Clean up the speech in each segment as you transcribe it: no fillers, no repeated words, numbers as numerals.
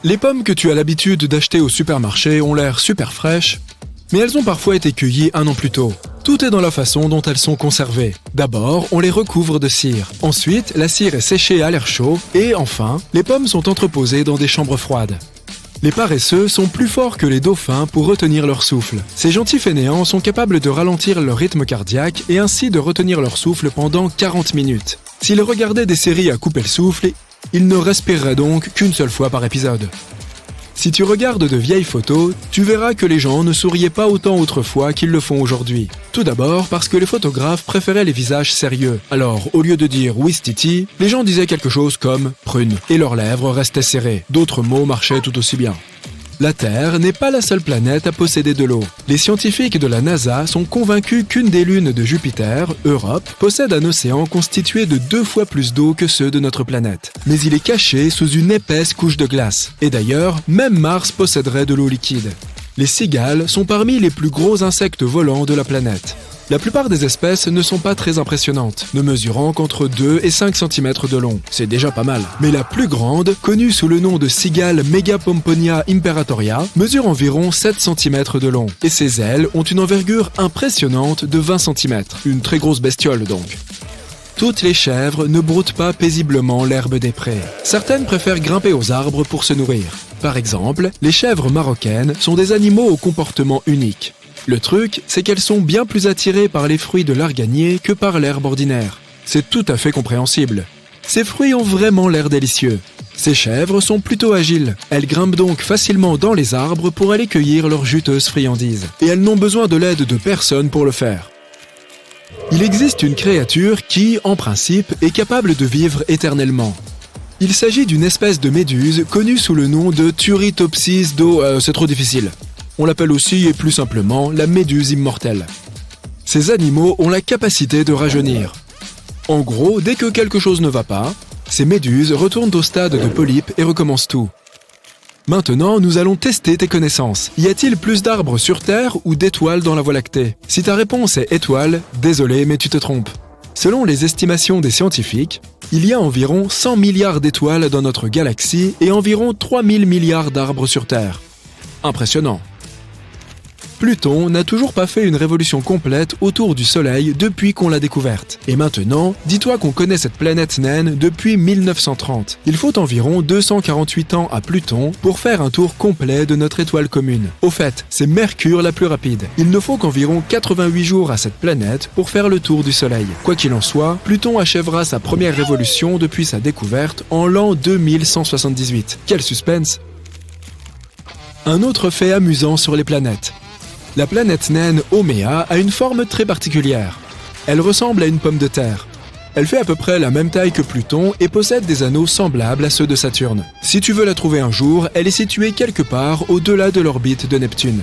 Les pommes que tu as l'habitude d'acheter au supermarché ont l'air super fraîches, mais elles ont parfois été cueillies 1 an plus tôt. Tout est dans la façon dont elles sont conservées. D'abord, on les recouvre de cire. Ensuite, la cire est séchée à l'air chaud. Et enfin, les pommes sont entreposées dans des chambres froides. Les paresseux sont plus forts que les dauphins pour retenir leur souffle. Ces gentils fainéants sont capables de ralentir leur rythme cardiaque et ainsi de retenir leur souffle pendant 40 minutes. S'ils regardaient des séries à couper le souffle, ils ne respireraient donc qu'une seule fois par épisode. Si tu regardes de vieilles photos, tu verras que les gens ne souriaient pas autant autrefois qu'ils le font aujourd'hui. Tout d'abord parce que les photographes préféraient les visages sérieux. Alors, au lieu de dire « Ouistiti », les gens disaient quelque chose comme « prune » et leurs lèvres restaient serrées. D'autres mots marchaient tout aussi bien. La Terre n'est pas la seule planète à posséder de l'eau. Les scientifiques de la NASA sont convaincus qu'une des lunes de Jupiter, Europe, possède un océan constitué de 2 fois plus d'eau que ceux de notre planète. Mais il est caché sous une épaisse couche de glace. Et d'ailleurs, même Mars posséderait de l'eau liquide. Les cigales sont parmi les plus gros insectes volants de la planète. La plupart des espèces ne sont pas très impressionnantes, ne mesurant qu'entre 2 et 5 cm de long. C'est déjà pas mal. Mais la plus grande, connue sous le nom de cigale Megapomponia imperatoria, mesure environ 7 cm de long. Et ses ailes ont une envergure impressionnante de 20 cm. Une très grosse bestiole donc. Toutes les chèvres ne broutent pas paisiblement l'herbe des prés. Certaines préfèrent grimper aux arbres pour se nourrir. Par exemple, les chèvres marocaines sont des animaux au comportement unique. Le truc, c'est qu'elles sont bien plus attirées par les fruits de l'arganier que par l'herbe ordinaire. C'est tout à fait compréhensible. Ces fruits ont vraiment l'air délicieux. Ces chèvres sont plutôt agiles. Elles grimpent donc facilement dans les arbres pour aller cueillir leurs juteuses friandises. Et elles n'ont besoin de l'aide de personne pour le faire. Il existe une créature qui, en principe, est capable de vivre éternellement. Il s'agit d'une espèce de méduse connue sous le nom de Turritopsis c'est trop difficile. On l'appelle aussi, et plus simplement, la méduse immortelle. Ces animaux ont la capacité de rajeunir. En gros, dès que quelque chose ne va pas, ces méduses retournent au stade de polype et recommencent tout. Maintenant, nous allons tester tes connaissances. Y a-t-il plus d'arbres sur Terre ou d'étoiles dans la Voie lactée? Si ta réponse est étoile, désolé, mais tu te trompes. Selon les estimations des scientifiques, il y a environ 100 milliards d'étoiles dans notre galaxie et environ 3000 milliards d'arbres sur Terre. Impressionnant. Pluton n'a toujours pas fait une révolution complète autour du Soleil depuis qu'on l'a découverte. Et maintenant, dis-toi qu'on connaît cette planète naine depuis 1930. Il faut environ 248 ans à Pluton pour faire un tour complet de notre étoile commune. Au fait, c'est Mercure la plus rapide. Il ne faut qu'environ 88 jours à cette planète pour faire le tour du Soleil. Quoi qu'il en soit, Pluton achèvera sa première révolution depuis sa découverte en l'an 2178. Quel suspense! Un autre fait amusant sur les planètes. La planète naine Haumea a une forme très particulière. Elle ressemble à une pomme de terre. Elle fait à peu près la même taille que Pluton et possède des anneaux semblables à ceux de Saturne. Si tu veux la trouver un jour, elle est située quelque part au-delà de l'orbite de Neptune.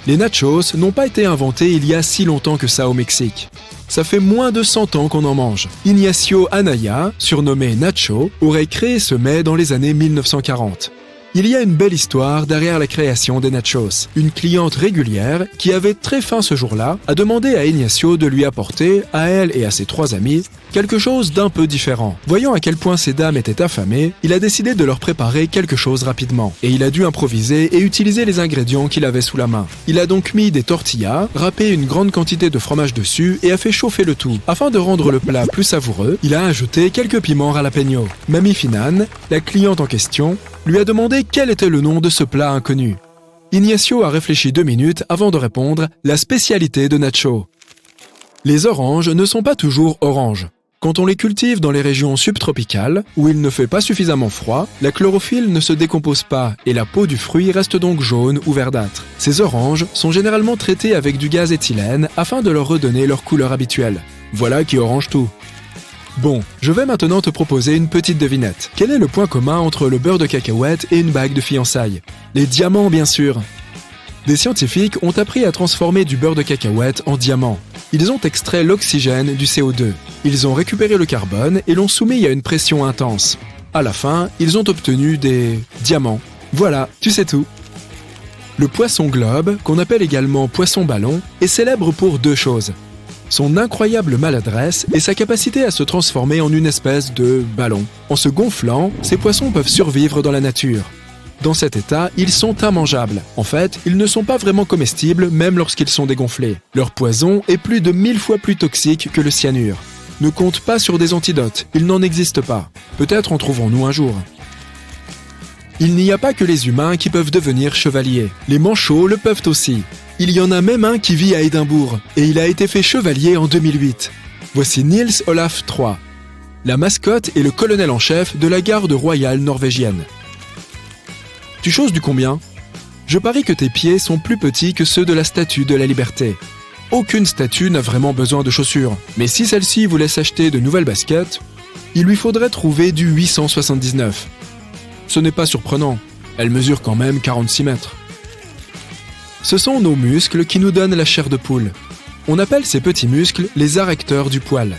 Les nachos n'ont pas été inventés il y a si longtemps que ça au Mexique. Ça fait moins de 100 ans qu'on en mange. Ignacio Anaya, surnommé Nacho, aurait créé ce mets dans les années 1940. Il y a une belle histoire derrière la création des nachos. Une cliente régulière, qui avait très faim ce jour-là, a demandé à Ignacio de lui apporter, à elle et à ses 3 amis, quelque chose d'un peu différent. Voyant à quel point ces dames étaient affamées, il a décidé de leur préparer quelque chose rapidement. Et il a dû improviser et utiliser les ingrédients qu'il avait sous la main. Il a donc mis des tortillas, râpé une grande quantité de fromage dessus et a fait chauffer le tout. Afin de rendre le plat plus savoureux, il a ajouté quelques piments jalapeno. Mami Finan, la cliente en question, lui a demandé quel était le nom de ce plat inconnu. Ignacio a réfléchi 2 minutes avant de répondre « la spécialité de Nacho ». Les oranges ne sont pas toujours oranges. Quand on les cultive dans les régions subtropicales, où il ne fait pas suffisamment froid, la chlorophylle ne se décompose pas et la peau du fruit reste donc jaune ou verdâtre. Ces oranges sont généralement traitées avec du gaz éthylène afin de leur redonner leur couleur habituelle. Voilà qui orange tout. Bon, je vais maintenant te proposer une petite devinette. Quel est le point commun entre le beurre de cacahuète et une bague de fiançailles? Les diamants, bien sûr. Des scientifiques ont appris à transformer du beurre de cacahuète en diamant. Ils ont extrait l'oxygène du CO2. Ils ont récupéré le carbone et l'ont soumis à une pression intense. À la fin, ils ont obtenu des diamants. Voilà, tu sais tout. Le poisson globe, qu'on appelle également poisson ballon, est célèbre pour 2 choses. Son incroyable maladresse et sa capacité à se transformer en une espèce de ballon. En se gonflant, ces poissons peuvent survivre dans la nature. Dans cet état, ils sont immangeables. En fait, ils ne sont pas vraiment comestibles même lorsqu'ils sont dégonflés. Leur poison est plus de 1000 fois plus toxique que le cyanure. Ne compte pas sur des antidotes, il n'en existe pas. Peut-être en trouverons-nous un jour. Il n'y a pas que les humains qui peuvent devenir chevaliers. Les manchots le peuvent aussi. Il y en a même un qui vit à Édimbourg, et il a été fait chevalier en 2008. Voici Niels Olaf III. La mascotte est le colonel en chef de la garde royale norvégienne. Tu choses du combien ? Je parie que tes pieds sont plus petits que ceux de la Statue de la Liberté. Aucune statue n'a vraiment besoin de chaussures, mais si celle-ci voulait s'acheter de nouvelles baskets, il lui faudrait trouver du 879. Ce n'est pas surprenant, elle mesure quand même 46 mètres. Ce sont nos muscles qui nous donnent la chair de poule. On appelle ces petits muscles les arrecteurs du poil.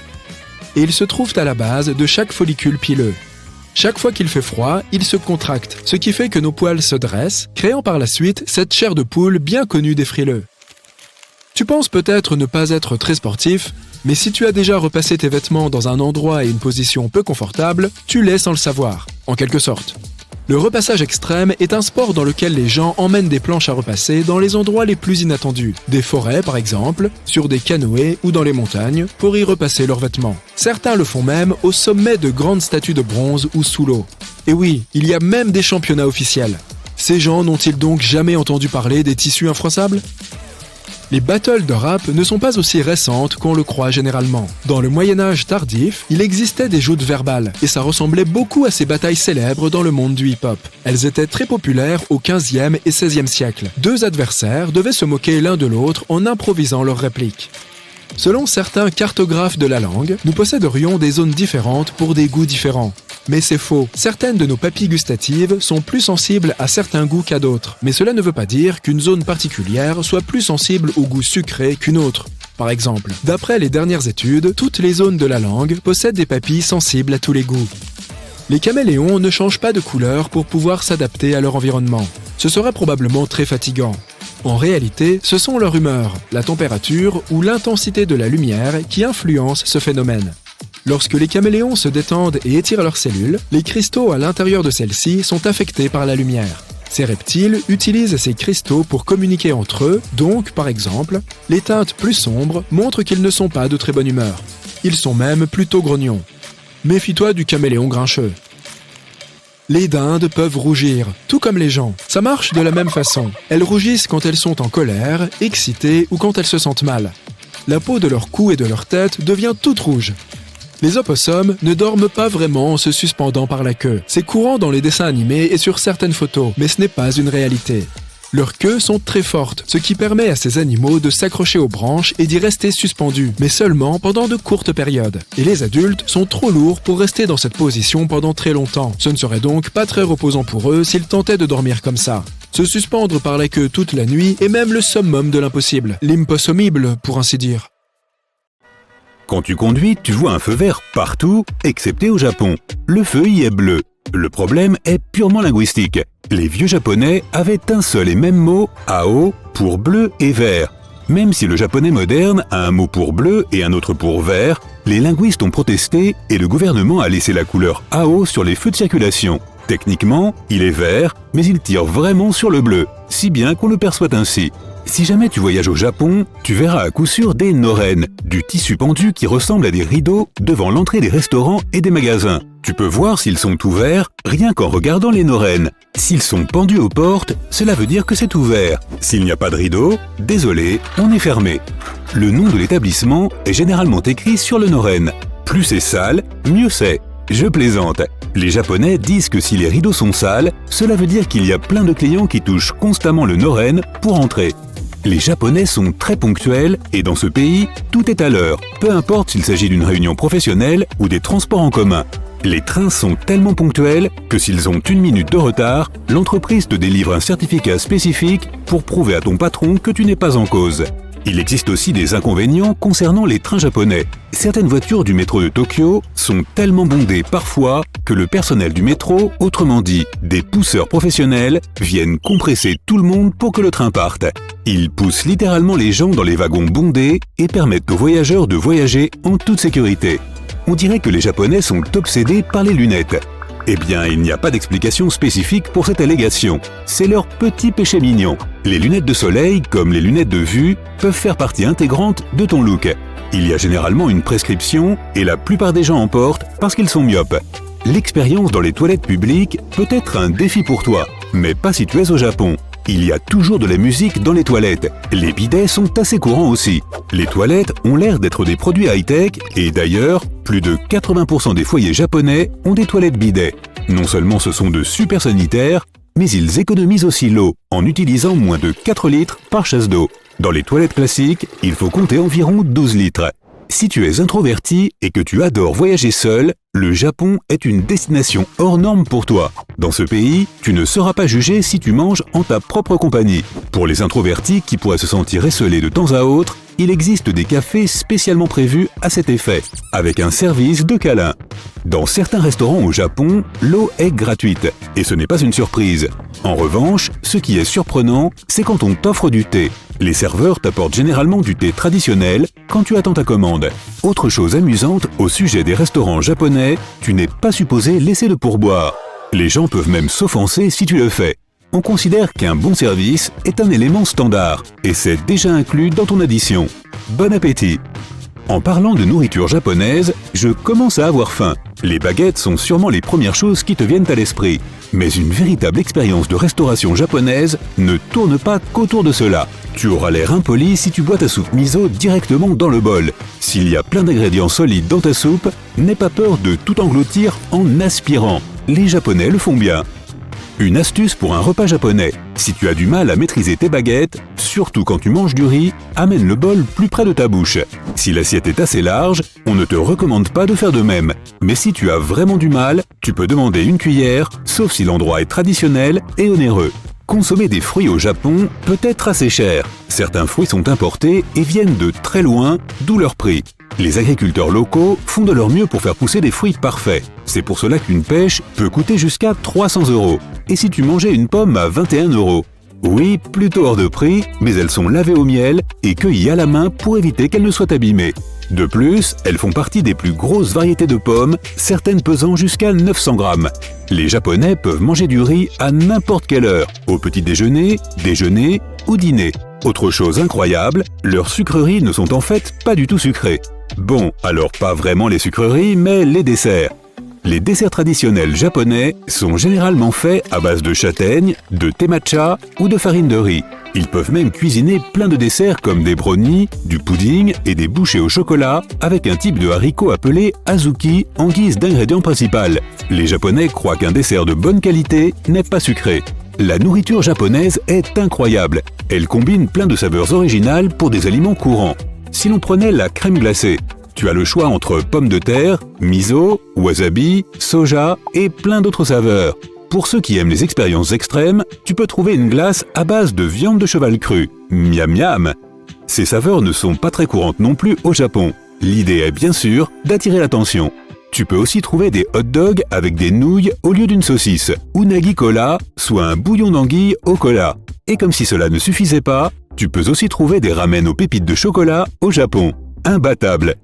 Et ils se trouvent à la base de chaque follicule pileux. Chaque fois qu'il fait froid, ils se contractent, ce qui fait que nos poils se dressent, créant par la suite cette chair de poule bien connue des frileux. Tu penses peut-être ne pas être très sportif, mais si tu as déjà repassé tes vêtements dans un endroit et une position peu confortable, tu l'es sans le savoir, en quelque sorte. Le repassage extrême est un sport dans lequel les gens emmènent des planches à repasser dans les endroits les plus inattendus, des forêts par exemple, sur des canoës ou dans les montagnes, pour y repasser leurs vêtements. Certains le font même au sommet de grandes statues de bronze ou sous l'eau. Et oui, il y a même des championnats officiels. Ces gens n'ont-ils donc jamais entendu parler des tissus infroissables ? Les battles de rap ne sont pas aussi récentes qu'on le croit généralement. Dans le Moyen-Âge tardif, il existait des joutes verbales, et ça ressemblait beaucoup à ces batailles célèbres dans le monde du hip-hop. Elles étaient très populaires au XVe et XVIe siècle. Deux adversaires devaient se moquer l'un de l'autre en improvisant leurs répliques. Selon certains cartographes de la langue, nous posséderions des zones différentes pour des goûts différents. Mais c'est faux. Certaines de nos papilles gustatives sont plus sensibles à certains goûts qu'à d'autres. Mais cela ne veut pas dire qu'une zone particulière soit plus sensible au goût sucré qu'une autre. Par exemple, d'après les dernières études, toutes les zones de la langue possèdent des papilles sensibles à tous les goûts. Les caméléons ne changent pas de couleur pour pouvoir s'adapter à leur environnement. Ce serait probablement très fatigant. En réalité, ce sont leur humeur, la température ou l'intensité de la lumière qui influencent ce phénomène. Lorsque les caméléons se détendent et étirent leurs cellules, les cristaux à l'intérieur de celles-ci sont affectés par la lumière. Ces reptiles utilisent ces cristaux pour communiquer entre eux, donc, par exemple, les teintes plus sombres montrent qu'ils ne sont pas de très bonne humeur. Ils sont même plutôt grognons. Méfie-toi du caméléon grincheux. Les dindes peuvent rougir, tout comme les gens. Ça marche de la même façon. Elles rougissent quand elles sont en colère, excitées ou quand elles se sentent mal. La peau de leur cou et de leur tête devient toute rouge. Les opossums ne dorment pas vraiment en se suspendant par la queue. C'est courant dans les dessins animés et sur certaines photos, mais ce n'est pas une réalité. Leurs queues sont très fortes, ce qui permet à ces animaux de s'accrocher aux branches et d'y rester suspendus, mais seulement pendant de courtes périodes. Et les adultes sont trop lourds pour rester dans cette position pendant très longtemps. Ce ne serait donc pas très reposant pour eux s'ils tentaient de dormir comme ça. Se suspendre par la queue toute la nuit est même le summum de l'impossible, l'impossible pour ainsi dire. Quand tu conduis, tu vois un feu vert partout, excepté au Japon. Le feu y est bleu. Le problème est purement linguistique. Les vieux japonais avaient un seul et même mot, ao, pour bleu et vert. Même si le japonais moderne a un mot pour bleu et un autre pour vert, les linguistes ont protesté et le gouvernement a laissé la couleur ao sur les feux de circulation. Techniquement, il est vert, mais il tire vraiment sur le bleu, si bien qu'on le perçoit ainsi. Si jamais tu voyages au Japon, tu verras à coup sûr des noren, du tissu pendu qui ressemble à des rideaux devant l'entrée des restaurants et des magasins. Tu peux voir s'ils sont ouverts rien qu'en regardant les noren. S'ils sont pendus aux portes, cela veut dire que c'est ouvert. S'il n'y a pas de rideau, désolé, on est fermé. Le nom de l'établissement est généralement écrit sur le noren. Plus c'est sale, mieux c'est. Je plaisante. Les Japonais disent que si les rideaux sont sales, cela veut dire qu'il y a plein de clients qui touchent constamment le noren pour entrer. Les Japonais sont très ponctuels et dans ce pays, tout est à l'heure, peu importe s'il s'agit d'une réunion professionnelle ou des transports en commun. Les trains sont tellement ponctuels que s'ils ont 1 minute de retard, l'entreprise te délivre un certificat spécifique pour prouver à ton patron que tu n'es pas en cause. Il existe aussi des inconvénients concernant les trains japonais. Certaines voitures du métro de Tokyo sont tellement bondées parfois que le personnel du métro, autrement dit des pousseurs professionnels, viennent compresser tout le monde pour que le train parte. Ils poussent littéralement les gens dans les wagons bondés et permettent aux voyageurs de voyager en toute sécurité. On dirait que les Japonais sont obsédés par les lunettes. Eh bien, il n'y a pas d'explication spécifique pour cette allégation. C'est leur petit péché mignon. Les lunettes de soleil, comme les lunettes de vue, peuvent faire partie intégrante de ton look. Il y a généralement une prescription et la plupart des gens en portent parce qu'ils sont myopes. L'expérience dans les toilettes publiques peut être un défi pour toi, mais pas si tu es au Japon. Il y a toujours de la musique dans les toilettes. Les bidets sont assez courants aussi. Les toilettes ont l'air d'être des produits high-tech et d'ailleurs, plus de 80% des foyers japonais ont des toilettes bidets. Non seulement ce sont de super sanitaires, mais ils économisent aussi l'eau en utilisant moins de 4 litres par chasse d'eau. Dans les toilettes classiques, il faut compter environ 12 litres. Si tu es introverti et que tu adores voyager seul, le Japon est une destination hors norme pour toi. Dans ce pays, tu ne seras pas jugé si tu manges en ta propre compagnie. Pour les introvertis qui pourraient se sentir esseulés de temps à autre, il existe des cafés spécialement prévus à cet effet, avec un service de câlin. Dans certains restaurants au Japon, l'eau est gratuite, et ce n'est pas une surprise. En revanche, ce qui est surprenant, c'est quand on t'offre du thé. Les serveurs t'apportent généralement du thé traditionnel quand tu attends ta commande. Autre chose amusante au sujet des restaurants japonais, tu n'es pas supposé laisser de pourboire. Les gens peuvent même s'offenser si tu le fais. On considère qu'un bon service est un élément standard et c'est déjà inclus dans ton addition. Bon appétit! En parlant de nourriture japonaise, je commence à avoir faim. Les baguettes sont sûrement les premières choses qui te viennent à l'esprit. Mais une véritable expérience de restauration japonaise ne tourne pas qu'autour de cela. Tu auras l'air impoli si tu bois ta soupe miso directement dans le bol. S'il y a plein d'ingrédients solides dans ta soupe, n'aie pas peur de tout engloutir en aspirant. Les Japonais le font bien. Une astuce pour un repas japonais. Si tu as du mal à maîtriser tes baguettes, surtout quand tu manges du riz, amène le bol plus près de ta bouche. Si l'assiette est assez large, on ne te recommande pas de faire de même. Mais si tu as vraiment du mal, tu peux demander une cuillère, sauf si l'endroit est traditionnel et onéreux. Consommer des fruits au Japon peut être assez cher. Certains fruits sont importés et viennent de très loin, d'où leur prix. Les agriculteurs locaux font de leur mieux pour faire pousser des fruits parfaits. C'est pour cela qu'une pêche peut coûter jusqu'à 300 €. Et si tu mangeais une pomme à 21 €? Oui, plutôt hors de prix, mais elles sont lavées au miel et cueillies à la main pour éviter qu'elles ne soient abîmées. De plus, elles font partie des plus grosses variétés de pommes, certaines pesant jusqu'à 900 grammes. Les Japonais peuvent manger du riz à n'importe quelle heure, au petit déjeuner, déjeuner ou dîner. Autre chose incroyable, leurs sucreries ne sont en fait pas du tout sucrées. Bon, alors pas vraiment les sucreries, mais les desserts. Les desserts traditionnels japonais sont généralement faits à base de châtaignes, de thé matcha ou de farine de riz. Ils peuvent même cuisiner plein de desserts comme des brownies, du pudding et des bouchées au chocolat avec un type de haricot appelé azuki en guise d'ingrédient principal. Les Japonais croient qu'un dessert de bonne qualité n'est pas sucré. La nourriture japonaise est incroyable. Elle combine plein de saveurs originales pour des aliments courants. Si l'on prenait la crème glacée, tu as le choix entre pommes de terre, miso, wasabi, soja et plein d'autres saveurs. Pour ceux qui aiment les expériences extrêmes, tu peux trouver une glace à base de viande de cheval crue. Miam miam! Ces saveurs ne sont pas très courantes non plus au Japon. L'idée est bien sûr d'attirer l'attention. Tu peux aussi trouver des hot dogs avec des nouilles au lieu d'une saucisse, ou nagi cola, soit un bouillon d'anguille au cola. Et comme si cela ne suffisait pas, tu peux aussi trouver des ramen aux pépites de chocolat au Japon. Imbattable!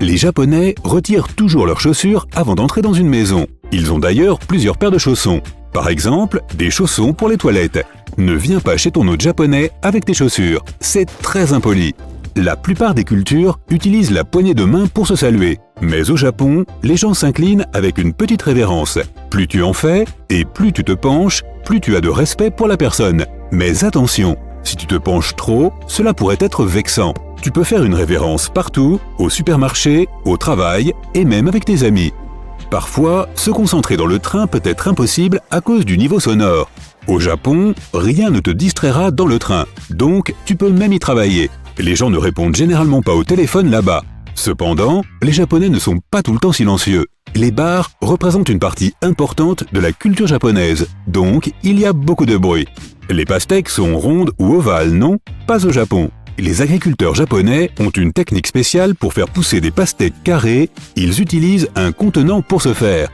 Les Japonais retirent toujours leurs chaussures avant d'entrer dans une maison. Ils ont d'ailleurs plusieurs paires de chaussons. Par exemple, des chaussons pour les toilettes. Ne viens pas chez ton hôte japonais avec tes chaussures, c'est très impoli. La plupart des cultures utilisent la poignée de main pour se saluer. Mais au Japon, les gens s'inclinent avec une petite révérence. Plus tu en fais, et plus tu te penches, plus tu as de respect pour la personne. Mais attention, si tu te penches trop, cela pourrait être vexant. Tu peux faire une révérence partout, au supermarché, au travail et même avec tes amis. Parfois, se concentrer dans le train peut être impossible à cause du niveau sonore. Au Japon, rien ne te distraira dans le train, donc tu peux même y travailler. Les gens ne répondent généralement pas au téléphone là-bas. Cependant, les Japonais ne sont pas tout le temps silencieux. Les bars représentent une partie importante de la culture japonaise, donc il y a beaucoup de bruit. Les pastèques sont rondes ou ovales, non? Pas au Japon. Les agriculteurs japonais ont une technique spéciale pour faire pousser des pastèques carrées, ils utilisent un contenant pour ce faire.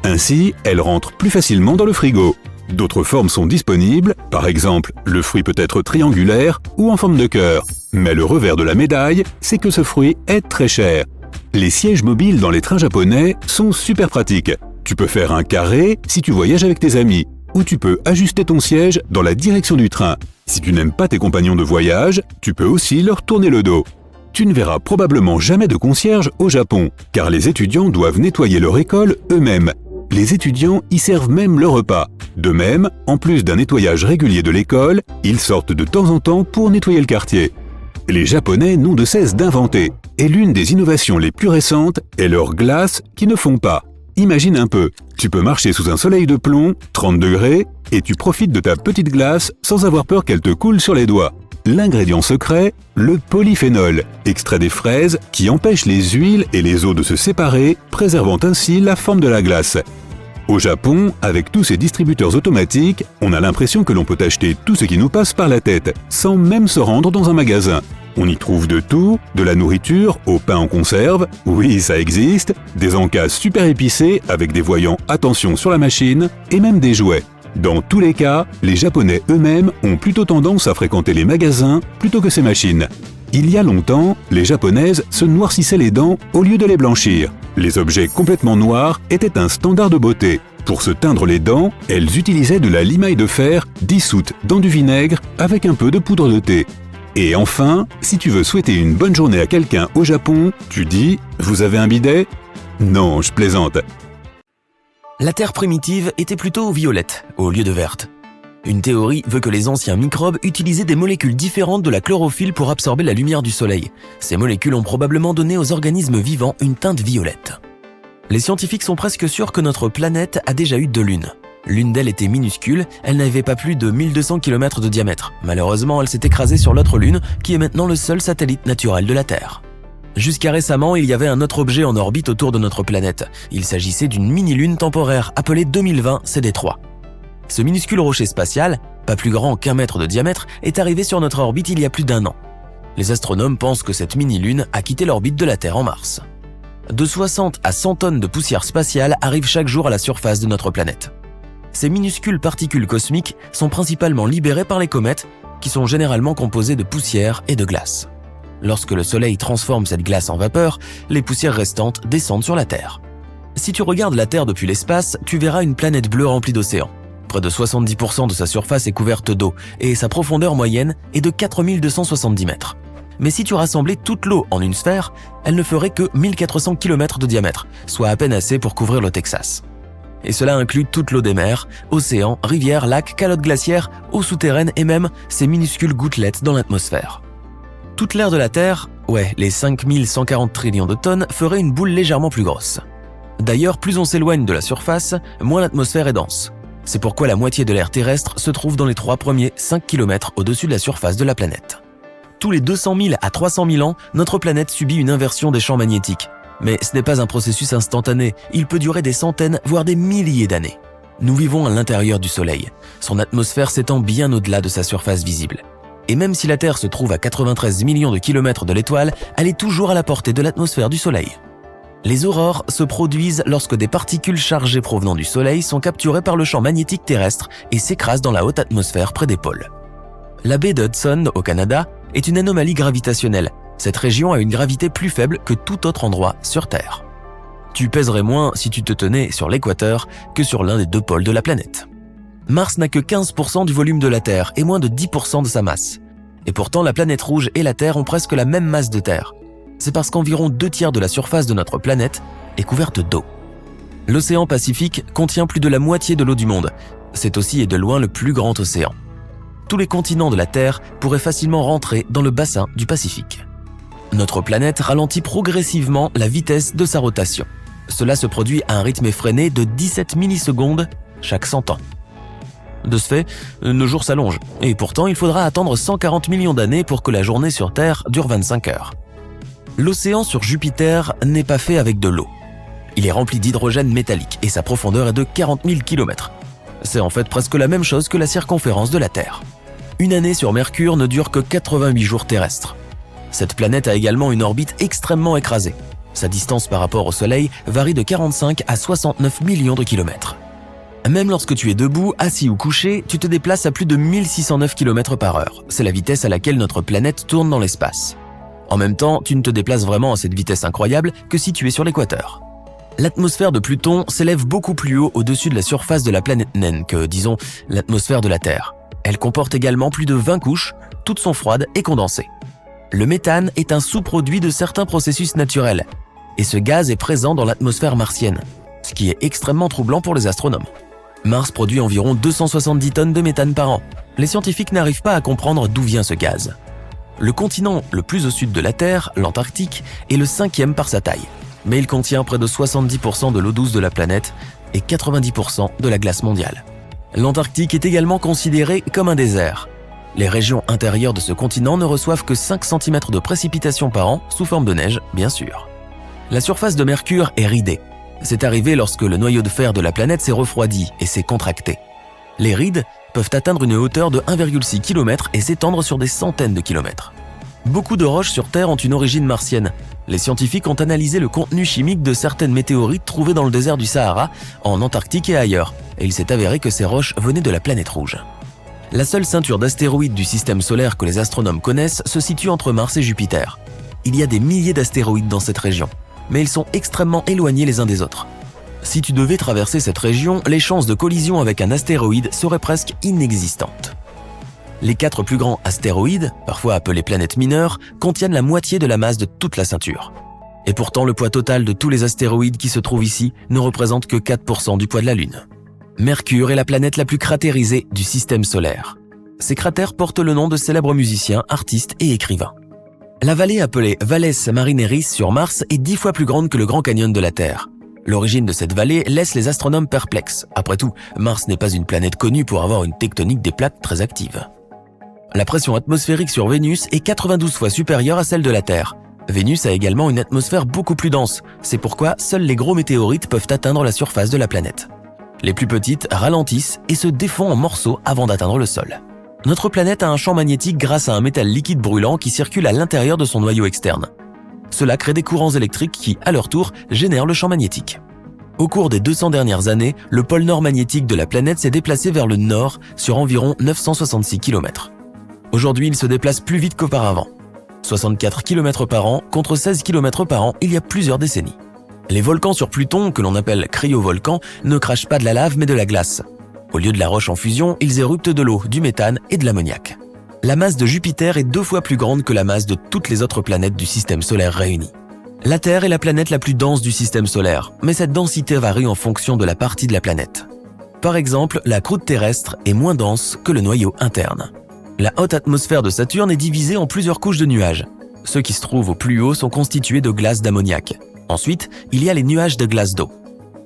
Ainsi, elles rentrent plus facilement dans le frigo. D'autres formes sont disponibles, par exemple, le fruit peut être triangulaire ou en forme de cœur. Mais le revers de la médaille, c'est que ce fruit est très cher. Les sièges mobiles dans les trains japonais sont super pratiques. Tu peux faire un carré si tu voyages avec tes amis, ou tu peux ajuster ton siège dans la direction du train. Si tu n'aimes pas tes compagnons de voyage, tu peux aussi leur tourner le dos. Tu ne verras probablement jamais de concierge au Japon, car les étudiants doivent nettoyer leur école eux-mêmes. Les étudiants y servent même le repas. De même, en plus d'un nettoyage régulier de l'école, ils sortent de temps en temps pour nettoyer le quartier. Les Japonais n'ont de cesse d'inventer, et l'une des innovations les plus récentes est leurs glaces qui ne font pas. Imagine un peu, tu peux marcher sous un soleil de plomb, 30 degrés, et tu profites de ta petite glace sans avoir peur qu'elle te coule sur les doigts. L'ingrédient secret, le polyphénol, extrait des fraises qui empêche les huiles et les eaux de se séparer, préservant ainsi la forme de la glace. Au Japon, avec tous ces distributeurs automatiques, on a l'impression que l'on peut acheter tout ce qui nous passe par la tête, sans même se rendre dans un magasin. On y trouve de tout, de la nourriture au pain en conserve, oui ça existe, des encas super épicés avec des voyants attention sur la machine, et même des jouets. Dans tous les cas, les Japonais eux-mêmes ont plutôt tendance à fréquenter les magasins plutôt que ces machines. Il y a longtemps, les Japonaises se noircissaient les dents au lieu de les blanchir. Les objets complètement noirs étaient un standard de beauté. Pour se teindre les dents, elles utilisaient de la limaille de fer dissoute dans du vinaigre avec un peu de poudre de thé. Et enfin, si tu veux souhaiter une bonne journée à quelqu'un au Japon, tu dis « Vous avez un bidet ?» Non, je plaisante. La Terre primitive était plutôt violette au lieu de verte. Une théorie veut que les anciens microbes utilisaient des molécules différentes de la chlorophylle pour absorber la lumière du soleil. Ces molécules ont probablement donné aux organismes vivants une teinte violette. Les scientifiques sont presque sûrs que notre planète a déjà eu 2 lunes. L'une d'elles était minuscule, elle n'avait pas plus de 1200 km de diamètre. Malheureusement, elle s'est écrasée sur l'autre lune, qui est maintenant le seul satellite naturel de la Terre. Jusqu'à récemment, il y avait un autre objet en orbite autour de notre planète. Il s'agissait d'une mini-lune temporaire appelée 2020 CD3. Ce minuscule rocher spatial, pas plus grand qu'1 mètre de diamètre, est arrivé sur notre orbite il y a plus d'1 an. Les astronomes pensent que cette mini-lune a quitté l'orbite de la Terre en mars. De 60 à 100 tonnes de poussière spatiale arrivent chaque jour à la surface de notre planète. Ces minuscules particules cosmiques sont principalement libérées par les comètes, qui sont généralement composées de poussière et de glace. Lorsque le Soleil transforme cette glace en vapeur, les poussières restantes descendent sur la Terre. Si tu regardes la Terre depuis l'espace, tu verras une planète bleue remplie d'océans. Près de 70% de sa surface est couverte d'eau et sa profondeur moyenne est de 4270 mètres. Mais si tu rassemblais toute l'eau en une sphère, elle ne ferait que 1400 km de diamètre, soit à peine assez pour couvrir le Texas. Et cela inclut toute l'eau des mers, océans, rivières, lacs, calottes glaciaires, eaux souterraines et même ces minuscules gouttelettes dans l'atmosphère. Toute l'air de la Terre, les 5140 trillions de tonnes, ferait une boule légèrement plus grosse. D'ailleurs, plus on s'éloigne de la surface, moins l'atmosphère est dense. C'est pourquoi la moitié de l'air terrestre se trouve dans les 3 premiers 5 km au-dessus de la surface de la planète. Tous les 200 000 à 300 000 ans, notre planète subit une inversion des champs magnétiques. Mais ce n'est pas un processus instantané, il peut durer des centaines, voire des milliers d'années. Nous vivons à l'intérieur du Soleil. Son atmosphère s'étend bien au-delà de sa surface visible. Et même si la Terre se trouve à 93 millions de kilomètres de l'étoile, elle est toujours à la portée de l'atmosphère du Soleil. Les aurores se produisent lorsque des particules chargées provenant du Soleil sont capturées par le champ magnétique terrestre et s'écrasent dans la haute atmosphère près des pôles. La baie d'Hudson, au Canada, est une anomalie gravitationnelle. Cette région a une gravité plus faible que tout autre endroit sur Terre. Tu pèserais moins si tu te tenais sur l'équateur que sur l'un des 2 pôles de la planète. Mars n'a que 15% du volume de la Terre et moins de 10% de sa masse. Et pourtant, la planète rouge et la Terre ont presque la même masse de Terre. C'est parce qu'environ 2/3 de la surface de notre planète est couverte d'eau. L'océan Pacifique contient plus de la moitié de l'eau du monde. C'est aussi et de loin le plus grand océan. Tous les continents de la Terre pourraient facilement rentrer dans le bassin du Pacifique. Notre planète ralentit progressivement la vitesse de sa rotation. Cela se produit à un rythme effréné de 17 millisecondes chaque 100 ans. De ce fait, nos jours s'allongent, et pourtant il faudra attendre 140 millions d'années pour que la journée sur Terre dure 25 heures. L'océan sur Jupiter n'est pas fait avec de l'eau. Il est rempli d'hydrogène métallique et sa profondeur est de 40 000 km. C'est en fait presque la même chose que la circonférence de la Terre. Une année sur Mercure ne dure que 88 jours terrestres. Cette planète a également une orbite extrêmement écrasée. Sa distance par rapport au Soleil varie de 45 à 69 millions de kilomètres. Même lorsque tu es debout, assis ou couché, tu te déplaces à plus de 1609 km/h. C'est la vitesse à laquelle notre planète tourne dans l'espace. En même temps, tu ne te déplaces vraiment à cette vitesse incroyable que si tu es sur l'équateur. L'atmosphère de Pluton s'élève beaucoup plus haut au-dessus de la surface de la planète naine que, disons, l'atmosphère de la Terre. Elle comporte également plus de 20 couches, toutes sont froides et condensées. Le méthane est un sous-produit de certains processus naturels, et ce gaz est présent dans l'atmosphère martienne, ce qui est extrêmement troublant pour les astronomes. Mars produit environ 270 tonnes de méthane par an. Les scientifiques n'arrivent pas à comprendre d'où vient ce gaz. Le continent le plus au sud de la Terre, l'Antarctique, est le 5e par sa taille. Mais il contient près de 70% de l'eau douce de la planète et 90% de la glace mondiale. L'Antarctique est également considéré comme un désert. Les régions intérieures de ce continent ne reçoivent que 5 cm de précipitations par an, sous forme de neige, bien sûr. La surface de Mercure est ridée. C'est arrivé lorsque le noyau de fer de la planète s'est refroidi et s'est contracté. Les rides peuvent atteindre une hauteur de 1,6 km et s'étendre sur des centaines de kilomètres. Beaucoup de roches sur Terre ont une origine martienne. Les scientifiques ont analysé le contenu chimique de certaines météorites trouvées dans le désert du Sahara, en Antarctique et ailleurs, et il s'est avéré que ces roches venaient de la planète rouge. La seule ceinture d'astéroïdes du système solaire que les astronomes connaissent se situe entre Mars et Jupiter. Il y a des milliers d'astéroïdes dans cette région, mais ils sont extrêmement éloignés les uns des autres. Si tu devais traverser cette région, les chances de collision avec un astéroïde seraient presque inexistantes. Les 4 plus grands astéroïdes, parfois appelés planètes mineures, contiennent la moitié de la masse de toute la ceinture. Et pourtant, le poids total de tous les astéroïdes qui se trouvent ici ne représente que 4% du poids de la Lune. Mercure est la planète la plus cratérisée du système solaire. Ces cratères portent le nom de célèbres musiciens, artistes et écrivains. La vallée appelée Valles Marineris sur Mars est 10 fois plus grande que le Grand Canyon de la Terre. L'origine de cette vallée laisse les astronomes perplexes. Après tout, Mars n'est pas une planète connue pour avoir une tectonique des plaques très active. La pression atmosphérique sur Vénus est 92 fois supérieure à celle de la Terre. Vénus a également une atmosphère beaucoup plus dense, c'est pourquoi seuls les gros météorites peuvent atteindre la surface de la planète. Les plus petites ralentissent et se défont en morceaux avant d'atteindre le sol. Notre planète a un champ magnétique grâce à un métal liquide brûlant qui circule à l'intérieur de son noyau externe. Cela crée des courants électriques qui, à leur tour, génèrent le champ magnétique. Au cours des 200 dernières années, le pôle nord magnétique de la planète s'est déplacé vers le nord sur environ 966 km. Aujourd'hui, il se déplace plus vite qu'auparavant. 64 km par an contre 16 km par an il y a plusieurs décennies. Les volcans sur Pluton, que l'on appelle cryovolcans, ne crachent pas de la lave mais de la glace. Au lieu de la roche en fusion, ils éruptent de l'eau, du méthane et de l'ammoniac. La masse de Jupiter est 2 fois plus grande que la masse de toutes les autres planètes du système solaire réunies. La Terre est la planète la plus dense du système solaire, mais cette densité varie en fonction de la partie de la planète. Par exemple, la croûte terrestre est moins dense que le noyau interne. La haute atmosphère de Saturne est divisée en plusieurs couches de nuages. Ceux qui se trouvent au plus haut sont constitués de glace d'ammoniac. Ensuite, il y a les nuages de glace d'eau.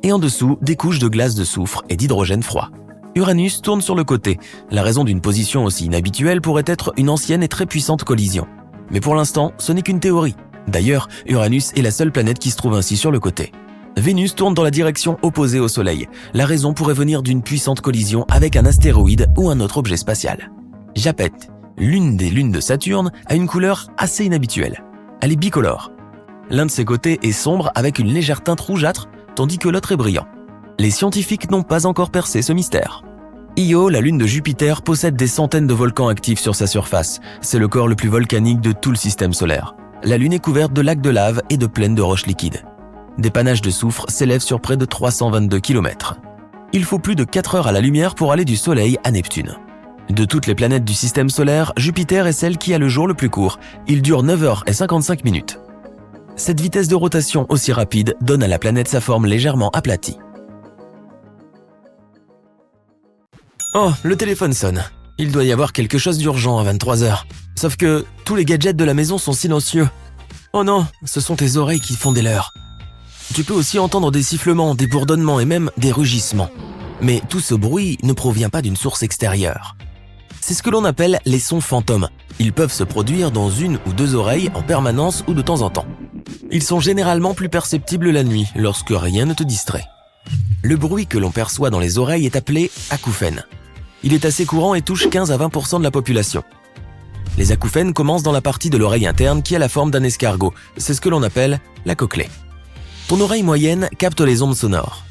Et en dessous, des couches de glace de soufre et d'hydrogène froid. Uranus tourne sur le côté. La raison d'une position aussi inhabituelle pourrait être une ancienne et très puissante collision. Mais pour l'instant, ce n'est qu'une théorie. D'ailleurs, Uranus est la seule planète qui se trouve ainsi sur le côté. Vénus tourne dans la direction opposée au Soleil. La raison pourrait venir d'une puissante collision avec un astéroïde ou un autre objet spatial. Japet, l'une des lunes de Saturne, a une couleur assez inhabituelle. Elle est bicolore. L'un de ses côtés est sombre avec une légère teinte rougeâtre, tandis que l'autre est brillant. Les scientifiques n'ont pas encore percé ce mystère. Io, la lune de Jupiter, possède des centaines de volcans actifs sur sa surface. C'est le corps le plus volcanique de tout le système solaire. La lune est couverte de lacs de lave et de plaines de roches liquides. Des panaches de soufre s'élèvent sur près de 322 km. Il faut plus de 4 heures à la lumière pour aller du Soleil à Neptune. De toutes les planètes du système solaire, Jupiter est celle qui a le jour le plus court. Il dure 9h55 minutes. Cette vitesse de rotation aussi rapide donne à la planète sa forme légèrement aplatie. Oh, le téléphone sonne. Il doit y avoir quelque chose d'urgent à 23h. Sauf que tous les gadgets de la maison sont silencieux. Oh non, ce sont tes oreilles qui font des leurs. Tu peux aussi entendre des sifflements, des bourdonnements et même des rugissements. Mais tout ce bruit ne provient pas d'une source extérieure. C'est ce que l'on appelle les sons fantômes. Ils peuvent se produire dans 1 ou 2 oreilles en permanence ou de temps en temps. Ils sont généralement plus perceptibles la nuit, lorsque rien ne te distrait. Le bruit que l'on perçoit dans les oreilles est appelé acouphène. Il est assez courant et touche 15 à 20% de la population. Les acouphènes commencent dans la partie de l'oreille interne qui a la forme d'un escargot. C'est ce que l'on appelle la cochlée. Ton oreille moyenne capte les ondes sonores.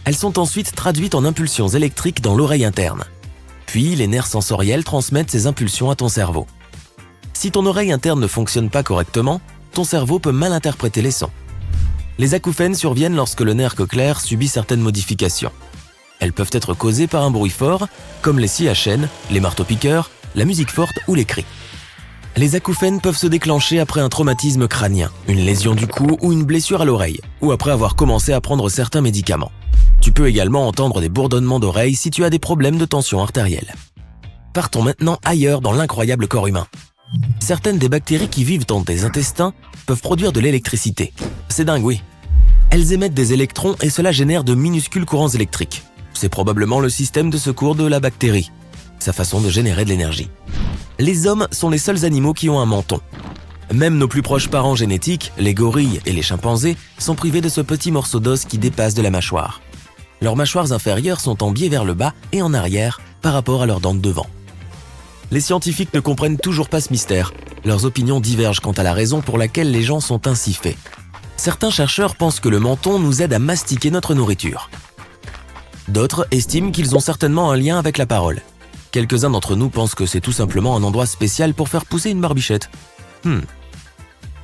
Elles sont ensuite traduites en impulsions électriques dans l'oreille interne. Puis, les nerfs sensoriels transmettent ces impulsions à ton cerveau. Si ton oreille interne ne fonctionne pas correctement, ton cerveau peut mal interpréter les sons. Les acouphènes surviennent lorsque le nerf cochléaire subit certaines modifications. Elles peuvent être causées par un bruit fort, comme les scies à chaîne, les marteaux-piqueurs, la musique forte ou les cris. Les acouphènes peuvent se déclencher après un traumatisme crânien, une lésion du cou ou une blessure à l'oreille, ou après avoir commencé à prendre certains médicaments. Tu peux également entendre des bourdonnements d'oreilles si tu as des problèmes de tension artérielle. Partons maintenant ailleurs dans l'incroyable corps humain. Certaines des bactéries qui vivent dans tes intestins peuvent produire de l'électricité. C'est dingue, oui. Elles émettent des électrons et cela génère de minuscules courants électriques. C'est probablement le système de secours de la bactérie, sa façon de générer de l'énergie. Les hommes sont les seuls animaux qui ont un menton. Même nos plus proches parents génétiques, les gorilles et les chimpanzés, sont privés de ce petit morceau d'os qui dépasse de la mâchoire. Leurs mâchoires inférieures sont en biais vers le bas et en arrière par rapport à leurs dents de devant. Les scientifiques ne comprennent toujours pas ce mystère. Leurs opinions divergent quant à la raison pour laquelle les gens sont ainsi faits. Certains chercheurs pensent que le menton nous aide à mastiquer notre nourriture. D'autres estiment qu'ils ont certainement un lien avec la parole. Quelques-uns d'entre nous pensent que c'est tout simplement un endroit spécial pour faire pousser une barbichette.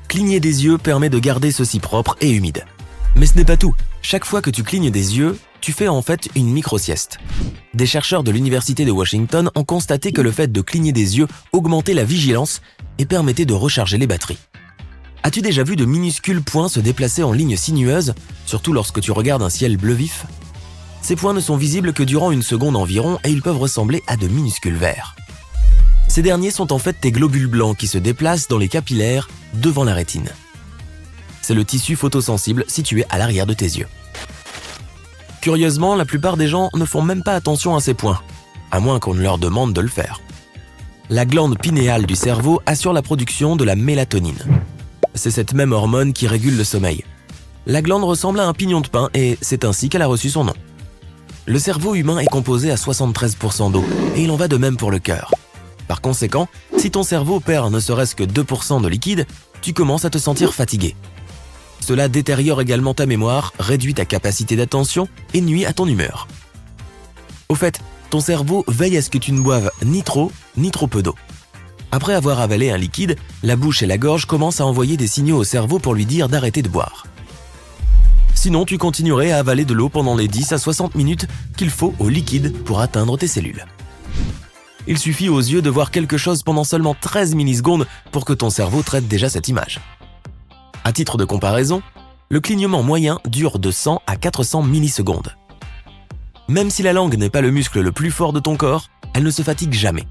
Cligner des yeux permet de garder ceux-ci propres et humides. Mais ce n'est pas tout. Chaque fois que tu clignes des yeux, tu fais en fait une micro-sieste. Des chercheurs de l'Université de Washington ont constaté que le fait de cligner des yeux augmentait la vigilance et permettait de recharger les batteries. As-tu déjà vu de minuscules points se déplacer en ligne sinueuse, surtout lorsque tu regardes un ciel bleu vif ? Ces points ne sont visibles que durant une seconde environ et ils peuvent ressembler à de minuscules vers. Ces derniers sont en fait tes globules blancs qui se déplacent dans les capillaires devant la rétine. C'est le tissu photosensible situé à l'arrière de tes yeux. Curieusement, la plupart des gens ne font même pas attention à ces points, à moins qu'on ne leur demande de le faire. La glande pinéale du cerveau assure la production de la mélatonine. C'est cette même hormone qui régule le sommeil. La glande ressemble à un pignon de pin et c'est ainsi qu'elle a reçu son nom. Le cerveau humain est composé à 73% d'eau et il en va de même pour le cœur. Par conséquent, si ton cerveau perd ne serait-ce que 2% de liquide, tu commences à te sentir fatigué. Cela détériore également ta mémoire, réduit ta capacité d'attention et nuit à ton humeur. Au fait, ton cerveau veille à ce que tu ne boives ni trop peu d'eau. Après avoir avalé un liquide, la bouche et la gorge commencent à envoyer des signaux au cerveau pour lui dire d'arrêter de boire. Sinon, tu continuerais à avaler de l'eau pendant les 10 à 60 minutes qu'il faut au liquide pour atteindre tes cellules. Il suffit aux yeux de voir quelque chose pendant seulement 13 millisecondes pour que ton cerveau traite déjà cette image. À titre de comparaison, le clignement moyen dure de 100 à 400 millisecondes. Même si la langue n'est pas le muscle le plus fort de ton corps, elle ne se fatigue jamais.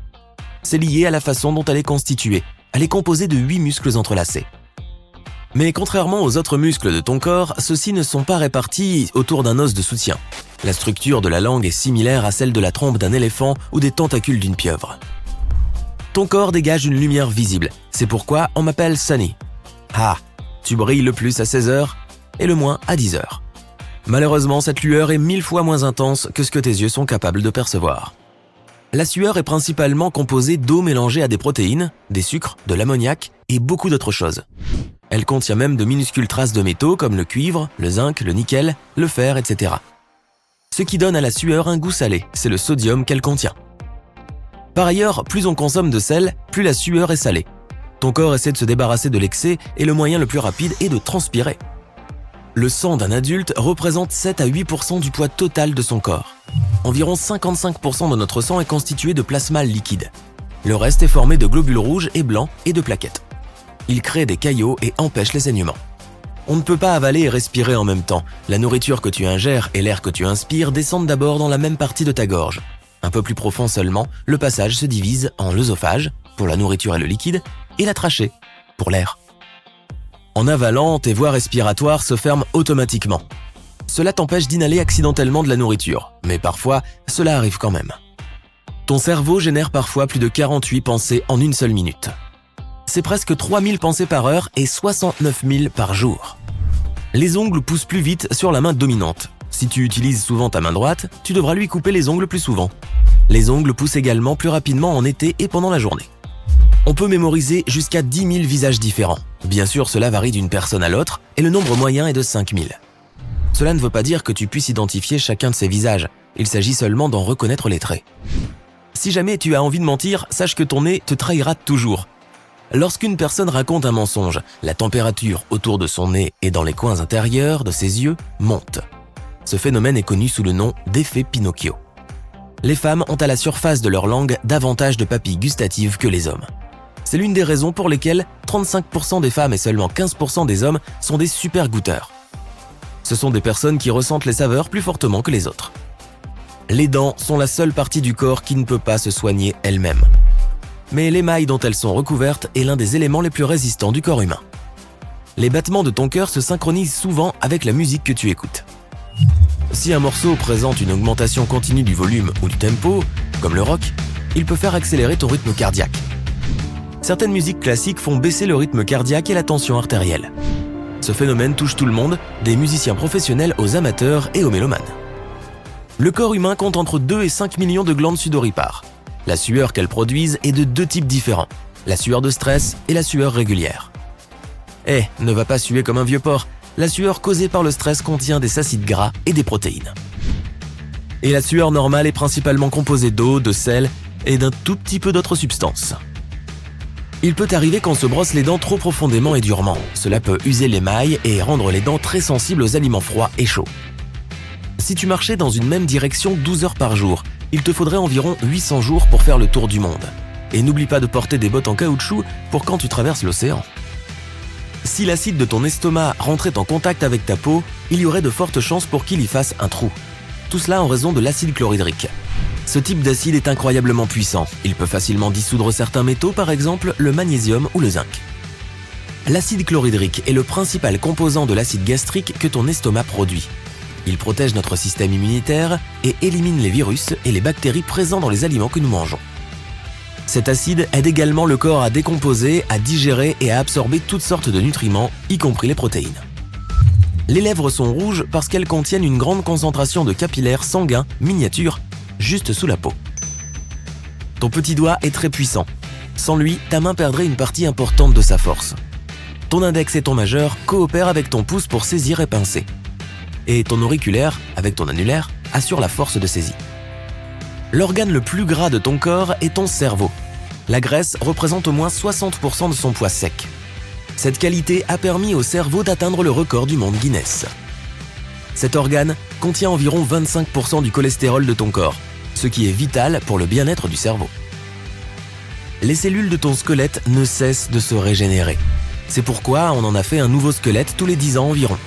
C'est lié à la façon dont elle est constituée. Elle est composée de 8 muscles entrelacés. Mais contrairement aux autres muscles de ton corps, ceux-ci ne sont pas répartis autour d'un os de soutien. La structure de la langue est similaire à celle de la trompe d'un éléphant ou des tentacules d'une pieuvre. Ton corps dégage une lumière visible, c'est pourquoi on m'appelle Sunny. Ah, tu brilles le plus à 16h et le moins à 10h. Malheureusement, cette lueur est 1000 fois moins intense que ce que tes yeux sont capables de percevoir. La sueur est principalement composée d'eau mélangée à des protéines, des sucres, de l'ammoniac et beaucoup d'autres choses. Elle contient même de minuscules traces de métaux comme le cuivre, le zinc, le nickel, le fer, etc. Ce qui donne à la sueur un goût salé, c'est le sodium qu'elle contient. Par ailleurs, plus on consomme de sel, plus la sueur est salée. Ton corps essaie de se débarrasser de l'excès et le moyen le plus rapide est de transpirer. Le sang d'un adulte représente 7 à 8% du poids total de son corps. Environ 55% de notre sang est constitué de plasma liquide. Le reste est formé de globules rouges et blancs et de plaquettes. Il crée des caillots et empêche les saignements. On ne peut pas avaler et respirer en même temps. La nourriture que tu ingères et l'air que tu inspires descendent d'abord dans la même partie de ta gorge. Un peu plus profond seulement, le passage se divise en l'œsophage, pour la nourriture et le liquide, et la trachée, pour l'air. En avalant, tes voies respiratoires se ferment automatiquement. Cela t'empêche d'inhaler accidentellement de la nourriture, mais parfois, cela arrive quand même. Ton cerveau génère parfois plus de 48 pensées en une seule minute. C'est presque 3000 pensées par heure et 69 000 par jour. Les ongles poussent plus vite sur la main dominante. Si tu utilises souvent ta main droite, tu devras lui couper les ongles plus souvent. Les ongles poussent également plus rapidement en été et pendant la journée. On peut mémoriser jusqu'à 10 000 visages différents. Bien sûr, cela varie d'une personne à l'autre et le nombre moyen est de 5000. Cela ne veut pas dire que tu puisses identifier chacun de ces visages. Il s'agit seulement d'en reconnaître les traits. Si jamais tu as envie de mentir, sache que ton nez te trahira toujours. Lorsqu'une personne raconte un mensonge, la température autour de son nez et dans les coins intérieurs de ses yeux monte. Ce phénomène est connu sous le nom d'effet Pinocchio. Les femmes ont à la surface de leur langue davantage de papilles gustatives que les hommes. C'est l'une des raisons pour lesquelles 35% des femmes et seulement 15% des hommes sont des super goûteurs. Ce sont des personnes qui ressentent les saveurs plus fortement que les autres. Les dents sont la seule partie du corps qui ne peut pas se soigner elle-même. Mais l'émail dont elles sont recouvertes est l'un des éléments les plus résistants du corps humain. Les battements de ton cœur se synchronisent souvent avec la musique que tu écoutes. Si un morceau présente une augmentation continue du volume ou du tempo, comme le rock, il peut faire accélérer ton rythme cardiaque. Certaines musiques classiques font baisser le rythme cardiaque et la tension artérielle. Ce phénomène touche tout le monde, des musiciens professionnels aux amateurs et aux mélomanes. Le corps humain compte entre 2 et 5 millions de glandes sudoripares. La sueur qu'elles produisent est de 2 types différents, la sueur de stress et la sueur régulière. Ne va pas suer comme un vieux porc, la sueur causée par le stress contient des acides gras et des protéines. Et la sueur normale est principalement composée d'eau, de sel et d'un tout petit peu d'autres substances. Il peut arriver qu'on se brosse les dents trop profondément et durement. Cela peut user l'émail et rendre les dents très sensibles aux aliments froids et chauds. Si tu marchais dans une même direction 12 heures par jour, il te faudrait environ 800 jours pour faire le tour du monde. Et n'oublie pas de porter des bottes en caoutchouc pour quand tu traverses l'océan. Si l'acide de ton estomac rentrait en contact avec ta peau, il y aurait de fortes chances pour qu'il y fasse un trou. Tout cela en raison de l'acide chlorhydrique. Ce type d'acide est incroyablement puissant. Il peut facilement dissoudre certains métaux, par exemple le magnésium ou le zinc. L'acide chlorhydrique est le principal composant de l'acide gastrique que ton estomac produit. Il protège notre système immunitaire et élimine les virus et les bactéries présents dans les aliments que nous mangeons. Cet acide aide également le corps à décomposer, à digérer et à absorber toutes sortes de nutriments, y compris les protéines. Les lèvres sont rouges parce qu'elles contiennent une grande concentration de capillaires sanguins miniatures juste sous la peau. Ton petit doigt est très puissant. Sans lui, ta main perdrait une partie importante de sa force. Ton index et ton majeur coopèrent avec ton pouce pour saisir et pincer. Et ton auriculaire, avec ton annulaire, assure la force de saisie. L'organe le plus gras de ton corps est ton cerveau. La graisse représente au moins 60% de son poids sec. Cette qualité a permis au cerveau d'atteindre le record du monde Guinness. Cet organe contient environ 25% du cholestérol de ton corps, ce qui est vital pour le bien-être du cerveau. Les cellules de ton squelette ne cessent de se régénérer. C'est pourquoi on en a fait un nouveau squelette tous les 10 ans environ.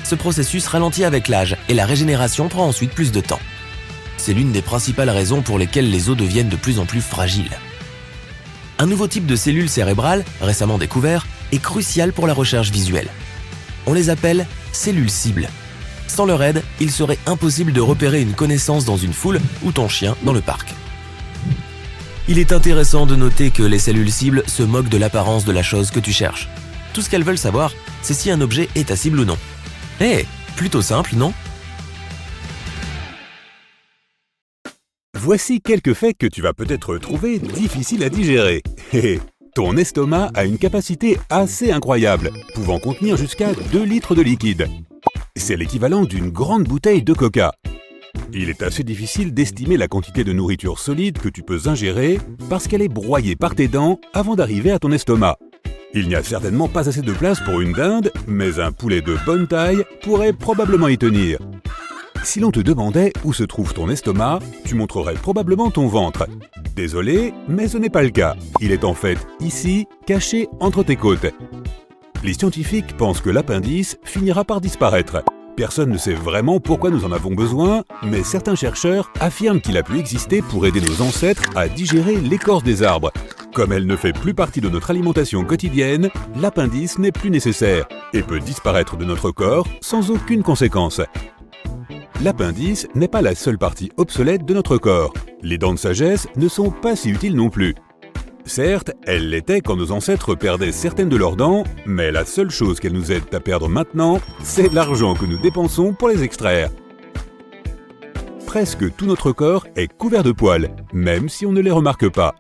Ce processus ralentit avec l'âge et la régénération prend ensuite plus de temps. C'est l'une des principales raisons pour lesquelles les os deviennent de plus en plus fragiles. Un nouveau type de cellules cérébrales, récemment découvert, est crucial pour la recherche visuelle. On les appelle cellules cibles. Sans leur aide, il serait impossible de repérer une connaissance dans une foule ou ton chien dans le parc. Il est intéressant de noter que les cellules cibles se moquent de l'apparence de la chose que tu cherches. Tout ce qu'elles veulent savoir, c'est si un objet est ta cible ou non. Plutôt simple, non ? Voici quelques faits que tu vas peut-être trouver difficiles à digérer. Ton estomac a une capacité assez incroyable, pouvant contenir jusqu'à 2 litres de liquide. C'est l'équivalent d'une grande bouteille de coca. Il est assez difficile d'estimer la quantité de nourriture solide que tu peux ingérer parce qu'elle est broyée par tes dents avant d'arriver à ton estomac. Il n'y a certainement pas assez de place pour une dinde, mais un poulet de bonne taille pourrait probablement y tenir. Si l'on te demandait où se trouve ton estomac, tu montrerais probablement ton ventre. Désolé, mais ce n'est pas le cas. Il est en fait ici, caché entre tes côtes. Les scientifiques pensent que l'appendice finira par disparaître. Personne ne sait vraiment pourquoi nous en avons besoin, mais certains chercheurs affirment qu'il a pu exister pour aider nos ancêtres à digérer l'écorce des arbres. Comme elle ne fait plus partie de notre alimentation quotidienne, l'appendice n'est plus nécessaire et peut disparaître de notre corps sans aucune conséquence. L'appendice n'est pas la seule partie obsolète de notre corps. Les dents de sagesse ne sont pas si utiles non plus. Certes, elles l'étaient quand nos ancêtres perdaient certaines de leurs dents, mais la seule chose qu'elles nous aident à perdre maintenant, c'est l'argent que nous dépensons pour les extraire. Presque tout notre corps est couvert de poils, même si on ne les remarque pas.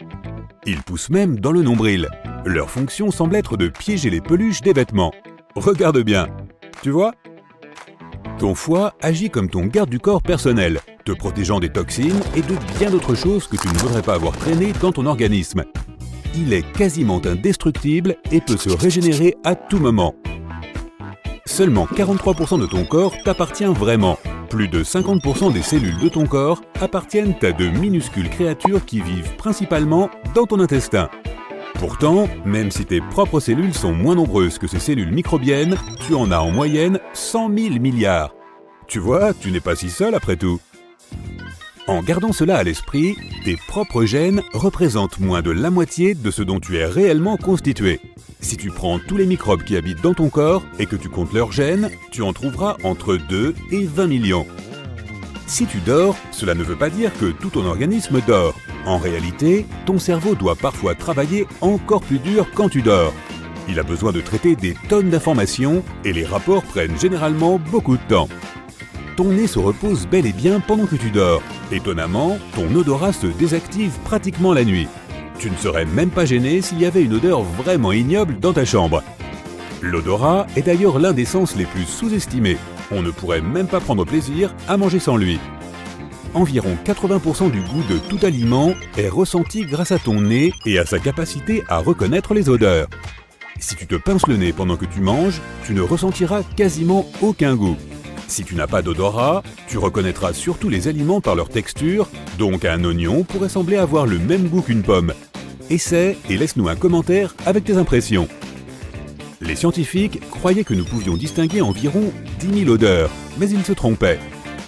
Ils poussent même dans le nombril. Leur fonction semble être de piéger les peluches des vêtements. Regarde bien, tu vois ? Ton foie agit comme ton garde du corps personnel, te protégeant des toxines et de bien d'autres choses que tu ne voudrais pas avoir traînées dans ton organisme. il est quasiment indestructible et peut se régénérer à tout moment. Seulement 43% de ton corps t'appartient vraiment. Plus de 50% des cellules de ton corps appartiennent à de minuscules créatures qui vivent principalement dans ton intestin. Pourtant, même si tes propres cellules sont moins nombreuses que ces cellules microbiennes, tu en as en moyenne 100 000 milliards. Tu vois, tu n'es pas si seul après tout. En gardant cela à l'esprit, tes propres gènes représentent moins de la moitié de ce dont tu es réellement constitué. Si tu prends tous les microbes qui habitent dans ton corps et que tu comptes leurs gènes, tu en trouveras entre 2 et 20 millions. Si tu dors, cela ne veut pas dire que tout ton organisme dort. En réalité, ton cerveau doit parfois travailler encore plus dur quand tu dors. Il a besoin de traiter des tonnes d'informations et les rapports prennent généralement beaucoup de temps. Ton nez se repose bel et bien pendant que tu dors. Étonnamment, ton odorat se désactive pratiquement la nuit. Tu ne serais même pas gêné s'il y avait une odeur vraiment ignoble dans ta chambre. L'odorat est d'ailleurs l'un des sens les plus sous-estimés. On ne pourrait même pas prendre plaisir à manger sans lui. Environ 80% du goût de tout aliment est ressenti grâce à ton nez et à sa capacité à reconnaître les odeurs. Si tu te pinces le nez pendant que tu manges, tu ne ressentiras quasiment aucun goût. Si tu n'as pas d'odorat, tu reconnaîtras surtout les aliments par leur texture, donc un oignon pourrait sembler avoir le même goût qu'une pomme. Essaie et laisse-nous un commentaire avec tes impressions. Les scientifiques croyaient que nous pouvions distinguer environ 10 000 odeurs, mais ils se trompaient.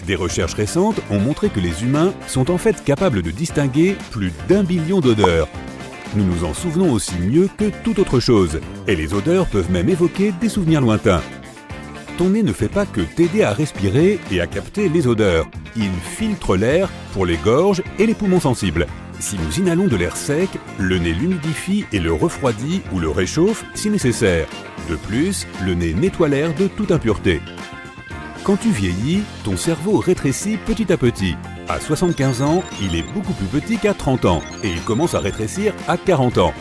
Des recherches récentes ont montré que les humains sont en fait capables de distinguer plus d'1 billion d'odeurs. Nous nous en souvenons aussi mieux que toute autre chose, et les odeurs peuvent même évoquer des souvenirs lointains. Ton nez ne fait pas que t'aider à respirer et à capter les odeurs. Il filtre l'air pour les gorges et les poumons sensibles. Si nous inhalons de l'air sec, le nez l'humidifie et le refroidit ou le réchauffe si nécessaire. De plus, le nez nettoie l'air de toute impureté. Quand tu vieillis, ton cerveau rétrécit petit à petit. À 75 ans, il est beaucoup plus petit qu'à 30 ans et il commence à rétrécir à 40 ans.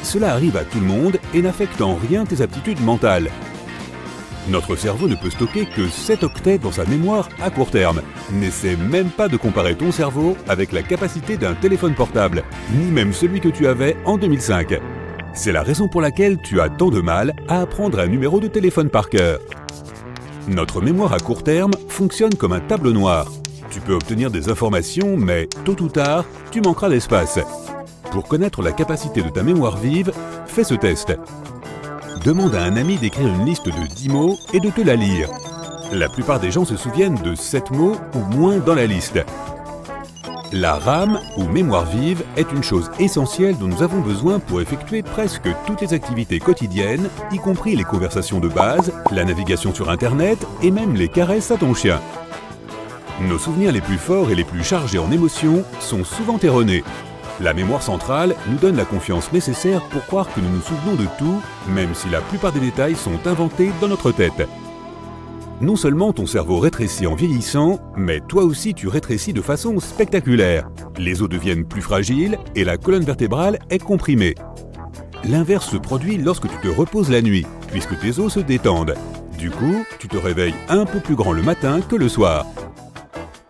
Cela arrive à tout le monde et n'affecte en rien tes aptitudes mentales. Notre cerveau ne peut stocker que 7 octets dans sa mémoire à court terme. N'essaie même pas de comparer ton cerveau avec la capacité d'un téléphone portable, ni même celui que tu avais en 2005. C'est la raison pour laquelle tu as tant de mal à apprendre un numéro de téléphone par cœur. Notre mémoire à court terme fonctionne comme un tableau noir. Tu peux obtenir des informations, mais tôt ou tard, tu manqueras d'espace. Pour connaître la capacité de ta mémoire vive, fais ce test. Demande à un ami d'écrire une liste de 10 mots et de te la lire. La plupart des gens se souviennent de 7 mots ou moins dans la liste. La RAM, ou mémoire vive, est une chose essentielle dont nous avons besoin pour effectuer presque toutes les activités quotidiennes, y compris les conversations de base, la navigation sur Internet et même les caresses à ton chien. Nos souvenirs les plus forts et les plus chargés en émotions sont souvent erronés. La mémoire centrale nous donne la confiance nécessaire pour croire que nous nous souvenons de tout, même si la plupart des détails sont inventés dans notre tête. Non seulement ton cerveau rétrécit en vieillissant, mais toi aussi tu rétrécis de façon spectaculaire. Les os deviennent plus fragiles et la colonne vertébrale est comprimée. L'inverse se produit lorsque tu te reposes la nuit, puisque tes os se détendent. Du coup, tu te réveilles un peu plus grand le matin que le soir.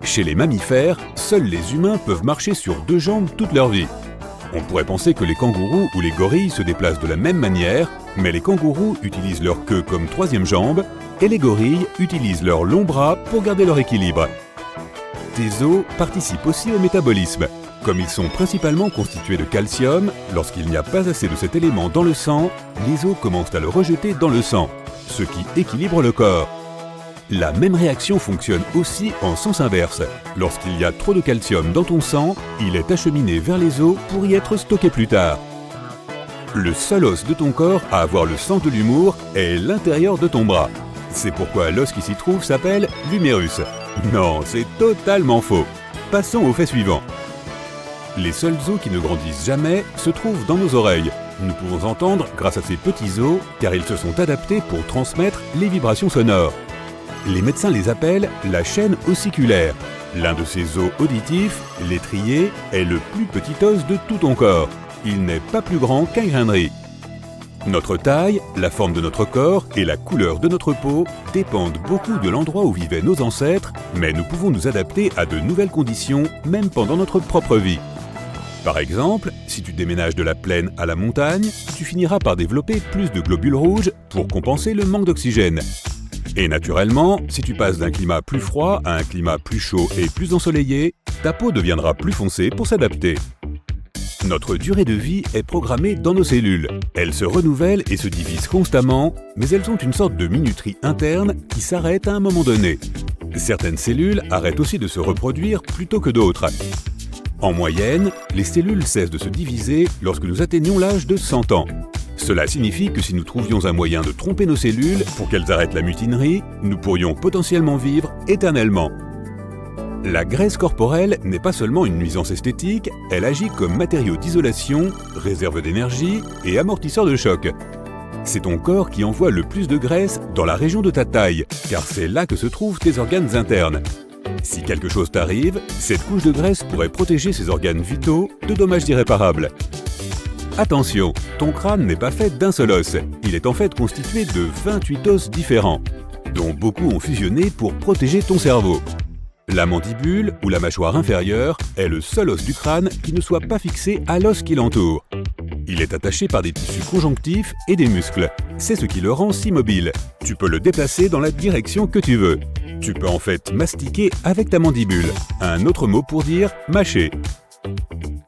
Chez les mammifères, seuls les humains peuvent marcher sur 2 jambes toute leur vie. On pourrait penser que les kangourous ou les gorilles se déplacent de la même manière, mais les kangourous utilisent leur queue comme 3e jambe et les gorilles utilisent leurs longs bras pour garder leur équilibre. Tes os participent aussi au métabolisme. Comme ils sont principalement constitués de calcium, lorsqu'il n'y a pas assez de cet élément dans le sang, les os commencent à le rejeter dans le sang, ce qui équilibre le corps. La même réaction fonctionne aussi en sens inverse. Lorsqu'il y a trop de calcium dans ton sang, il est acheminé vers les os pour y être stocké plus tard. Le seul os de ton corps à avoir le sens de l'humour est l'intérieur de ton bras. C'est pourquoi l'os qui s'y trouve s'appelle l'humérus. Non, c'est totalement faux. Passons au fait suivant. Les seuls os qui ne grandissent jamais se trouvent dans nos oreilles. Nous pouvons entendre grâce à ces petits os car ils se sont adaptés pour transmettre les vibrations sonores. Les médecins les appellent la chaîne ossiculaire. L'un de ces os auditifs, l'étrier, est le plus petit os de tout ton corps. Il n'est pas plus grand qu'un grain de riz. Notre taille, la forme de notre corps et la couleur de notre peau dépendent beaucoup de l'endroit où vivaient nos ancêtres, mais nous pouvons nous adapter à de nouvelles conditions, même pendant notre propre vie. Par exemple, si tu déménages de la plaine à la montagne, tu finiras par développer plus de globules rouges pour compenser le manque d'oxygène. Et naturellement, si tu passes d'un climat plus froid à un climat plus chaud et plus ensoleillé, ta peau deviendra plus foncée pour s'adapter. Notre durée de vie est programmée dans nos cellules. Elles se renouvellent et se divisent constamment, mais elles ont une sorte de minuterie interne qui s'arrête à un moment donné. Certaines cellules arrêtent aussi de se reproduire plutôt que d'autres. En moyenne, les cellules cessent de se diviser lorsque nous atteignons l'âge de 100 ans. Cela signifie que si nous trouvions un moyen de tromper nos cellules pour qu'elles arrêtent la mutinerie, nous pourrions potentiellement vivre éternellement. La graisse corporelle n'est pas seulement une nuisance esthétique, elle agit comme matériau d'isolation, réserve d'énergie et amortisseur de choc. C'est ton corps qui envoie le plus de graisse dans la région de ta taille, car c'est là que se trouvent tes organes internes. Si quelque chose t'arrive, cette couche de graisse pourrait protéger ces organes vitaux de dommages irréparables. Attention, ton crâne n'est pas fait d'un seul os, il est en fait constitué de 28 os différents, dont beaucoup ont fusionné pour protéger ton cerveau. La mandibule, ou la mâchoire inférieure, est le seul os du crâne qui ne soit pas fixé à l'os qui l'entoure. Il est attaché par des tissus conjonctifs et des muscles. C'est ce qui le rend si mobile. Tu peux le déplacer dans la direction que tu veux. Tu peux en fait mastiquer avec ta mandibule. Un autre mot pour dire mâcher.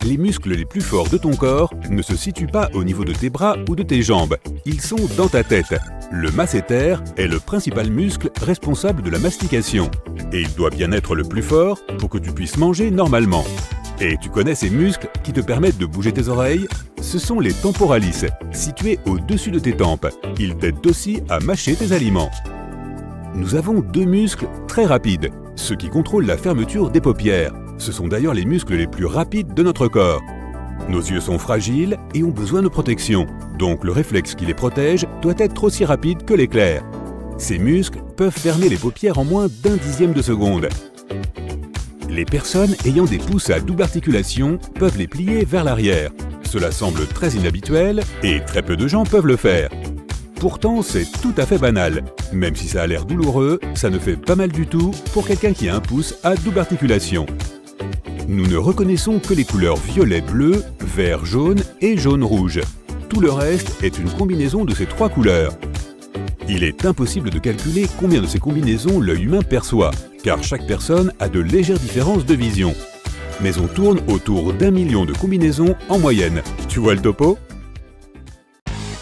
Les muscles les plus forts de ton corps ne se situent pas au niveau de tes bras ou de tes jambes. Ils sont dans ta tête. Le masséter est le principal muscle responsable de la mastication. Et il doit bien être le plus fort pour que tu puisses manger normalement. Et tu connais ces muscles qui te permettent de bouger tes oreilles? Ce sont les temporalis, situés au-dessus de tes tempes. Ils t'aident aussi à mâcher tes aliments. Nous avons deux muscles très rapides, ceux qui contrôlent la fermeture des paupières. Ce sont d'ailleurs les muscles les plus rapides de notre corps. Nos yeux sont fragiles et ont besoin de protection, donc le réflexe qui les protège doit être aussi rapide que l'éclair. Ces muscles peuvent fermer les paupières en moins d'un dixième de seconde. Les personnes ayant des pouces à double articulation peuvent les plier vers l'arrière. Cela semble très inhabituel et très peu de gens peuvent le faire. Pourtant, c'est tout à fait banal. Même si ça a l'air douloureux, ça ne fait pas mal du tout pour quelqu'un qui a un pouce à double articulation. Nous ne reconnaissons que les couleurs violet-bleu, vert-jaune et jaune-rouge. Tout le reste est une combinaison de ces trois couleurs. Il est impossible de calculer combien de ces combinaisons l'œil humain perçoit, car chaque personne a de légères différences de vision. Mais on tourne autour d'1 million de combinaisons en moyenne. Tu vois le topo ?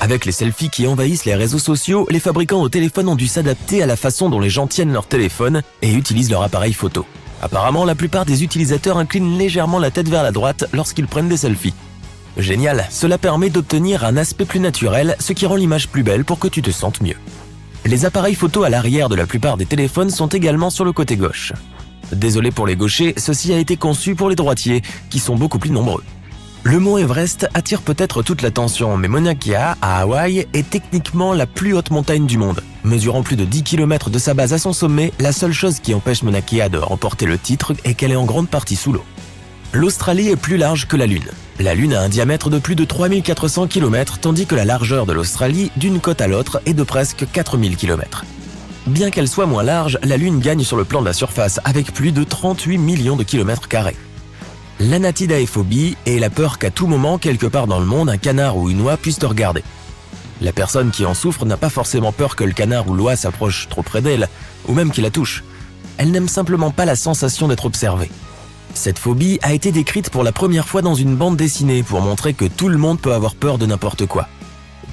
Avec les selfies qui envahissent les réseaux sociaux, les fabricants de téléphones ont dû s'adapter à la façon dont les gens tiennent leur téléphone et utilisent leur appareil photo. Apparemment, la plupart des utilisateurs inclinent légèrement la tête vers la droite lorsqu'ils prennent des selfies. Génial, cela permet d'obtenir un aspect plus naturel, ce qui rend l'image plus belle pour que tu te sentes mieux. Les appareils photo à l'arrière de la plupart des téléphones sont également sur le côté gauche. Désolé pour les gauchers, ceci a été conçu pour les droitiers, qui sont beaucoup plus nombreux. Le mont Everest attire peut-être toute l'attention, mais Mauna Kea, à Hawaï, est techniquement la plus haute montagne du monde. Mesurant plus de 10 km de sa base à son sommet, la seule chose qui empêche Mauna Kea de remporter le titre est qu'elle est en grande partie sous l'eau. L'Australie est plus large que la Lune. La Lune a un diamètre de plus de 3400 km, tandis que la largeur de l'Australie, d'une côte à l'autre, est de presque 4000 km. Bien qu'elle soit moins large, la Lune gagne sur le plan de la surface, avec plus de 38 millions de kilomètres carrés. L'anatidaephobie est la peur qu'à tout moment, quelque part dans le monde, un canard ou une oie puisse te regarder. La personne qui en souffre n'a pas forcément peur que le canard ou l'oie s'approche trop près d'elle, ou même qu'il la touche. Elle n'aime simplement pas la sensation d'être observée. Cette phobie a été décrite pour la première fois dans une bande dessinée pour montrer que tout le monde peut avoir peur de n'importe quoi.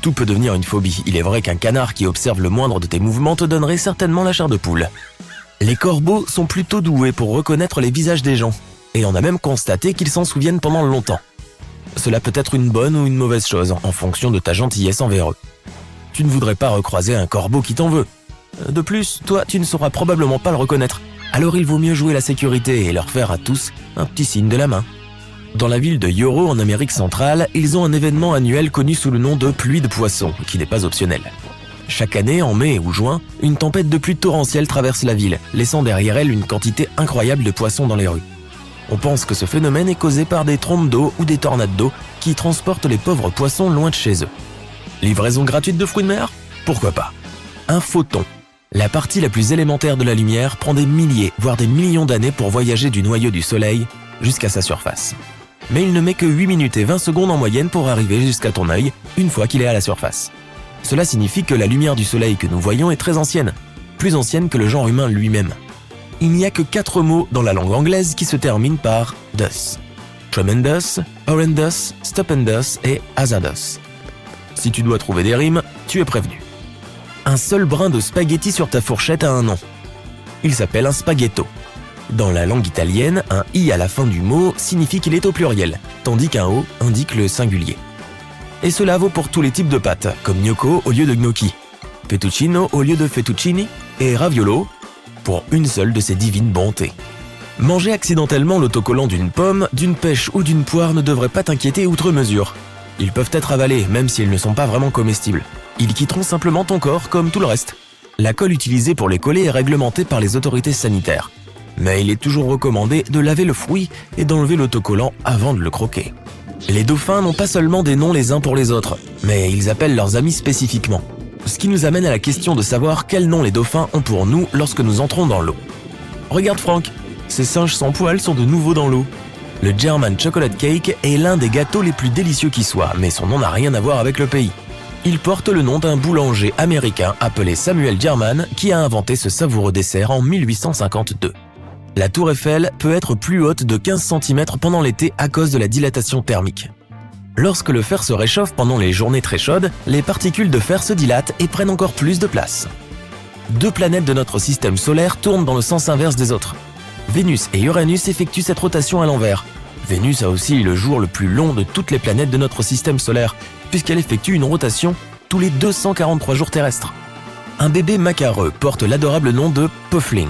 Tout peut devenir une phobie. Il est vrai qu'un canard qui observe le moindre de tes mouvements te donnerait certainement la chair de poule. Les corbeaux sont plutôt doués pour reconnaître les visages des gens. Et on a même constaté qu'ils s'en souviennent pendant longtemps. Cela peut être une bonne ou une mauvaise chose, en fonction de ta gentillesse envers eux. Tu ne voudrais pas recroiser un corbeau qui t'en veut. De plus, toi, tu ne sauras probablement pas le reconnaître. Alors il vaut mieux jouer la sécurité et leur faire à tous un petit signe de la main. Dans la ville de Yoro, en Amérique centrale, ils ont un événement annuel connu sous le nom de pluie de poissons, qui n'est pas optionnel. Chaque année, en mai ou juin, une tempête de pluie torrentielle traverse la ville, laissant derrière elle une quantité incroyable de poissons dans les rues. On pense que ce phénomène est causé par des trompes d'eau ou des tornades d'eau qui transportent les pauvres poissons loin de chez eux. Livraison gratuite de fruits de mer ? Pourquoi pas ? Un photon. La partie la plus élémentaire de la lumière prend des milliers, voire des millions d'années pour voyager du noyau du Soleil jusqu'à sa surface. mais il ne met que 8 minutes et 20 secondes en moyenne pour arriver jusqu'à ton œil une fois qu'il est à la surface. Cela signifie que la lumière du soleil que nous voyons est très ancienne, plus ancienne que le genre humain lui-même. Il n'y a que 4 mots dans la langue anglaise qui se terminent par « dus ». Tremendous, horrendous, stupendous et hazardous. Si tu dois trouver des rimes, tu es prévenu. Un seul brin de spaghetti sur ta fourchette a un nom. Il s'appelle un spaghetto. Dans la langue italienne, un « i » à la fin du mot signifie qu'il est au pluriel, tandis qu'un « o » indique le singulier. Et cela vaut pour tous les types de pâtes, comme gnocco au lieu de gnocchi, fettuccino au lieu de fettuccini et raviolo pour une seule de ces divines bontés. Manger accidentellement l'autocollant d'une pomme, d'une pêche ou d'une poire ne devrait pas t'inquiéter outre mesure. Ils peuvent être avalés, même s'ils ne sont pas vraiment comestibles. Ils quitteront simplement ton corps comme tout le reste. La colle utilisée pour les coller est réglementée par les autorités sanitaires. Mais il est toujours recommandé de laver le fruit et d'enlever l'autocollant avant de le croquer. Les dauphins n'ont pas seulement des noms les uns pour les autres, mais ils appellent leurs amis spécifiquement. Ce qui nous amène à la question de savoir quel nom les dauphins ont pour nous lorsque nous entrons dans l'eau. Regarde Franck, ces singes sans poils sont de nouveau dans l'eau. Le German Chocolate Cake est l'un des gâteaux les plus délicieux qui soient, mais son nom n'a rien à voir avec le pays. Il porte le nom d'un boulanger américain appelé Samuel German qui a inventé ce savoureux dessert en 1852. La tour Eiffel peut être plus haute de 15 cm pendant l'été à cause de la dilatation thermique. Lorsque le fer se réchauffe pendant les journées très chaudes, les particules de fer se dilatent et prennent encore plus de place. 2 planètes de notre système solaire tournent dans le sens inverse des autres. Vénus et Uranus effectuent cette rotation à l'envers. Vénus a aussi le jour le plus long de toutes les planètes de notre système solaire, puisqu'elle effectue une rotation tous les 243 jours terrestres. Un bébé macareux porte l'adorable nom de Puffling.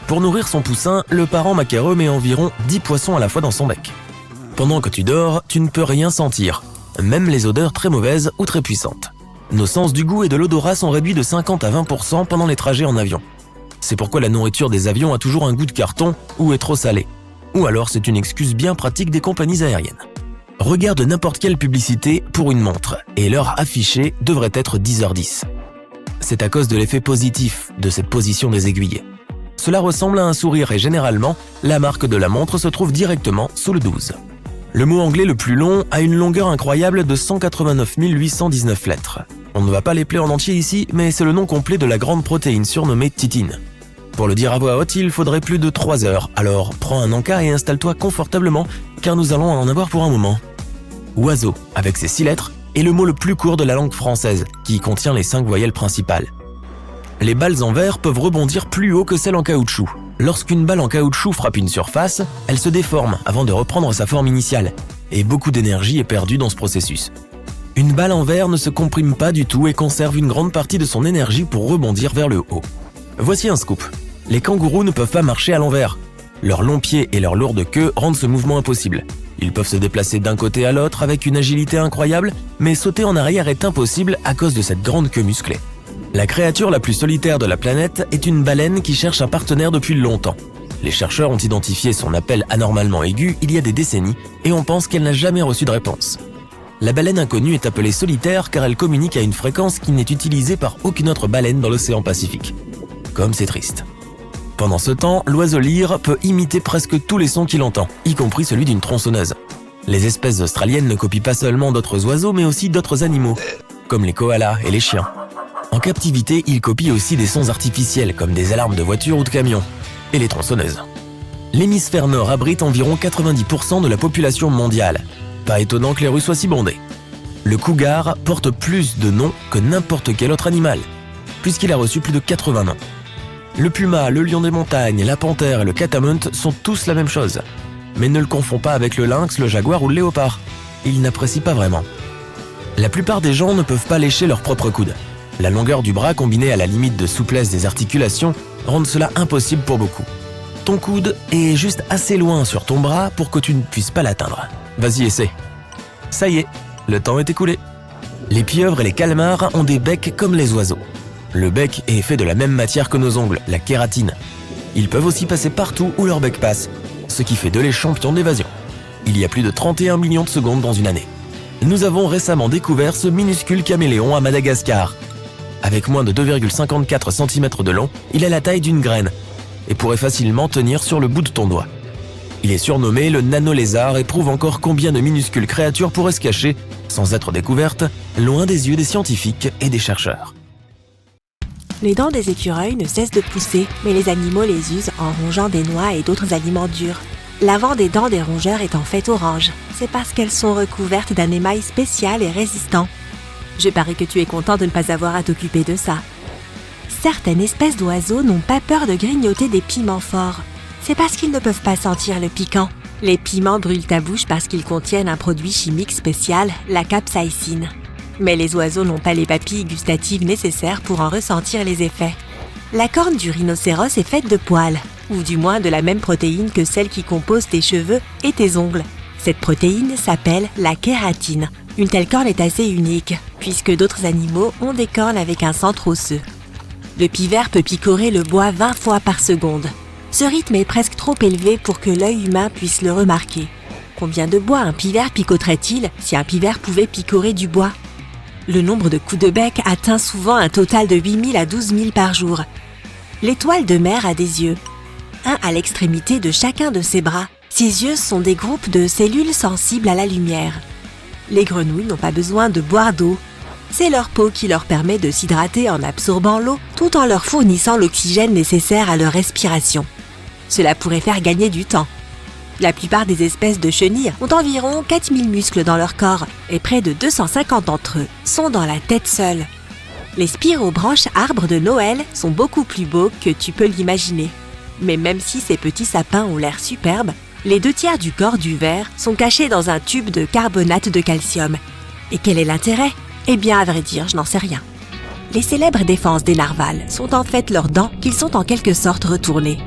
Pour nourrir son poussin, le parent macareux met environ 10 poissons à la fois dans son bec. Pendant que tu dors, tu ne peux rien sentir, même les odeurs très mauvaises ou très puissantes. Nos sens du goût et de l'odorat sont réduits de 50 à 20% pendant les trajets en avion. C'est pourquoi la nourriture des avions a toujours un goût de carton ou est trop salée. Ou alors c'est une excuse bien pratique des compagnies aériennes. Regarde n'importe quelle publicité pour une montre et l'heure affichée devrait être 10h10. C'est à cause de l'effet positif de cette position des aiguilles. Cela ressemble à un sourire et généralement, la marque de la montre se trouve directement sous le 12. Le mot anglais le plus long a une longueur incroyable de 189 819 lettres. On ne va pas les plaire en entier ici, mais c'est le nom complet de la grande protéine surnommée titine. Pour le dire à voix haute, il faudrait plus de 3 heures, alors prends un encas et installe-toi confortablement, car nous allons en avoir pour un moment. Oiseau, avec ses 6 lettres, est le mot le plus court de la langue française, qui contient les 5 voyelles principales. Les balles en verre peuvent rebondir plus haut que celles en caoutchouc. Lorsqu'une balle en caoutchouc frappe une surface, elle se déforme avant de reprendre sa forme initiale, et beaucoup d'énergie est perdue dans ce processus. Une balle en verre ne se comprime pas du tout et conserve une grande partie de son énergie pour rebondir vers le haut. Voici un scoop. Les kangourous ne peuvent pas marcher à l'envers. Leurs longs pieds et leur lourde queue rendent ce mouvement impossible. Ils peuvent se déplacer d'un côté à l'autre avec une agilité incroyable, mais sauter en arrière est impossible à cause de cette grande queue musclée. La créature la plus solitaire de la planète est une baleine qui cherche un partenaire depuis longtemps. Les chercheurs ont identifié son appel anormalement aigu il y a des décennies et on pense qu'elle n'a jamais reçu de réponse. La baleine inconnue est appelée solitaire car elle communique à une fréquence qui n'est utilisée par aucune autre baleine dans l'océan Pacifique. Comme c'est triste. Pendant ce temps, l'oiseau lyre peut imiter presque tous les sons qu'il entend, y compris celui d'une tronçonneuse. Les espèces australiennes ne copient pas seulement d'autres oiseaux mais aussi d'autres animaux, comme les koalas et les chiens. En captivité, ils copient aussi des sons artificiels comme des alarmes de voitures ou de camions, et les tronçonneuses. L'hémisphère nord abrite environ 90% de la population mondiale. Pas étonnant que les rues soient si bondées. Le cougar porte plus de noms que n'importe quel autre animal, puisqu'il a reçu plus de 80 noms. Le puma, le lion des montagnes, la panthère et le catamount sont tous la même chose. Mais ne le confonds pas avec le lynx, le jaguar ou le léopard. Ils n'apprécient pas vraiment. La plupart des gens ne peuvent pas lécher leur propre coude. La longueur du bras combinée à la limite de souplesse des articulations rendent cela impossible pour beaucoup. Ton coude est juste assez loin sur ton bras pour que tu ne puisses pas l'atteindre. Vas-y, essaie. Ça y est, le temps est écoulé. Les pieuvres et les calmars ont des becs comme les oiseaux. Le bec est fait de la même matière que nos ongles, la kératine. Ils peuvent aussi passer partout où leur bec passe, ce qui fait d'eux les champions d'évasion. Il y a plus de 31 millions de secondes dans une année. Nous avons récemment découvert ce minuscule caméléon à Madagascar. Avec moins de 2,54 cm de long, il a la taille d'une graine et pourrait facilement tenir sur le bout de ton doigt. Il est surnommé le nano-lézard et prouve encore combien de minuscules créatures pourraient se cacher, sans être découvertes, loin des yeux des scientifiques et des chercheurs. Les dents des écureuils ne cessent de pousser, mais les animaux les usent en rongeant des noix et d'autres aliments durs. L'avant des dents des rongeurs est en fait orange. C'est parce qu'elles sont recouvertes d'un émail spécial et résistant. Je parie que tu es content de ne pas avoir à t'occuper de ça. Certaines espèces d'oiseaux n'ont pas peur de grignoter des piments forts. C'est parce qu'ils ne peuvent pas sentir le piquant. Les piments brûlent ta bouche parce qu'ils contiennent un produit chimique spécial, la capsaïcine. Mais les oiseaux n'ont pas les papilles gustatives nécessaires pour en ressentir les effets. La corne du rhinocéros est faite de poils, ou du moins de la même protéine que celle qui compose tes cheveux et tes ongles. Cette protéine s'appelle la kératine. Une telle corne est assez unique, puisque d'autres animaux ont des cornes avec un centre osseux. Le pivert peut picorer le bois 20 fois par seconde. Ce rythme est presque trop élevé pour que l'œil humain puisse le remarquer. Combien de bois un pivert picoterait-il si un pivert pouvait picorer du bois ? Le nombre de coups de bec atteint souvent un total de 8 000 à 12 000 par jour. L'étoile de mer a des yeux. Un à l'extrémité de chacun de ses bras. Ces yeux sont des groupes de cellules sensibles à la lumière. Les grenouilles n'ont pas besoin de boire d'eau. C'est leur peau qui leur permet de s'hydrater en absorbant l'eau tout en leur fournissant l'oxygène nécessaire à leur respiration. Cela pourrait faire gagner du temps. La plupart des espèces de chenilles ont environ 4000 muscles dans leur corps et près de 250 d'entre eux sont dans la tête seule. Les spirobranches arbres de Noël sont beaucoup plus beaux que tu peux l'imaginer. Mais même si ces petits sapins ont l'air superbes, les 2/3 du corps du ver sont cachés dans un tube de carbonate de calcium. Et quel est l'intérêt ? Eh bien, à vrai dire, je n'en sais rien. Les célèbres défenses des narvals sont en fait leurs dents qu'ils sont en quelque sorte retournées.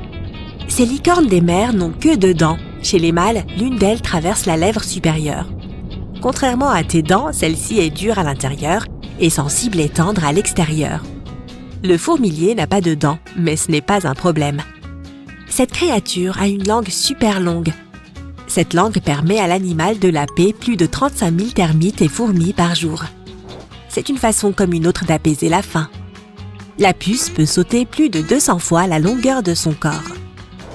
Ces licornes des mers n'ont que 2 dents. Chez les mâles, l'une d'elles traverse la lèvre supérieure. Contrairement à tes dents, celle-ci est dure à l'intérieur et sensible et tendre à l'extérieur. Le fourmilier n'a pas de dents, mais ce n'est pas un problème. Cette créature a une langue super longue. Cette langue permet à l'animal de laper plus de 35 000 termites et fourmis par jour. C'est une façon comme une autre d'apaiser la faim. La puce peut sauter plus de 200 fois la longueur de son corps.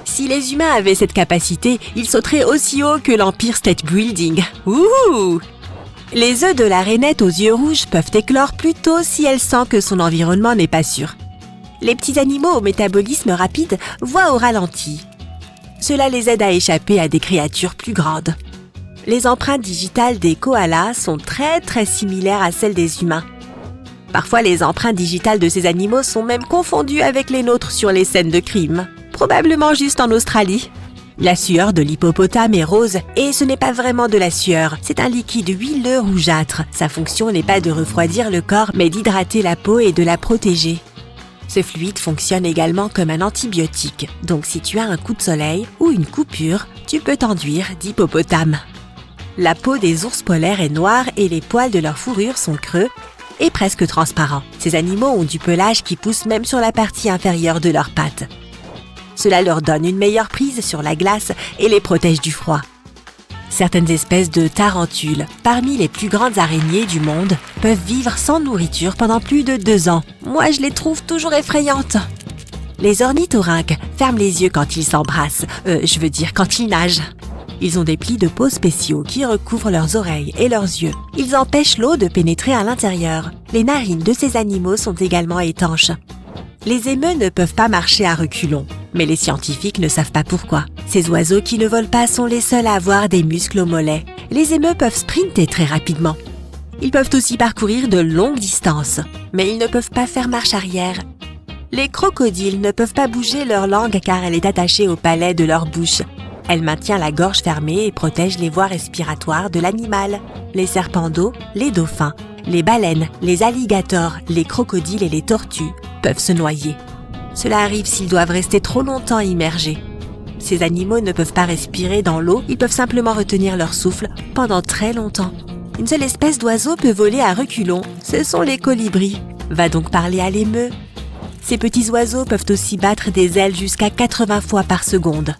Si les humains avaient cette capacité, ils sauteraient aussi haut que l'Empire State Building. Ouh! Les œufs de la rainette aux yeux rouges peuvent éclore plus tôt si elle sent que son environnement n'est pas sûr. Les petits animaux au métabolisme rapide voient au ralenti. Cela les aide à échapper à des créatures plus grandes. Les empreintes digitales des koalas sont très similaires à celles des humains. Parfois, les empreintes digitales de ces animaux sont même confondues avec les nôtres sur les scènes de crime. Probablement juste en Australie. La sueur de l'hippopotame est rose et ce n'est pas vraiment de la sueur, c'est un liquide huileux rougeâtre. Sa fonction n'est pas de refroidir le corps mais d'hydrater la peau et de la protéger. Ce fluide fonctionne également comme un antibiotique, donc si tu as un coup de soleil ou une coupure, tu peux t'enduire d'hippopotame. La peau des ours polaires est noire et les poils de leur fourrure sont creux et presque transparents. Ces animaux ont du pelage qui pousse même sur la partie inférieure de leurs pattes. Cela leur donne une meilleure prise sur la glace et les protège du froid. Certaines espèces de tarentules, parmi les plus grandes araignées du monde, peuvent vivre sans nourriture pendant plus de 2 ans. Moi, je les trouve toujours effrayantes. Les ornithorynques ferment les yeux quand ils s'embrassent, quand ils nagent. Ils ont des plis de peau spéciaux qui recouvrent leurs oreilles et leurs yeux. Ils empêchent l'eau de pénétrer à l'intérieur. Les narines de ces animaux sont également étanches. Les émeus ne peuvent pas marcher à reculons, mais les scientifiques ne savent pas pourquoi. Ces oiseaux qui ne volent pas sont les seuls à avoir des muscles aux mollets. Les émeus peuvent sprinter très rapidement. Ils peuvent aussi parcourir de longues distances, mais ils ne peuvent pas faire marche arrière. Les crocodiles ne peuvent pas bouger leur langue car elle est attachée au palais de leur bouche. Elle maintient la gorge fermée et protège les voies respiratoires de l'animal. Les serpents d'eau, les dauphins, les baleines, les alligators, les crocodiles et les tortues peuvent se noyer. Cela arrive s'ils doivent rester trop longtemps immergés. Ces animaux ne peuvent pas respirer dans l'eau, ils peuvent simplement retenir leur souffle pendant très longtemps. Une seule espèce d'oiseau peut voler à reculons, ce sont les colibris. Va donc parler à l'émeu. Ces petits oiseaux peuvent aussi battre des ailes jusqu'à 80 fois par seconde.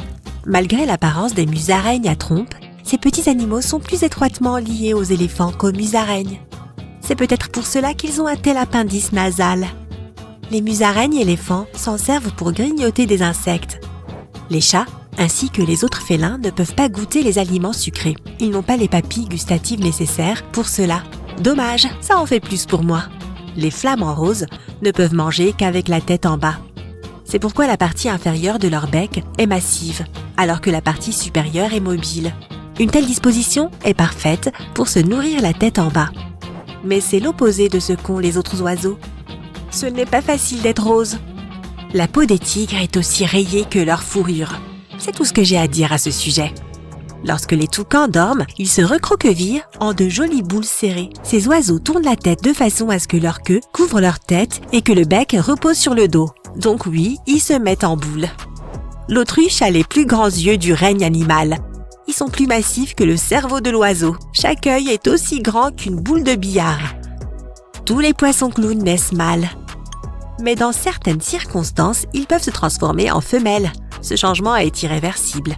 Malgré l'apparence des musaraignes à trompe, ces petits animaux sont plus étroitement liés aux éléphants qu'aux musaraignes. C'est peut-être pour cela qu'ils ont un tel appendice nasal. Les musaraignes éléphants s'en servent pour grignoter des insectes. Les chats, ainsi que les autres félins ne peuvent pas goûter les aliments sucrés. Ils n'ont pas les papilles gustatives nécessaires pour cela. Dommage, ça en fait plus pour moi. Les flamants roses ne peuvent manger qu'avec la tête en bas. C'est pourquoi la partie inférieure de leur bec est massive, alors que la partie supérieure est mobile. Une telle disposition est parfaite pour se nourrir la tête en bas. Mais c'est l'opposé de ce qu'ont les autres oiseaux. Ce n'est pas facile d'être rose. La peau des tigres est aussi rayée que leur fourrure. C'est tout ce que j'ai à dire à ce sujet. Lorsque les toucans dorment, ils se recroquevillent en de jolies boules serrées. Ces oiseaux tournent la tête de façon à ce que leur queue couvre leur tête et que le bec repose sur le dos. Donc oui, ils se mettent en boule. L'autruche a les plus grands yeux du règne animal. Ils sont plus massifs que le cerveau de l'oiseau. Chaque œil est aussi grand qu'une boule de billard. Tous les poissons clowns naissent mâles. Mais dans certaines circonstances, ils peuvent se transformer en femelles. Ce changement est irréversible.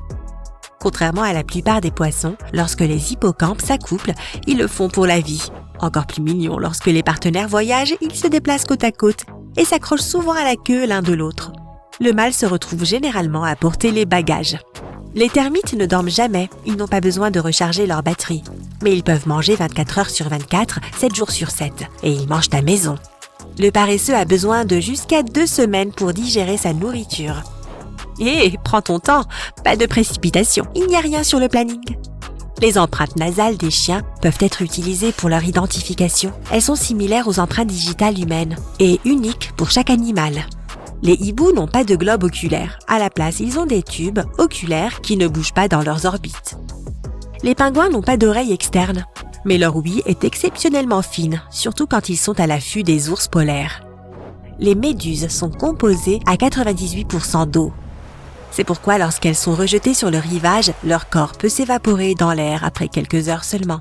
Contrairement à la plupart des poissons, lorsque les hippocampes s'accouplent, ils le font pour la vie. Encore plus mignon, lorsque les partenaires voyagent, ils se déplacent côte à côte et s'accrochent souvent à la queue l'un de l'autre. Le mâle se retrouve généralement à porter les bagages. Les termites ne dorment jamais, ils n'ont pas besoin de recharger leur batterie. Mais ils peuvent manger 24 heures sur 24, 7 jours sur 7, et ils mangent à maison. Le paresseux a besoin de jusqu'à 2 semaines pour digérer sa nourriture. Et prends ton temps, pas de précipitation, il n'y a rien sur le planning. Les empreintes nasales des chiens peuvent être utilisées pour leur identification. Elles sont similaires aux empreintes digitales humaines et uniques pour chaque animal. Les hiboux n'ont pas de globe oculaire. À la place, ils ont des tubes oculaires qui ne bougent pas dans leurs orbites. Les pingouins n'ont pas d'oreilles externes, mais leur ouïe est exceptionnellement fine, surtout quand ils sont à l'affût des ours polaires. Les méduses sont composées à 98% d'eau. C'est pourquoi lorsqu'elles sont rejetées sur le rivage, leur corps peut s'évaporer dans l'air après quelques heures seulement.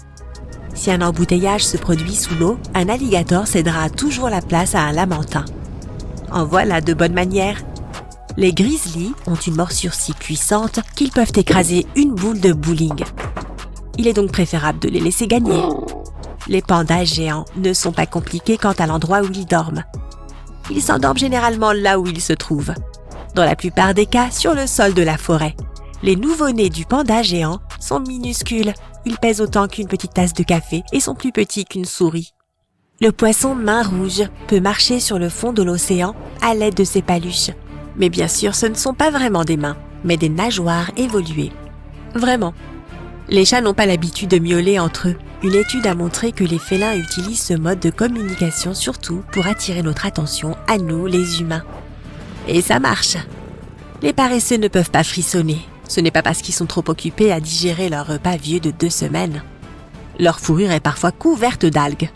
Si un embouteillage se produit sous l'eau, un alligator cédera toujours la place à un lamantin. En voilà de bonnes manières. Les grizzlies ont une morsure si puissante qu'ils peuvent écraser une boule de bowling. Il est donc préférable de les laisser gagner. Les pandas géants ne sont pas compliqués quant à l'endroit où ils dorment. Ils s'endorment généralement là où ils se trouvent. Dans la plupart des cas, sur le sol de la forêt. Les nouveau-nés du panda géant sont minuscules. Ils pèsent autant qu'une petite tasse de café et sont plus petits qu'une souris. Le poisson main rouge peut marcher sur le fond de l'océan à l'aide de ses paluches. Mais bien sûr, ce ne sont pas vraiment des mains, mais des nageoires évoluées. Vraiment. Les chats n'ont pas l'habitude de miauler entre eux. Une étude a montré que les félins utilisent ce mode de communication surtout pour attirer notre attention à nous, les humains. Et ça marche. Les paresseux ne peuvent pas frissonner. Ce n'est pas parce qu'ils sont trop occupés à digérer leur repas vieux de 2 semaines. Leur fourrure est parfois couverte d'algues.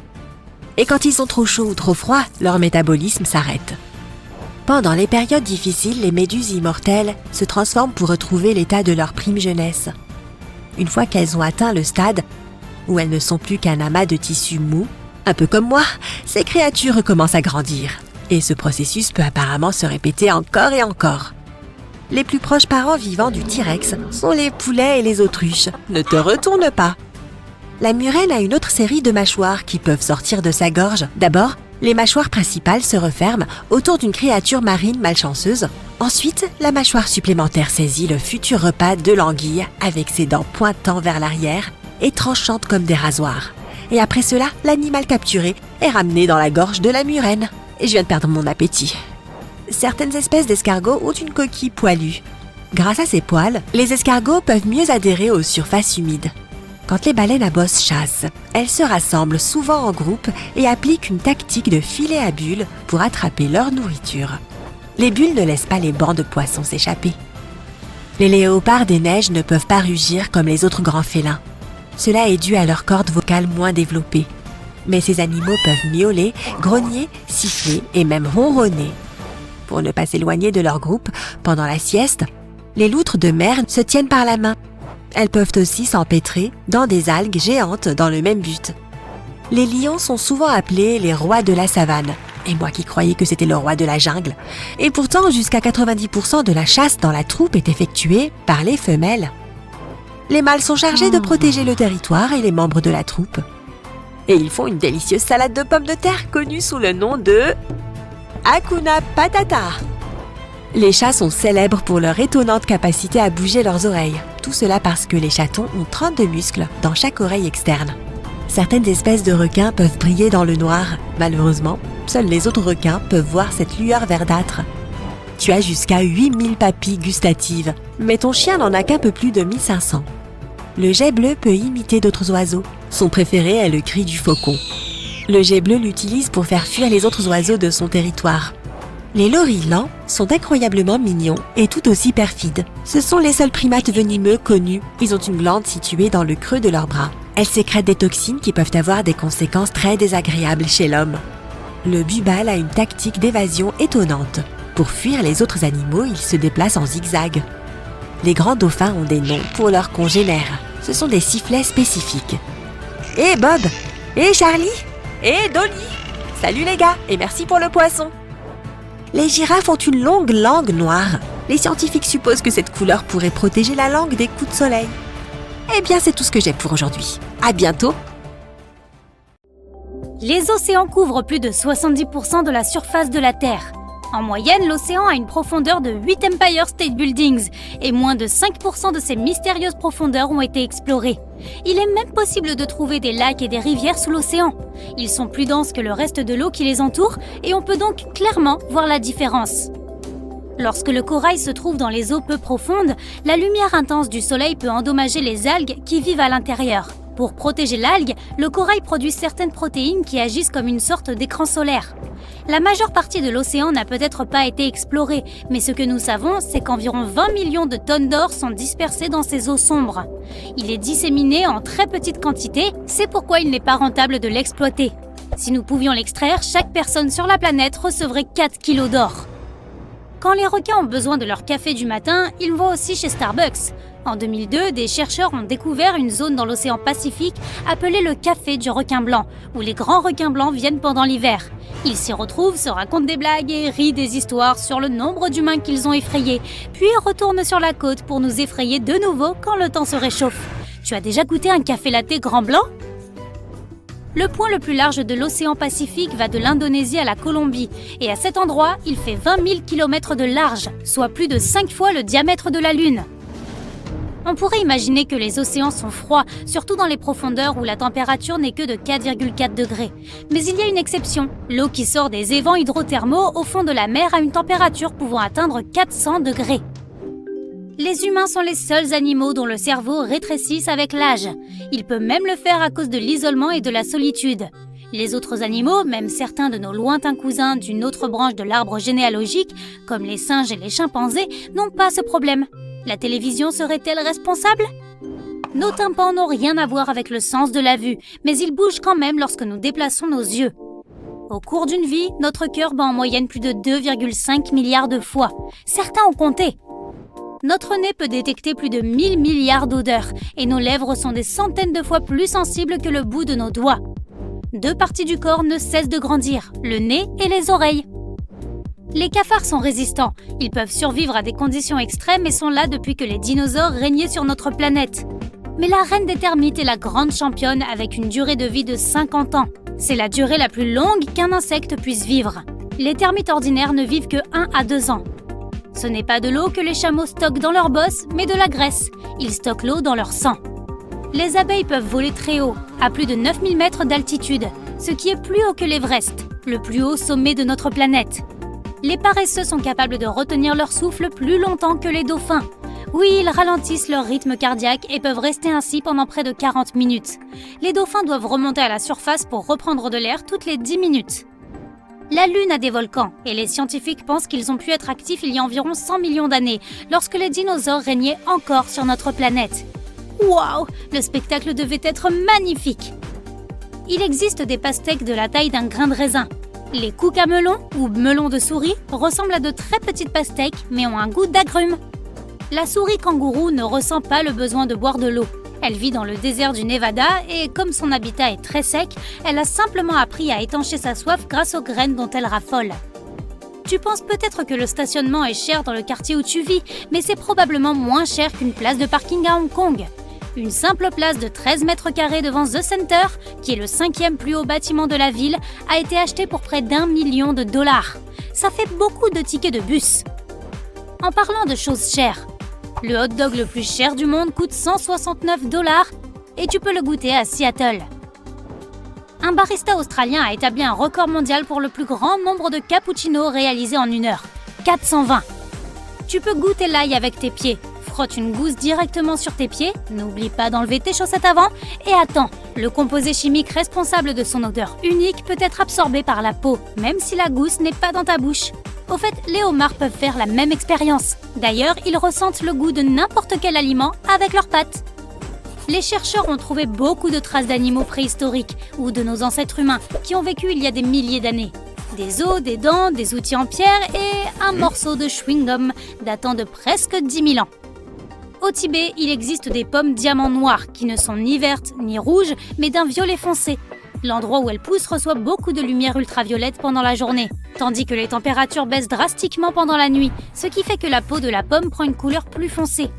Et quand ils sont trop chauds ou trop froids, leur métabolisme s'arrête. Pendant les périodes difficiles, les méduses immortelles se transforment pour retrouver l'état de leur prime jeunesse. Une fois qu'elles ont atteint le stade où elles ne sont plus qu'un amas de tissu mou, un peu comme moi, ces créatures recommencent à grandir. Et ce processus peut apparemment se répéter encore et encore. Les plus proches parents vivants du T-Rex sont les poulets et les autruches. Ne te retourne pas! La murène a une autre série de mâchoires qui peuvent sortir de sa gorge. D'abord, les mâchoires principales se referment autour d'une créature marine malchanceuse. Ensuite, la mâchoire supplémentaire saisit le futur repas de l'anguille avec ses dents pointant vers l'arrière et tranchantes comme des rasoirs. Et après cela, l'animal capturé est ramené dans la gorge de la murène. Et je viens de perdre mon appétit. Certaines espèces d'escargots ont une coquille poilue. Grâce à ces poils, les escargots peuvent mieux adhérer aux surfaces humides. Quand les baleines à bosse chassent, elles se rassemblent souvent en groupe et appliquent une tactique de filet à bulles pour attraper leur nourriture. Les bulles ne laissent pas les bancs de poissons s'échapper. Les léopards des neiges ne peuvent pas rugir comme les autres grands félins. Cela est dû à leur corde vocale moins développée. Mais ces animaux peuvent miauler, grogner, siffler et même ronronner. Pour ne pas s'éloigner de leur groupe, pendant la sieste, les loutres de mer se tiennent par la main. Elles peuvent aussi s'empêtrer dans des algues géantes dans le même but. Les lions sont souvent appelés les rois de la savane. Et moi qui croyais que c'était le roi de la jungle. Et pourtant, jusqu'à 90% de la chasse dans la troupe est effectuée par les femelles. Les mâles sont chargés de protéger le territoire et les membres de la troupe. Et ils font une délicieuse salade de pommes de terre connue sous le nom de Hakuna Patata. Les chats sont célèbres pour leur étonnante capacité à bouger leurs oreilles. Tout cela parce que les chatons ont 32 muscles dans chaque oreille externe. Certaines espèces de requins peuvent briller dans le noir. Malheureusement, seuls les autres requins peuvent voir cette lueur verdâtre. Tu as jusqu'à 8000 papilles gustatives, mais ton chien n'en a qu'un peu plus de 1500. Le jet bleu peut imiter d'autres oiseaux. Son préféré est le cri du faucon. Le jet bleu l'utilise pour faire fuir les autres oiseaux de son territoire. Les loris lents sont incroyablement mignons et tout aussi perfides. Ce sont les seuls primates venimeux connus. Ils ont une glande située dans le creux de leurs bras. Elle sécrète des toxines qui peuvent avoir des conséquences très désagréables chez l'homme. Le bubal a une tactique d'évasion étonnante. Pour fuir les autres animaux, il se déplace en zigzag. Les grands dauphins ont des noms pour leurs congénères. Ce sont des sifflets spécifiques. Hé Bob! Hé Charlie! Hé Dolly! Salut les gars et merci pour le poisson! Les girafes ont une longue langue noire. Les scientifiques supposent que cette couleur pourrait protéger la langue des coups de soleil. Eh bien, c'est tout ce que j'ai pour aujourd'hui. À bientôt! Les océans couvrent plus de 70% de la surface de la Terre. En moyenne, l'océan a une profondeur de 8 Empire State Buildings et moins de 5% de ces mystérieuses profondeurs ont été explorées. Il est même possible de trouver des lacs et des rivières sous l'océan. Ils sont plus denses que le reste de l'eau qui les entoure et on peut donc clairement voir la différence. Lorsque le corail se trouve dans les eaux peu profondes, la lumière intense du soleil peut endommager les algues qui vivent à l'intérieur. Pour protéger l'algue, le corail produit certaines protéines qui agissent comme une sorte d'écran solaire. La majeure partie de l'océan n'a peut-être pas été explorée, mais ce que nous savons, c'est qu'environ 20 millions de tonnes d'or sont dispersées dans ces eaux sombres. Il est disséminé en très petite quantité, c'est pourquoi il n'est pas rentable de l'exploiter. Si nous pouvions l'extraire, chaque personne sur la planète recevrait 4 kilos d'or. Quand les requins ont besoin de leur café du matin, ils vont aussi chez Starbucks. En 2002, des chercheurs ont découvert une zone dans l'océan Pacifique appelée le café du requin blanc, où les grands requins blancs viennent pendant l'hiver. Ils s'y retrouvent, se racontent des blagues et rient des histoires sur le nombre d'humains qu'ils ont effrayés, puis retournent sur la côte pour nous effrayer de nouveau quand le temps se réchauffe. Tu as déjà goûté un café latte grand blanc ? Le point le plus large de l'océan Pacifique va de l'Indonésie à la Colombie, et à cet endroit, il fait 20 000 km de large, soit plus de 5 fois le diamètre de la Lune. On pourrait imaginer que les océans sont froids, surtout dans les profondeurs où la température n'est que de 4,4 degrés. Mais il y a une exception. L'eau qui sort des évents hydrothermaux au fond de la mer a une température pouvant atteindre 400 degrés. Les humains sont les seuls animaux dont le cerveau rétrécisse avec l'âge. Il peut même le faire à cause de l'isolement et de la solitude. Les autres animaux, même certains de nos lointains cousins d'une autre branche de l'arbre généalogique, comme les singes et les chimpanzés, n'ont pas ce problème. La télévision serait-elle responsable ? Nos tympans n'ont rien à voir avec le sens de la vue, mais ils bougent quand même lorsque nous déplaçons nos yeux. Au cours d'une vie, notre cœur bat en moyenne plus de 2,5 milliards de fois. Certains ont compté. Notre nez peut détecter plus de 1000 milliards d'odeurs et nos lèvres sont des centaines de fois plus sensibles que le bout de nos doigts. 2 parties du corps ne cessent de grandir, le nez et les oreilles. Les cafards sont résistants. Ils peuvent survivre à des conditions extrêmes et sont là depuis que les dinosaures régnaient sur notre planète. Mais la reine des termites est la grande championne avec une durée de vie de 50 ans. C'est la durée la plus longue qu'un insecte puisse vivre. Les termites ordinaires ne vivent que 1 à 2 ans. Ce n'est pas de l'eau que les chameaux stockent dans leur bosse, mais de la graisse. Ils stockent l'eau dans leur sang. Les abeilles peuvent voler très haut, à plus de 9000 mètres d'altitude, ce qui est plus haut que l'Everest, le plus haut sommet de notre planète. Les paresseux sont capables de retenir leur souffle plus longtemps que les dauphins. Oui, ils ralentissent leur rythme cardiaque et peuvent rester ainsi pendant près de 40 minutes. Les dauphins doivent remonter à la surface pour reprendre de l'air toutes les 10 minutes. La Lune a des volcans et les scientifiques pensent qu'ils ont pu être actifs il y a environ 100 millions d'années, lorsque les dinosaures régnaient encore sur notre planète. Waouh, le spectacle devait être magnifique! Il existe des pastèques de la taille d'un grain de raisin. Les coucs à melon, ou melons de souris, ressemblent à de très petites pastèques, mais ont un goût d'agrumes. La souris kangourou ne ressent pas le besoin de boire de l'eau. Elle vit dans le désert du Nevada et, comme son habitat est très sec, elle a simplement appris à étancher sa soif grâce aux graines dont elle raffole. Tu penses peut-être que le stationnement est cher dans le quartier où tu vis, mais c'est probablement moins cher qu'une place de parking à Hong Kong. Une simple place de 13 mètres carrés devant The Center, qui est le 5e plus haut bâtiment de la ville, a été achetée pour près d'1 million de dollars. Ça fait beaucoup de tickets de bus. En parlant de choses chères, le hot dog le plus cher du monde coûte 169 $ et tu peux le goûter à Seattle. Un barista australien a établi un record mondial pour le plus grand nombre de cappuccinos réalisés en 1 heure, 420. Tu peux goûter l'ail avec tes pieds. Frotte une gousse directement sur tes pieds, n'oublie pas d'enlever tes chaussettes avant et attends. Le composé chimique responsable de son odeur unique peut être absorbé par la peau, même si la gousse n'est pas dans ta bouche. Au fait, les homards peuvent faire la même expérience. D'ailleurs, ils ressentent le goût de n'importe quel aliment avec leurs pattes. Les chercheurs ont trouvé beaucoup de traces d'animaux préhistoriques ou de nos ancêtres humains qui ont vécu il y a des milliers d'années. Des os, des dents, des outils en pierre et un morceau de chewing-gum datant de presque 10 000 ans. Au Tibet, il existe des pommes diamants noires qui ne sont ni vertes ni rouges, mais d'un violet foncé. L'endroit où elles poussent reçoit beaucoup de lumière ultraviolette pendant la journée, tandis que les températures baissent drastiquement pendant la nuit, ce qui fait que la peau de la pomme prend une couleur plus foncée.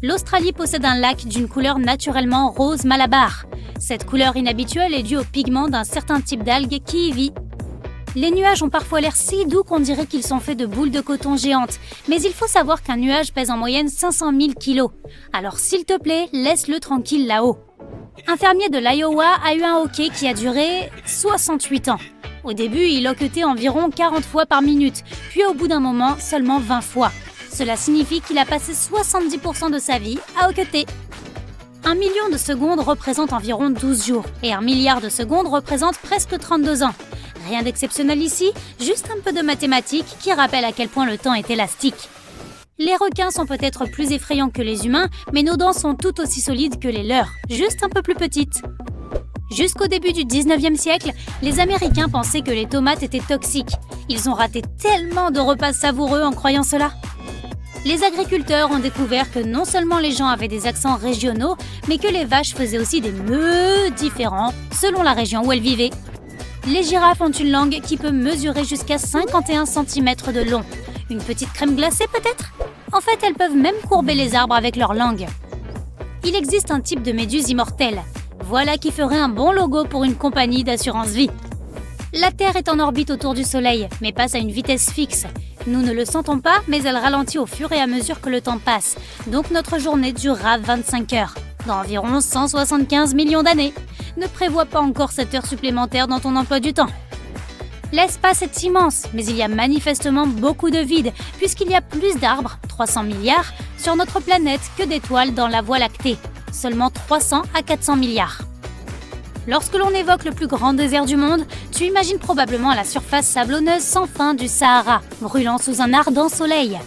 L'Australie possède un lac d'une couleur naturellement rose malabar. Cette couleur inhabituelle est due au pigment d'un certain type d'algue qui y vit. Les nuages ont parfois l'air si doux qu'on dirait qu'ils sont faits de boules de coton géantes, mais il faut savoir qu'un nuage pèse en moyenne 500 000 kilos. Alors s'il te plaît, laisse-le tranquille là-haut. Un fermier de l'Iowa a eu un hoquet qui a duré 68 ans. Au début, il hoquetait environ 40 fois par minute, puis au bout d'un moment, seulement 20 fois. Cela signifie qu'il a passé 70% de sa vie à hoqueter. 1 million de secondes représente environ 12 jours, et 1 milliard de secondes représente presque 32 ans. Rien d'exceptionnel ici, juste un peu de mathématiques qui rappellent à quel point le temps est élastique. Les requins sont peut-être plus effrayants que les humains, mais nos dents sont tout aussi solides que les leurs, juste un peu plus petites. Jusqu'au début du 19e siècle, les Américains pensaient que les tomates étaient toxiques. Ils ont raté tellement de repas savoureux en croyant cela. Les agriculteurs ont découvert que non seulement les gens avaient des accents régionaux, mais que les vaches faisaient aussi des meuh différents selon la région où elles vivaient. Les girafes ont une langue qui peut mesurer jusqu'à 51 cm de long. Une petite crème glacée peut-être ? En fait, elles peuvent même courber les arbres avec leur langue. Il existe un type de méduse immortelle. Voilà qui ferait un bon logo pour une compagnie d'assurance vie. La Terre est en orbite autour du Soleil, mais passe à une vitesse fixe. Nous ne le sentons pas, mais elle ralentit au fur et à mesure que le temps passe. Donc notre journée durera 25 heures, dans environ 175 millions d'années. Ne prévois pas encore 7 heures supplémentaires dans ton emploi du temps. L'espace est immense, mais il y a manifestement beaucoup de vide, puisqu'il y a plus d'arbres, 300 milliards, sur notre planète que d'étoiles dans la Voie lactée. Seulement 300 à 400 milliards. Lorsque l'on évoque le plus grand désert du monde, tu imagines probablement la surface sablonneuse sans fin du Sahara, brûlant sous un ardent soleil.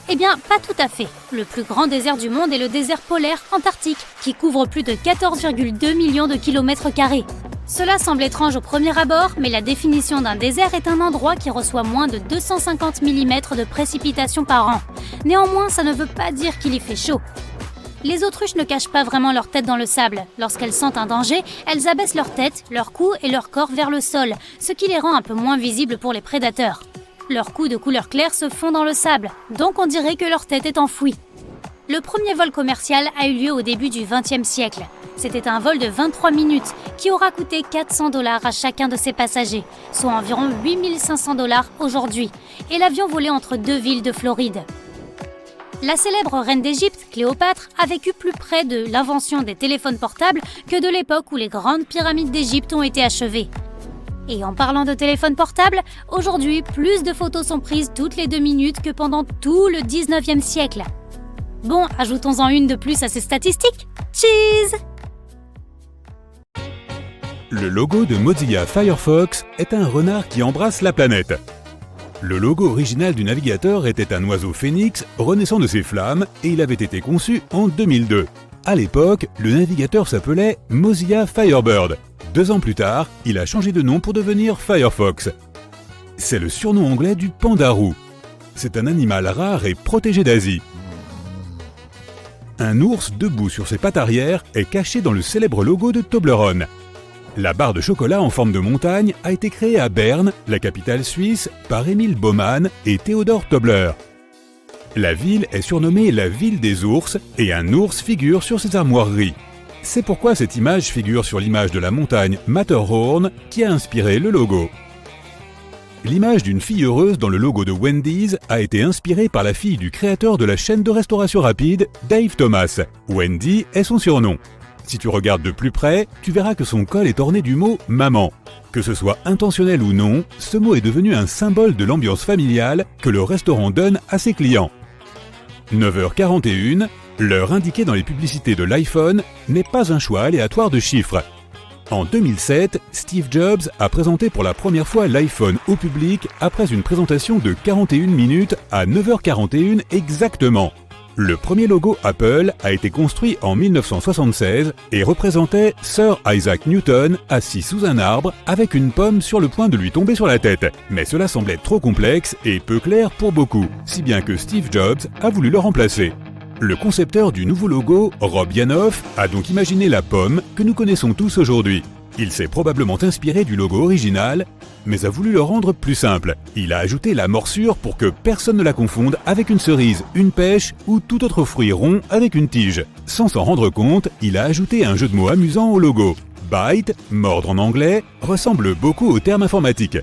Eh bien, pas tout à fait. Le plus grand désert du monde est le désert polaire antarctique, qui couvre plus de 14,2 millions de kilomètres carrés. Cela semble étrange au premier abord, mais la définition d'un désert est un endroit qui reçoit moins de 250 mm de précipitations par an. Néanmoins, ça ne veut pas dire qu'il y fait chaud. Les autruches ne cachent pas vraiment leur tête dans le sable. Lorsqu'elles sentent un danger, elles abaissent leur tête, leur cou et leur corps vers le sol, ce qui les rend un peu moins visibles pour les prédateurs. Leurs coups de couleur claire se fondent dans le sable, donc on dirait que leur tête est enfouie. Le premier vol commercial a eu lieu au début du XXe siècle. C'était un vol de 23 minutes qui aura coûté 400 $ à chacun de ses passagers, soit environ 8 500 $ aujourd'hui, et l'avion volait entre 2 villes de Floride. La célèbre reine d'Égypte, Cléopâtre, a vécu plus près de l'invention des téléphones portables que de l'époque où les grandes pyramides d'Égypte ont été achevées. Et en parlant de téléphone portable, aujourd'hui, plus de photos sont prises toutes les 2 minutes que pendant tout le 19e siècle. Bon, ajoutons-en une de plus à ces statistiques. Cheese! Le logo de Mozilla Firefox est un renard qui embrasse la planète. Le logo original du navigateur était un oiseau phénix renaissant de ses flammes et il avait été conçu en 2002. À l'époque, le navigateur s'appelait Mozilla Firebird. 2 ans plus tard, il a changé de nom pour devenir Firefox. C'est le surnom anglais du panda roux. C'est un animal rare et protégé d'Asie. Un ours debout sur ses pattes arrière est caché dans le célèbre logo de Toblerone. La barre de chocolat en forme de montagne a été créée à Berne, la capitale suisse, par Emil Baumann et Theodor Tobler. La ville est surnommée la ville des ours et un ours figure sur ses armoiries. C'est pourquoi cette image figure sur l'image de la montagne Matterhorn qui a inspiré le logo. L'image d'une fille heureuse dans le logo de Wendy's a été inspirée par la fille du créateur de la chaîne de restauration rapide, Dave Thomas. Wendy est son surnom. Si tu regardes de plus près, tu verras que son col est orné du mot « maman ». Que ce soit intentionnel ou non, ce mot est devenu un symbole de l'ambiance familiale que le restaurant donne à ses clients. 9h41, l'heure indiquée dans les publicités de l'iPhone n'est pas un choix aléatoire de chiffres. En 2007, Steve Jobs a présenté pour la première fois l'iPhone au public après une présentation de 41 minutes à 9h41 exactement. Le premier logo Apple a été construit en 1976 et représentait Sir Isaac Newton assis sous un arbre avec une pomme sur le point de lui tomber sur la tête. Mais cela semblait trop complexe et peu clair pour beaucoup, si bien que Steve Jobs a voulu le remplacer. Le concepteur du nouveau logo, Rob Janoff, a donc imaginé la pomme que nous connaissons tous aujourd'hui. Il s'est probablement inspiré du logo original, mais a voulu le rendre plus simple. Il a ajouté la morsure pour que personne ne la confonde avec une cerise, une pêche ou tout autre fruit rond avec une tige. Sans s'en rendre compte, il a ajouté un jeu de mots amusant au logo. Bite, mordre en anglais, ressemble beaucoup au terme informatique.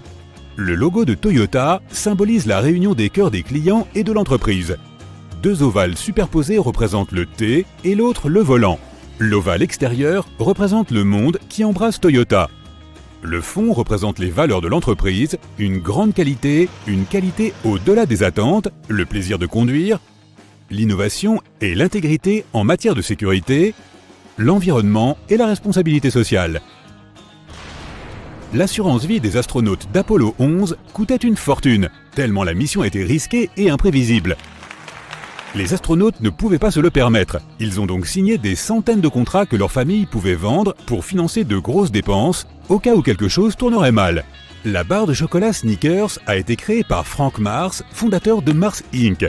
Le logo de Toyota symbolise la réunion des cœurs des clients et de l'entreprise. Deux ovales superposés représentent le T et l'autre le volant. L'ovale extérieur représente le monde qui embrasse Toyota. Le fond représente les valeurs de l'entreprise, une grande qualité, une qualité au-delà des attentes, le plaisir de conduire, l'innovation et l'intégrité en matière de sécurité, l'environnement et la responsabilité sociale. L'assurance vie des astronautes d'Apollo 11 coûtait une fortune, tellement la mission était risquée et imprévisible. Les astronautes ne pouvaient pas se le permettre. Ils ont donc signé des centaines de contrats que leur famille pouvait vendre pour financer de grosses dépenses, au cas où quelque chose tournerait mal. La barre de chocolat Snickers a été créée par Frank Mars, fondateur de Mars Inc.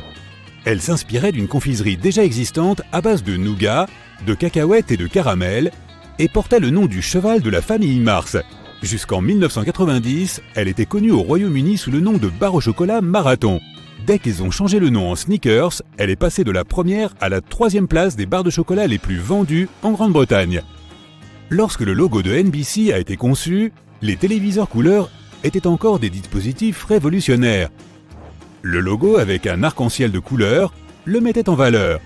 Elle s'inspirait d'une confiserie déjà existante à base de nougat, de cacahuètes et de caramel, et portait le nom du cheval de la famille Mars. Jusqu'en 1990, elle était connue au Royaume-Uni sous le nom de barre au chocolat Marathon. Dès qu'ils ont changé le nom en Snickers, elle est passée de la première à la 3e place des barres de chocolat les plus vendues en Grande-Bretagne. Lorsque le logo de NBC a été conçu, les téléviseurs couleurs étaient encore des dispositifs révolutionnaires. Le logo avec un arc-en-ciel de couleurs le mettait en valeur.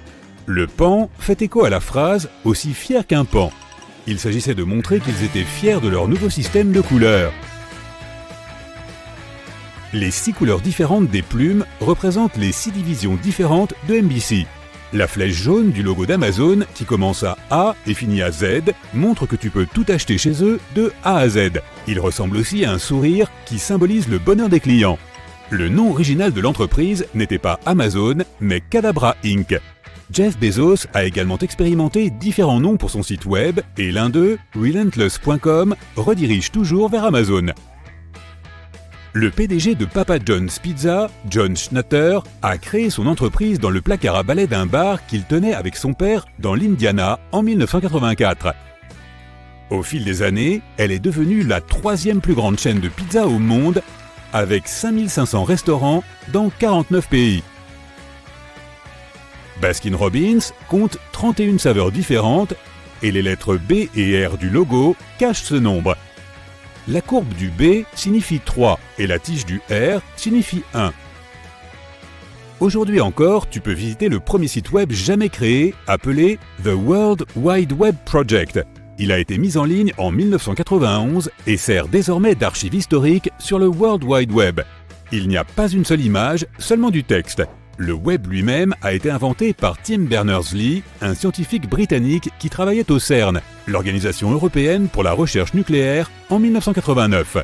Le pan fait écho à la phrase « aussi fier qu'un pan ». Il s'agissait de montrer qu'ils étaient fiers de leur nouveau système de couleurs. Les 6 couleurs différentes des plumes représentent les 6 divisions différentes de NBC. La flèche jaune du logo d'Amazon, qui commence à A et finit à Z, montre que tu peux tout acheter chez eux de A à Z. Il ressemble aussi à un sourire qui symbolise le bonheur des clients. Le nom original de l'entreprise n'était pas Amazon, mais Cadabra Inc. Jeff Bezos a également expérimenté différents noms pour son site web et l'un d'eux, Relentless.com, redirige toujours vers Amazon. Le PDG de Papa John's Pizza, John Schnatter, a créé son entreprise dans le placard à balai d'un bar qu'il tenait avec son père dans l'Indiana en 1984. Au fil des années, elle est devenue la 3e plus grande chaîne de pizza au monde, avec 5500 restaurants dans 49 pays. Baskin-Robbins compte 31 saveurs différentes et les lettres B et R du logo cachent ce nombre. La courbe du B signifie 3 et la tige du R signifie 1. Aujourd'hui encore, tu peux visiter le premier site web jamais créé, appelé The World Wide Web Project. Il a été mis en ligne en 1991 et sert désormais d'archive historique sur le World Wide Web. Il n'y a pas une seule image, seulement du texte. Le web lui-même a été inventé par Tim Berners-Lee, un scientifique britannique qui travaillait au CERN, l'Organisation européenne pour la recherche nucléaire, en 1989.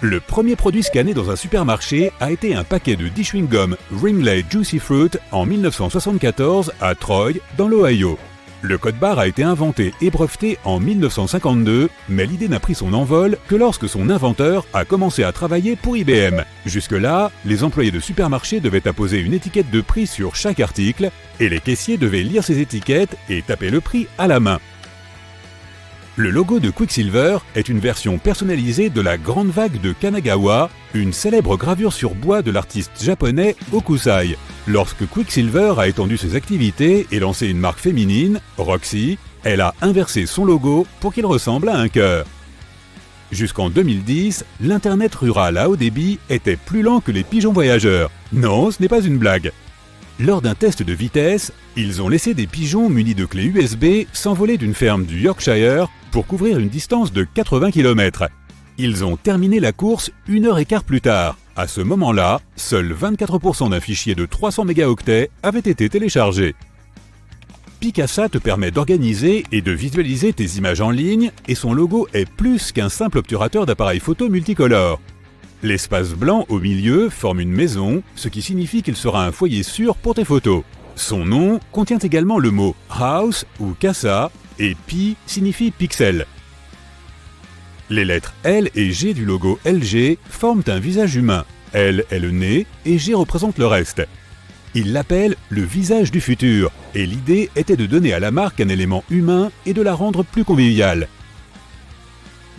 Le premier produit scanné dans un supermarché a été un paquet de 10 chewing-gum Wrigley Juicy Fruit en 1974 à Troy, dans l'Ohio. Le code barre a été inventé et breveté en 1952, mais l'idée n'a pris son envol que lorsque son inventeur a commencé à travailler pour IBM. Jusque-là, les employés de supermarché devaient apposer une étiquette de prix sur chaque article et les caissiers devaient lire ces étiquettes et taper le prix à la main. Le logo de Quicksilver est une version personnalisée de la Grande Vague de Kanagawa, une célèbre gravure sur bois de l'artiste japonais Hokusai. Lorsque Quicksilver a étendu ses activités et lancé une marque féminine, Roxy, elle a inversé son logo pour qu'il ressemble à un cœur. Jusqu'en 2010, l'Internet rural à haut débit était plus lent que les pigeons voyageurs. Non, ce n'est pas une blague. Lors d'un test de vitesse, ils ont laissé des pigeons munis de clés USB s'envoler d'une ferme du Yorkshire pour couvrir une distance de 80 km. Ils ont terminé la course 1h15 plus tard. À ce moment-là, seuls 24% d'un fichier de 300 mégaoctets avaient été téléchargés. Picasa te permet d'organiser et de visualiser tes images en ligne et son logo est plus qu'un simple obturateur d'appareils photo multicolore. L'espace blanc au milieu forme une maison, ce qui signifie qu'il sera un foyer sûr pour tes photos. Son nom contient également le mot house ou casa et pi signifie pixel. Les lettres L et G du logo LG forment un visage humain. L est le nez et G représente le reste. Il l'appelle le visage du futur et l'idée était de donner à la marque un élément humain et de la rendre plus conviviale.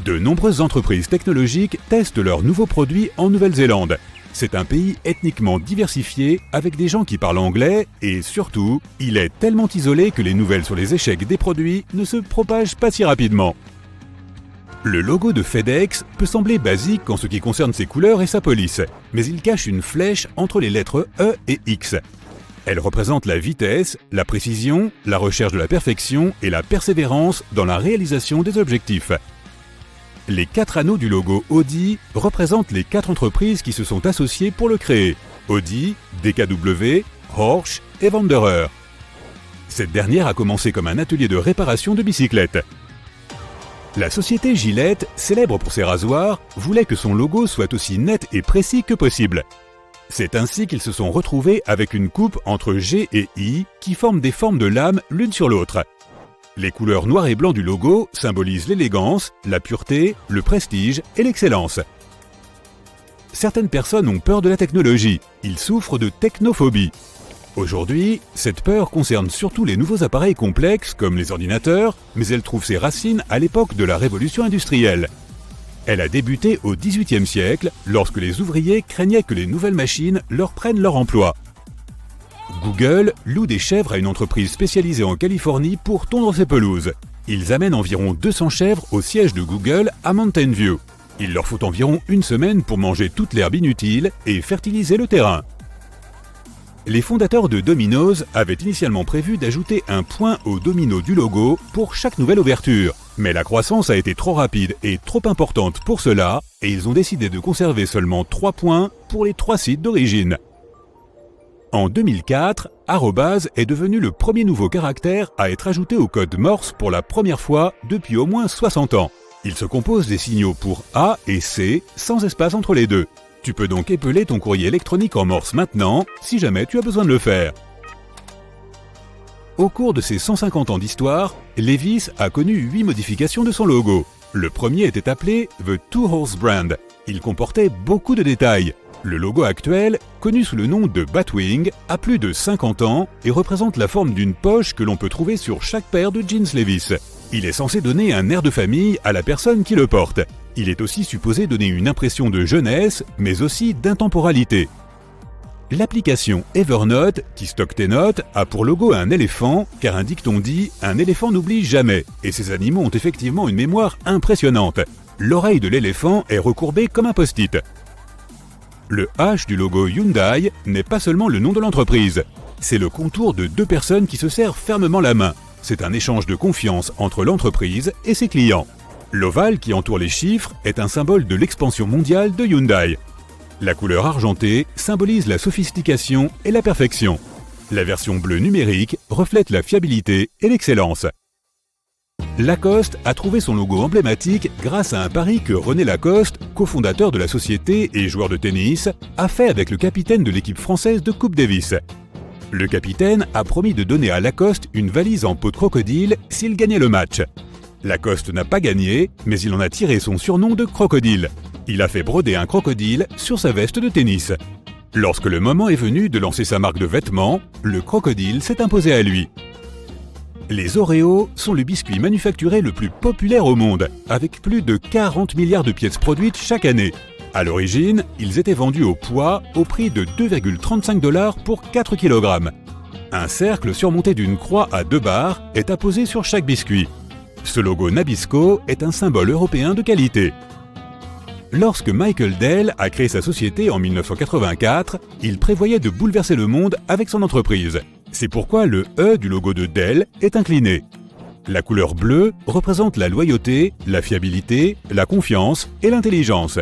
De nombreuses entreprises technologiques testent leurs nouveaux produits en Nouvelle-Zélande. C'est un pays ethniquement diversifié avec des gens qui parlent anglais et surtout, il est tellement isolé que les nouvelles sur les échecs des produits ne se propagent pas si rapidement. Le logo de FedEx peut sembler basique en ce qui concerne ses couleurs et sa police, mais il cache une flèche entre les lettres E et X. Elle représente la vitesse, la précision, la recherche de la perfection et la persévérance dans la réalisation des objectifs. Les 4 anneaux du logo Audi représentent les 4 entreprises qui se sont associées pour le créer. Audi, DKW, Horch et Wanderer. Cette dernière a commencé comme un atelier de réparation de bicyclettes. La société Gillette, célèbre pour ses rasoirs, voulait que son logo soit aussi net et précis que possible. C'est ainsi qu'ils se sont retrouvés avec une coupe entre G et I qui forment des formes de lame l'une sur l'autre. Les couleurs noir et blanc du logo symbolisent l'élégance, la pureté, le prestige et l'excellence. Certaines personnes ont peur de la technologie, ils souffrent de technophobie. Aujourd'hui, cette peur concerne surtout les nouveaux appareils complexes comme les ordinateurs, mais elle trouve ses racines à l'époque de la révolution industrielle. Elle a débuté au XVIIIe siècle, lorsque les ouvriers craignaient que les nouvelles machines leur prennent leur emploi. Google loue des chèvres à une entreprise spécialisée en Californie pour tondre ses pelouses. Ils amènent environ 200 chèvres au siège de Google à Mountain View. Il leur faut environ une semaine pour manger toute l'herbe inutile et fertiliser le terrain. Les fondateurs de Domino's avaient initialement prévu d'ajouter un point au domino du logo pour chaque nouvelle ouverture. Mais la croissance a été trop rapide et trop importante pour cela, et ils ont décidé de conserver seulement 3 points pour les 3 sites d'origine. En 2004, arrobase est devenu le premier nouveau caractère à être ajouté au code Morse pour la première fois depuis au moins 60 ans. Il se compose des signaux pour A et C, sans espace entre les deux. Tu peux donc épeler ton courrier électronique en Morse maintenant, si jamais tu as besoin de le faire. Au cours de ses 150 ans d'histoire, Levi's a connu 8 modifications de son logo. Le premier était appelé The Two Horse Brand. Il comportait beaucoup de détails. Le logo actuel, connu sous le nom de Batwing, a plus de 50 ans et représente la forme d'une poche que l'on peut trouver sur chaque paire de jeans Levi's. Il est censé donner un air de famille à la personne qui le porte. Il est aussi supposé donner une impression de jeunesse, mais aussi d'intemporalité. L'application Evernote, qui stocke tes notes, a pour logo un éléphant, car un dicton dit « un éléphant n'oublie jamais », et ces animaux ont effectivement une mémoire impressionnante. L'oreille de l'éléphant est recourbée comme un post-it. Le H du logo Hyundai n'est pas seulement le nom de l'entreprise, c'est le contour de 2 personnes qui se serrent fermement la main. C'est un échange de confiance entre l'entreprise et ses clients. L'ovale qui entoure les chiffres est un symbole de l'expansion mondiale de Hyundai. La couleur argentée symbolise la sophistication et la perfection. La version bleue numérique reflète la fiabilité et l'excellence. Lacoste a trouvé son logo emblématique grâce à un pari que René Lacoste, cofondateur de la société et joueur de tennis, a fait avec le capitaine de l'équipe française de Coupe Davis. Le capitaine a promis de donner à Lacoste une valise en peau de crocodile s'il gagnait le match. Lacoste n'a pas gagné, mais il en a tiré son surnom de crocodile. Il a fait broder un crocodile sur sa veste de tennis. Lorsque le moment est venu de lancer sa marque de vêtements, le crocodile s'est imposé à lui. Les Oreos sont le biscuit manufacturé le plus populaire au monde, avec plus de 40 milliards de pièces produites chaque année. À l'origine, ils étaient vendus au poids au prix de 2,35 $ pour 4 kg. Un cercle surmonté d'une croix à 2 barres est apposé sur chaque biscuit. Ce logo Nabisco est un symbole européen de qualité. Lorsque Michael Dell a créé sa société en 1984, il prévoyait de bouleverser le monde avec son entreprise. C'est pourquoi le E du logo de Dell est incliné. La couleur bleue représente la loyauté, la fiabilité, la confiance et l'intelligence.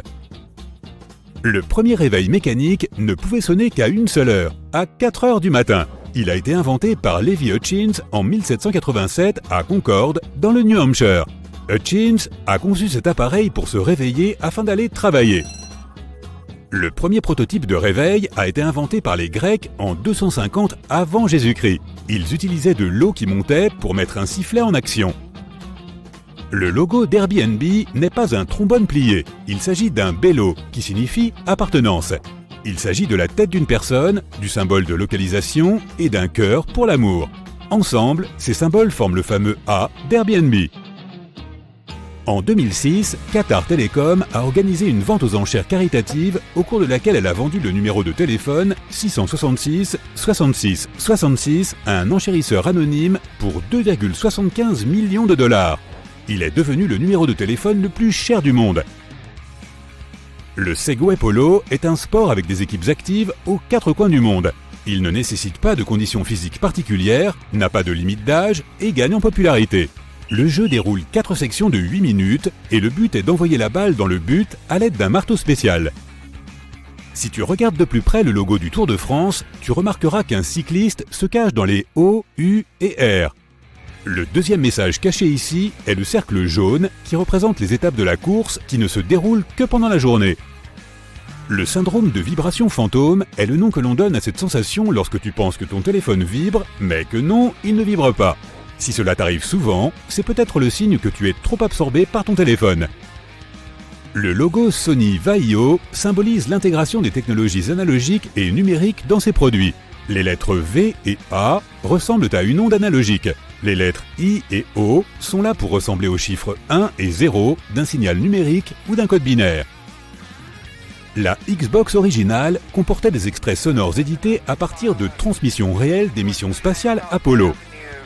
Le premier réveil mécanique ne pouvait sonner qu'à une seule heure, à 4 heures du matin. Il a été inventé par Levi Hutchins en 1787 à Concord, dans le New Hampshire. Hutchins a conçu cet appareil pour se réveiller afin d'aller travailler. Le premier prototype de réveil a été inventé par les Grecs en 250 avant Jésus-Christ. Ils utilisaient de l'eau qui montait pour mettre un sifflet en action. Le logo d'Airbnb n'est pas un trombone plié, il s'agit d'un bello qui signifie appartenance. Il s'agit de la tête d'une personne, du symbole de localisation et d'un cœur pour l'amour. Ensemble, ces symboles forment le fameux A d'Airbnb. En 2006, Qatar Telecom a organisé une vente aux enchères caritative au cours de laquelle elle a vendu le numéro de téléphone 666 66 66 à un enchérisseur anonyme pour 2,75 millions de dollars. Il est devenu le numéro de téléphone le plus cher du monde. Le Segway Polo est un sport avec des équipes actives aux 4 coins du monde. Il ne nécessite pas de conditions physiques particulières, n'a pas de limite d'âge et gagne en popularité. Le jeu déroule 4 sections de 8 minutes et le but est d'envoyer la balle dans le but à l'aide d'un marteau spécial. Si tu regardes de plus près le logo du Tour de France, tu remarqueras qu'un cycliste se cache dans les O, U et R. Le deuxième message caché ici est le cercle jaune qui représente les étapes de la course qui ne se déroulent que pendant la journée. Le syndrome de vibration fantôme est le nom que l'on donne à cette sensation lorsque tu penses que ton téléphone vibre, mais que non, il ne vibre pas. Si cela t'arrive souvent, c'est peut-être le signe que tu es trop absorbé par ton téléphone. Le logo Sony Vaio symbolise l'intégration des technologies analogiques et numériques dans ses produits. Les lettres V et A ressemblent à une onde analogique. Les lettres I et O sont là pour ressembler aux chiffres 1 et 0 d'un signal numérique ou d'un code binaire. La Xbox originale comportait des extraits sonores édités à partir de transmissions réelles des missions spatiales Apollo.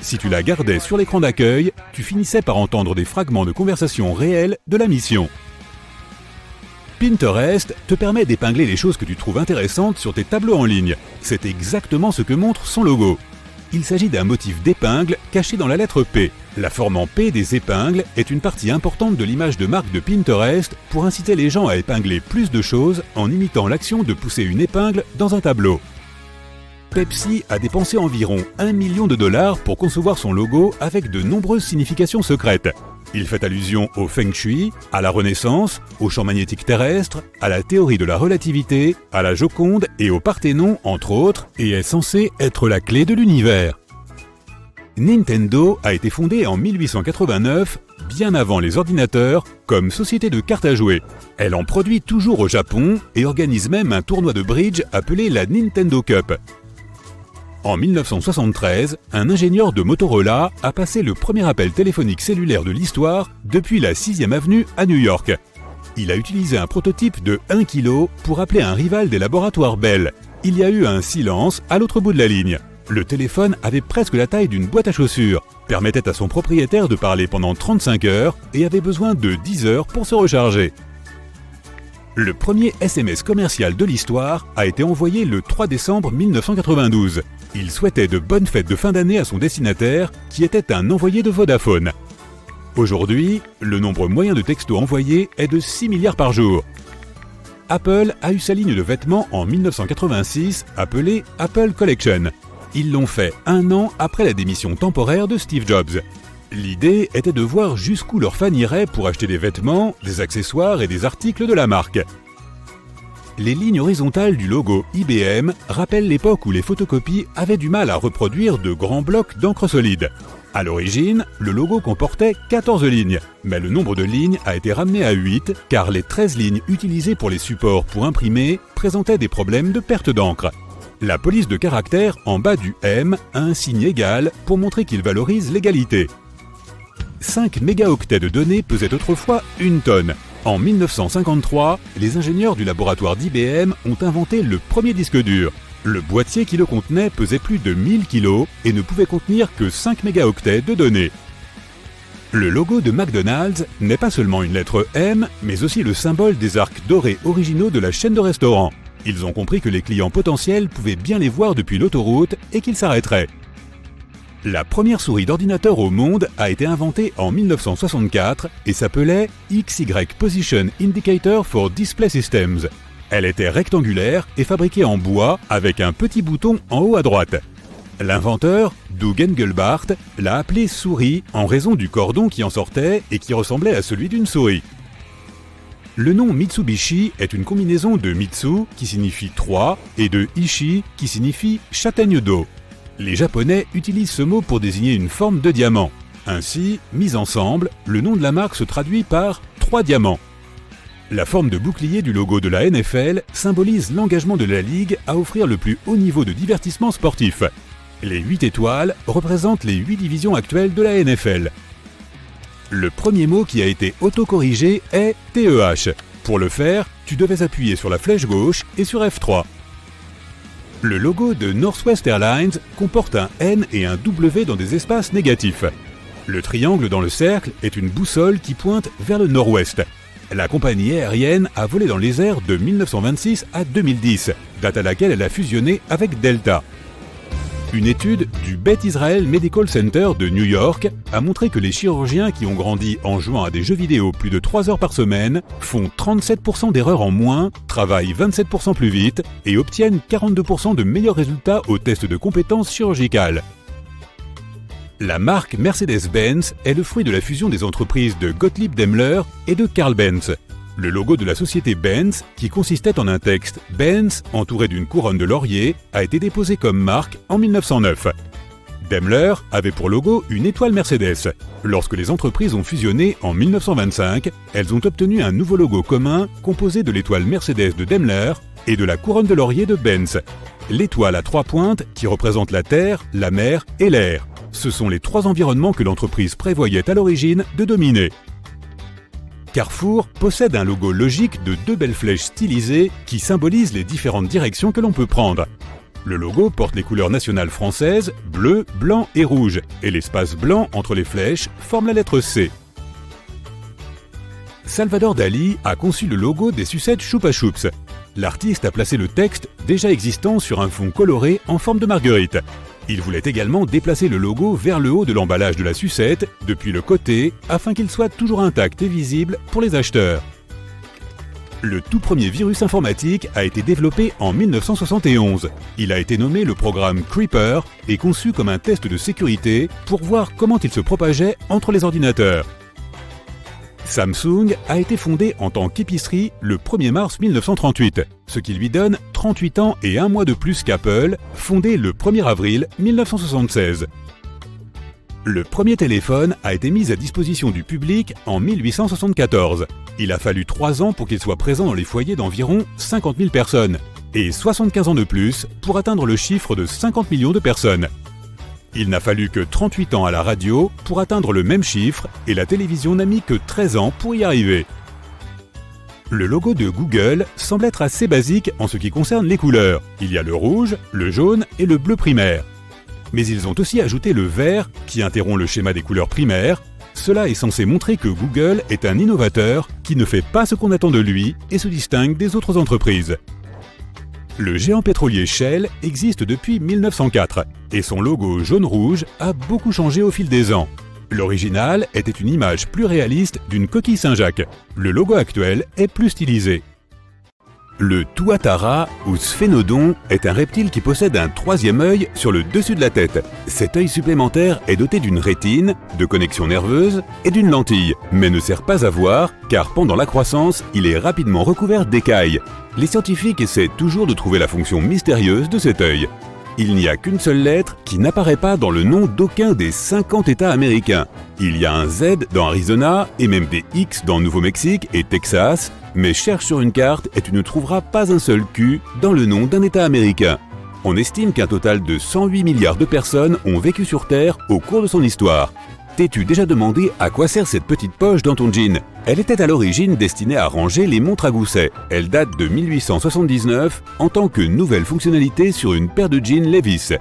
Si tu la gardais sur l'écran d'accueil, tu finissais par entendre des fragments de conversation réelle de la mission. Pinterest te permet d'épingler les choses que tu trouves intéressantes sur tes tableaux en ligne. C'est exactement ce que montre son logo. Il s'agit d'un motif d'épingle caché dans la lettre P. La forme en P des épingles est une partie importante de l'image de marque de Pinterest pour inciter les gens à épingler plus de choses en imitant l'action de pousser une épingle dans un tableau. Pepsi a dépensé environ $1 million pour concevoir son logo avec de nombreuses significations secrètes. Il fait allusion au Feng Shui, à la Renaissance, au champ magnétique terrestre, à la théorie de la relativité, à la Joconde et au Parthénon, entre autres, et est censé être la clé de l'univers. Nintendo a été fondée en 1889, bien avant les ordinateurs, comme société de cartes à jouer. Elle en produit toujours au Japon et organise même un tournoi de bridge appelé la Nintendo Cup. En 1973, un ingénieur de Motorola a passé le premier appel téléphonique cellulaire de l'histoire depuis la 6e avenue à New York. Il a utilisé un prototype de 1 kg pour appeler un rival des laboratoires Bell. Il y a eu un silence à l'autre bout de la ligne. Le téléphone avait presque la taille d'une boîte à chaussures, permettait à son propriétaire de parler pendant 35 heures et avait besoin de 10 heures pour se recharger. Le premier SMS commercial de l'histoire a été envoyé le 3 décembre 1992. Il souhaitait de bonnes fêtes de fin d'année à son destinataire, qui était un envoyé de Vodafone. Aujourd'hui, le nombre moyen de textos envoyés est de 6 milliards par jour. Apple a eu sa ligne de vêtements en 1986, appelée Apple Collection. Ils l'ont fait 1 an après la démission temporaire de Steve Jobs. L'idée était de voir jusqu'où leurs fans iraient pour acheter des vêtements, des accessoires et des articles de la marque. Les lignes horizontales du logo IBM rappellent l'époque où les photocopies avaient du mal à reproduire de grands blocs d'encre solide. À l'origine, le logo comportait 14 lignes, mais le nombre de lignes a été ramené à 8 car les 13 lignes utilisées pour les supports pour imprimer présentaient des problèmes de perte d'encre. La police de caractère en bas du M a un signe égal pour montrer qu'il valorise l'égalité. 5 mégaoctets de données pesaient autrefois 1 tonne. En 1953, les ingénieurs du laboratoire d'IBM ont inventé le premier disque dur. Le boîtier qui le contenait pesait plus de 1000 kg et ne pouvait contenir que 5 mégaoctets de données. Le logo de McDonald's n'est pas seulement une lettre M, mais aussi le symbole des arcs dorés originaux de la chaîne de restaurants. Ils ont compris que les clients potentiels pouvaient bien les voir depuis l'autoroute et qu'ils s'arrêteraient. La première souris d'ordinateur au monde a été inventée en 1964 et s'appelait XY Position Indicator for Display Systems. Elle était rectangulaire et fabriquée en bois avec un petit bouton en haut à droite. L'inventeur, Doug Engelbart, l'a appelée souris en raison du cordon qui en sortait et qui ressemblait à celui d'une souris. Le nom Mitsubishi est une combinaison de Mitsu, qui signifie 3, et de Ishi, qui signifie châtaigne d'eau. Les Japonais utilisent ce mot pour désigner une forme de diamant. Ainsi, mis ensemble, le nom de la marque se traduit par 3 diamants. La forme de bouclier du logo de la NFL symbolise l'engagement de la Ligue à offrir le plus haut niveau de divertissement sportif. Les 8 étoiles représentent les 8 divisions actuelles de la NFL. Le premier mot qui a été autocorrigé est TEH. Pour le faire, tu devais appuyer sur la flèche gauche et sur F3. Le logo de Northwest Airlines comporte un N et un W dans des espaces négatifs. Le triangle dans le cercle est une boussole qui pointe vers le nord-ouest. La compagnie aérienne a volé dans les airs de 1926 à 2010, date à laquelle elle a fusionné avec Delta. Une étude du Beth Israel Medical Center de New York a montré que les chirurgiens qui ont grandi en jouant à des jeux vidéo plus de 3 heures par semaine font 37% d'erreurs en moins, travaillent 27% plus vite et obtiennent 42% de meilleurs résultats aux tests de compétences chirurgicales. La marque Mercedes-Benz est le fruit de la fusion des entreprises de Gottlieb Daimler et de Karl Benz. Le logo de la société Benz, qui consistait en un texte « Benz » entouré d'une couronne de laurier, a été déposé comme marque en 1909. Daimler avait pour logo une étoile Mercedes. Lorsque les entreprises ont fusionné en 1925, elles ont obtenu un nouveau logo commun composé de l'étoile Mercedes de Daimler et de la couronne de laurier de Benz. L'étoile à 3 pointes qui représente la terre, la mer et l'air. Ce sont les 3 environnements que l'entreprise prévoyait à l'origine de dominer. Carrefour possède un logo logique de 2 belles flèches stylisées qui symbolisent les différentes directions que l'on peut prendre. Le logo porte les couleurs nationales françaises, bleu, blanc et rouge, et l'espace blanc entre les flèches forme la lettre C. Salvador Dali a conçu le logo des sucettes Chupa Chups. L'artiste a placé le texte déjà existant sur un fond coloré en forme de marguerite. Il voulait également déplacer le logo vers le haut de l'emballage de la sucette, depuis le côté, afin qu'il soit toujours intact et visible pour les acheteurs. Le tout premier virus informatique a été développé en 1971. Il a été nommé le programme Creeper et conçu comme un test de sécurité pour voir comment il se propageait entre les ordinateurs. Samsung a été fondé en tant qu'épicerie le 1er mars 1938, ce qui lui donne 38 ans et 1 mois de plus qu'Apple, fondé le 1er avril 1976. Le premier téléphone a été mis à disposition du public en 1874. Il a fallu 3 ans pour qu'il soit présent dans les foyers d'environ 50 000 personnes, et 75 ans de plus pour atteindre le chiffre de 50 millions de personnes. Il n'a fallu que 38 ans à la radio pour atteindre le même chiffre et la télévision n'a mis que 13 ans pour y arriver. Le logo de Google semble être assez basique en ce qui concerne les couleurs. Il y a le rouge, le jaune et le bleu primaire. Mais ils ont aussi ajouté le vert qui interrompt le schéma des couleurs primaires. Cela est censé montrer que Google est un innovateur qui ne fait pas ce qu'on attend de lui et se distingue des autres entreprises. Le géant pétrolier Shell existe depuis 1904 et son logo jaune-rouge a beaucoup changé au fil des ans. L'original était une image plus réaliste d'une coquille Saint-Jacques. Le logo actuel est plus stylisé. Le tuatara ou sphénodon est un reptile qui possède un 3e œil sur le dessus de la tête. Cet œil supplémentaire est doté d'une rétine, de connexions nerveuses et d'une lentille, mais ne sert pas à voir car pendant la croissance, il est rapidement recouvert d'écailles. Les scientifiques essaient toujours de trouver la fonction mystérieuse de cet œil. Il n'y a qu'une seule lettre qui n'apparaît pas dans le nom d'aucun des 50 États américains. Il y a un Z dans Arizona et même des X dans Nouveau-Mexique et Texas, mais cherche sur une carte et tu ne trouveras pas un seul Q dans le nom d'un État américain. On estime qu'un total de 108 milliards de personnes ont vécu sur Terre au cours de son histoire. T'es-tu déjà demandé à quoi sert cette petite poche dans ton jean? Elle était à l'origine destinée à ranger les montres à gousset. Elle date de 1879 en tant que nouvelle fonctionnalité sur une paire de jeans Levi's.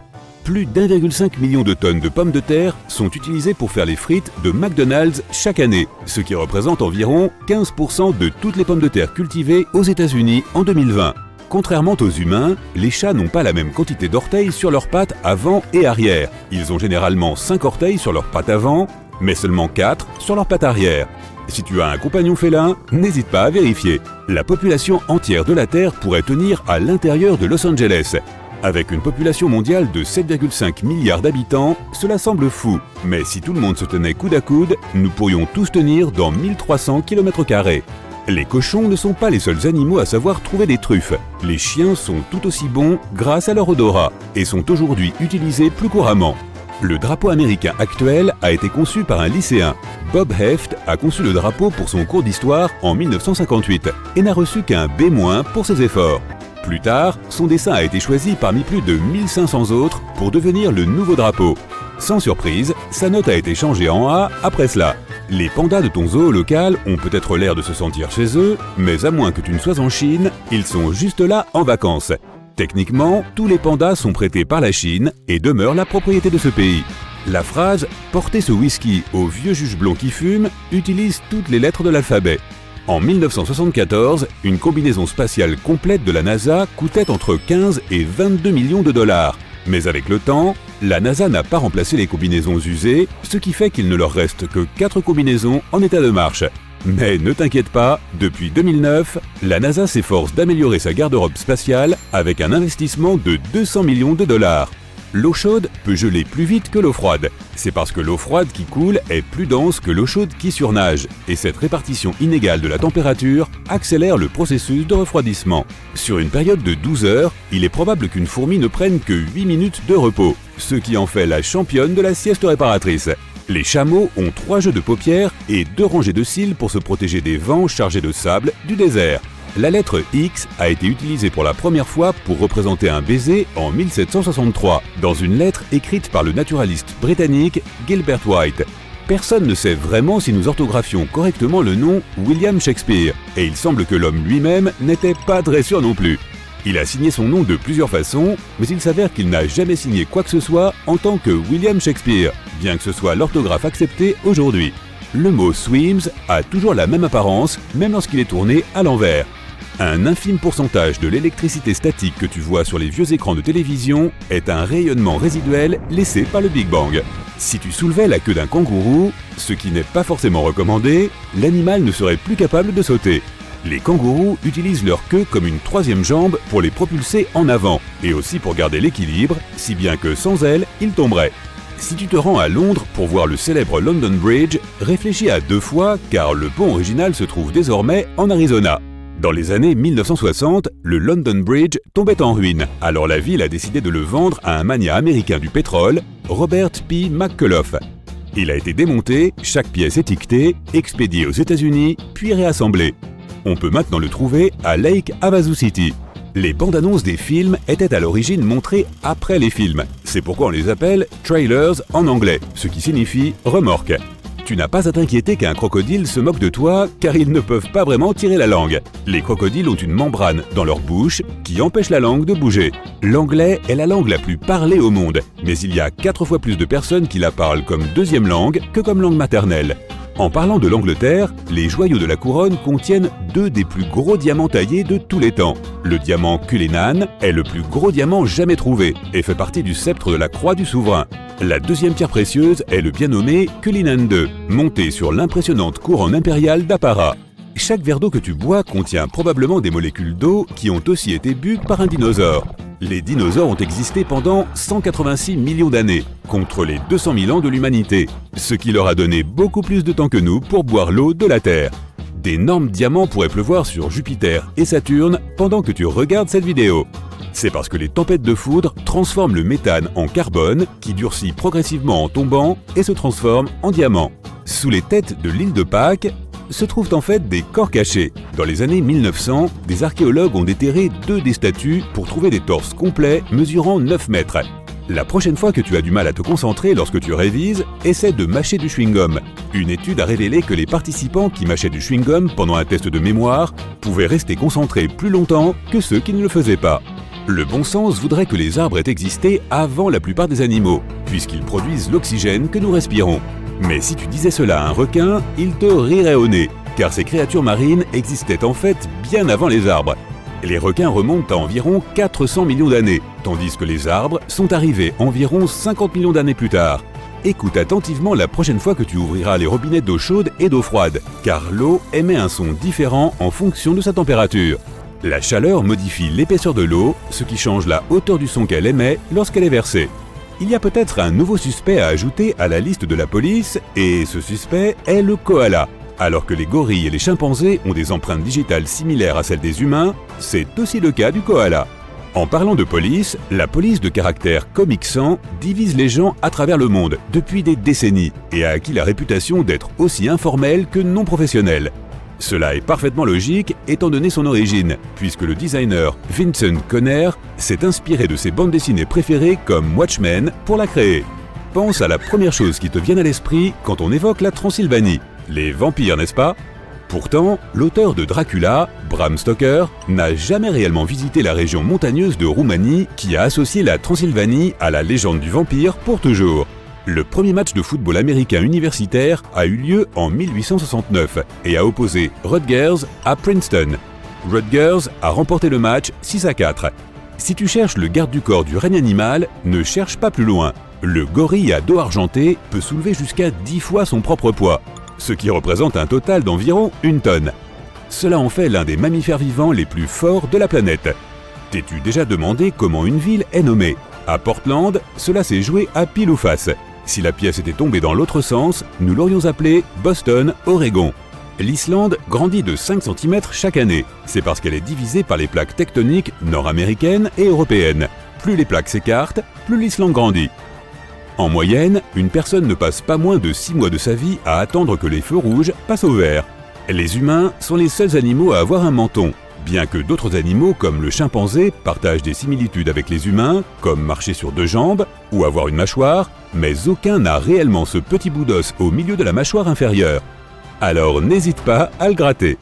Plus d'1,5 million de tonnes de pommes de terre sont utilisées pour faire les frites de McDonald's chaque année, ce qui représente environ 15% de toutes les pommes de terre cultivées aux États-Unis en 2020. Contrairement aux humains, les chats n'ont pas la même quantité d'orteils sur leurs pattes avant et arrière. Ils ont généralement 5 orteils sur leurs pattes avant, mais seulement 4 sur leurs pattes arrière. Si tu as un compagnon félin, n'hésite pas à vérifier. La population entière de la Terre pourrait tenir à l'intérieur de Los Angeles. Avec une population mondiale de 7,5 milliards d'habitants, cela semble fou. Mais si tout le monde se tenait coude à coude, nous pourrions tous tenir dans 1300 km². Les cochons ne sont pas les seuls animaux à savoir trouver des truffes. Les chiens sont tout aussi bons grâce à leur odorat et sont aujourd'hui utilisés plus couramment. Le drapeau américain actuel a été conçu par un lycéen. Bob Heft a conçu le drapeau pour son cours d'histoire en 1958 et n'a reçu qu'un B- pour ses efforts. Plus tard, son dessin a été choisi parmi plus de 1500 autres pour devenir le nouveau drapeau. Sans surprise, sa note a été changée en A après cela. Les pandas de ton zoo local ont peut-être l'air de se sentir chez eux, mais à moins que tu ne sois en Chine, ils sont juste là en vacances. Techniquement, tous les pandas sont prêtés par la Chine et demeurent la propriété de ce pays. La phrase « Portez ce whisky au vieux juge blond qui fume » utilise toutes les lettres de l'alphabet. En 1974, une combinaison spatiale complète de la NASA coûtait entre 15 et 22 millions de dollars. Mais avec le temps, la NASA n'a pas remplacé les combinaisons usées, ce qui fait qu'il ne leur reste que 4 combinaisons en état de marche. Mais ne t'inquiète pas, depuis 2009, la NASA s'efforce d'améliorer sa garde-robe spatiale avec un investissement de 200 millions de dollars. L'eau chaude peut geler plus vite que l'eau froide. C'est parce que l'eau froide qui coule est plus dense que l'eau chaude qui surnage. Et cette répartition inégale de la température accélère le processus de refroidissement. Sur une période de 12 heures, il est probable qu'une fourmi ne prenne que 8 minutes de repos, ce qui en fait la championne de la sieste réparatrice. Les chameaux ont 3 jeux de paupières et 2 rangées de cils pour se protéger des vents chargés de sable du désert. La lettre X a été utilisée pour la première fois pour représenter un baiser en 1763, dans une lettre écrite par le naturaliste britannique Gilbert White. Personne ne sait vraiment si nous orthographions correctement le nom William Shakespeare, et il semble que l'homme lui-même n'était pas très sûr non plus. Il a signé son nom de plusieurs façons, mais il s'avère qu'il n'a jamais signé quoi que ce soit en tant que William Shakespeare, bien que ce soit l'orthographe acceptée aujourd'hui. Le mot swims a toujours la même apparence, même lorsqu'il est tourné à l'envers. Un infime pourcentage de l'électricité statique que tu vois sur les vieux écrans de télévision est un rayonnement résiduel laissé par le Big Bang. Si tu soulevais la queue d'un kangourou, ce qui n'est pas forcément recommandé, l'animal ne serait plus capable de sauter. Les kangourous utilisent leur queue comme une troisième jambe pour les propulser en avant, et aussi pour garder l'équilibre, si bien que sans elle, ils tomberaient. Si tu te rends à Londres pour voir le célèbre London Bridge, réfléchis à 2 fois car le pont original se trouve désormais en Arizona. Dans les années 1960, le London Bridge tombait en ruine, alors la ville a décidé de le vendre à un magnat américain du pétrole, Robert P. McCullough. Il a été démonté, chaque pièce étiquetée, expédiée aux États-Unis, puis réassemblée. On peut maintenant le trouver à Lake Havasu City. Les bandes annonces des films étaient à l'origine montrées après les films. C'est pourquoi on les appelle « trailers » en anglais, ce qui signifie « remorque ». Tu n'as pas à t'inquiéter qu'un crocodile se moque de toi car ils ne peuvent pas vraiment tirer la langue. Les crocodiles ont une membrane dans leur bouche qui empêche la langue de bouger. L'anglais est la langue la plus parlée au monde, mais il y a 4 fois plus de personnes qui la parlent comme deuxième langue que comme langue maternelle. En parlant de l'Angleterre, les joyaux de la couronne contiennent 2 des plus gros diamants taillés de tous les temps. Le diamant Cullinan est le plus gros diamant jamais trouvé et fait partie du sceptre de la croix du souverain. La deuxième pierre précieuse est le bien nommé Cullinan II, monté sur l'impressionnante couronne impériale d'Apparat. Chaque verre d'eau que tu bois contient probablement des molécules d'eau qui ont aussi été bues par un dinosaure. Les dinosaures ont existé pendant 186 millions d'années, contre les 200 000 ans de l'humanité, ce qui leur a donné beaucoup plus de temps que nous pour boire l'eau de la Terre. D'énormes diamants pourraient pleuvoir sur Jupiter et Saturne pendant que tu regardes cette vidéo. C'est parce que les tempêtes de foudre transforment le méthane en carbone qui durcit progressivement en tombant et se transforme en diamant. Sous les têtes de l'île de Pâques se trouvent en fait des corps cachés. Dans les années 1900, des archéologues ont déterré 2 des statues pour trouver des torses complets mesurant 9 mètres. La prochaine fois que tu as du mal à te concentrer lorsque tu révises, essaie de mâcher du chewing-gum. Une étude a révélé que les participants qui mâchaient du chewing-gum pendant un test de mémoire pouvaient rester concentrés plus longtemps que ceux qui ne le faisaient pas. Le bon sens voudrait que les arbres aient existé avant la plupart des animaux, puisqu'ils produisent l'oxygène que nous respirons. Mais si tu disais cela à un requin, il te rirait au nez, car ces créatures marines existaient en fait bien avant les arbres. Les requins remontent à environ 400 millions d'années, tandis que les arbres sont arrivés environ 50 millions d'années plus tard. Écoute attentivement la prochaine fois que tu ouvriras les robinets d'eau chaude et d'eau froide, car l'eau émet un son différent en fonction de sa température. La chaleur modifie l'épaisseur de l'eau, ce qui change la hauteur du son qu'elle émet lorsqu'elle est versée. Il y a peut-être un nouveau suspect à ajouter à la liste de la police, et ce suspect est le koala. Alors que les gorilles et les chimpanzés ont des empreintes digitales similaires à celles des humains, c'est aussi le cas du koala. En parlant de police, la police de caractère Comic Sans divise les gens à travers le monde depuis des décennies et a acquis la réputation d'être aussi informelle que non professionnelle. Cela est parfaitement logique étant donné son origine, puisque le designer Vincent Conner s'est inspiré de ses bandes dessinées préférées comme Watchmen pour la créer. Pense à la première chose qui te vient à l'esprit quand on évoque la Transylvanie. Les vampires, n'est-ce pas? Pourtant, l'auteur de Dracula, Bram Stoker, n'a jamais réellement visité la région montagneuse de Roumanie qui a associé la Transylvanie à la légende du vampire pour toujours. Le premier match de football américain universitaire a eu lieu en 1869 et a opposé Rutgers à Princeton. Rutgers a remporté le match 6-4. Si tu cherches le garde du corps du règne animal, ne cherche pas plus loin. Le gorille à dos argenté peut soulever jusqu'à 10 fois son propre poids, ce qui représente un total d'environ 1 tonne. Cela en fait l'un des mammifères vivants les plus forts de la planète. T'es-tu déjà demandé comment une ville est nommée? À Portland, cela s'est joué à pile ou face. Si la pièce était tombée dans l'autre sens, nous l'aurions appelée Boston, Oregon. L'Islande grandit de 5 cm chaque année. C'est parce qu'elle est divisée par les plaques tectoniques nord-américaines et européennes. Plus les plaques s'écartent, plus l'Islande grandit. En moyenne, une personne ne passe pas moins de 6 mois de sa vie à attendre que les feux rouges passent au vert. Les humains sont les seuls animaux à avoir un menton, bien que d'autres animaux comme le chimpanzé partagent des similitudes avec les humains, comme marcher sur 2 jambes ou avoir une mâchoire, mais aucun n'a réellement ce petit bout d'os au milieu de la mâchoire inférieure. Alors n'hésite pas à le gratter.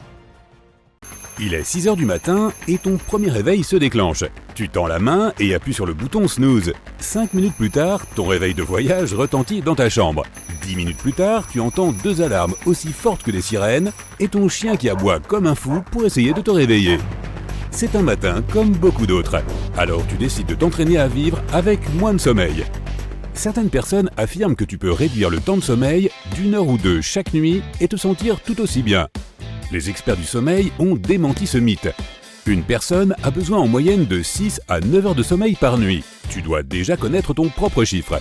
Il est 6 h du matin et ton premier réveil se déclenche. Tu tends la main et appuies sur le bouton snooze. 5 minutes plus tard, ton réveil de voyage retentit dans ta chambre. 10 minutes plus tard, tu entends 2 alarmes aussi fortes que des sirènes et ton chien qui aboie comme un fou pour essayer de te réveiller. C'est un matin comme beaucoup d'autres. Alors tu décides de t'entraîner à vivre avec moins de sommeil. Certaines personnes affirment que tu peux réduire le temps de sommeil d'1 heure ou 2 chaque nuit et te sentir tout aussi bien. Les experts du sommeil ont démenti ce mythe. Une personne a besoin en moyenne de 6 à 9 heures de sommeil par nuit. Tu dois déjà connaître ton propre chiffre.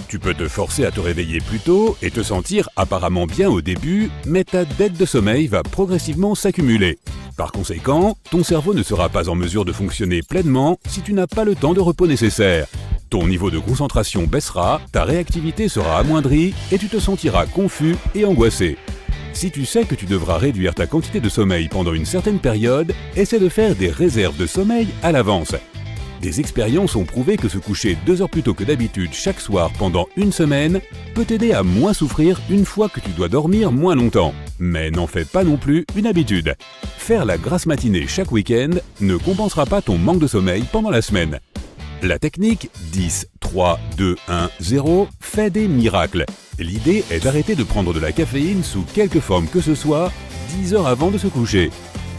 Tu peux te forcer à te réveiller plus tôt et te sentir apparemment bien au début, mais ta dette de sommeil va progressivement s'accumuler. Par conséquent, ton cerveau ne sera pas en mesure de fonctionner pleinement si tu n'as pas le temps de repos nécessaire. Ton niveau de concentration baissera, ta réactivité sera amoindrie et tu te sentiras confus et angoissé. Si tu sais que tu devras réduire ta quantité de sommeil pendant une certaine période, essaie de faire des réserves de sommeil à l'avance. Des expériences ont prouvé que se coucher 2 heures plus tôt que d'habitude chaque soir pendant une semaine peut t'aider à moins souffrir une fois que tu dois dormir moins longtemps. Mais n'en fais pas non plus une habitude. Faire la grasse matinée chaque week-end ne compensera pas ton manque de sommeil pendant la semaine. La technique 10, 3, 2, 1, 0 fait des miracles. L'idée est d'arrêter de prendre de la caféine sous quelque forme que ce soit 10 heures avant de se coucher.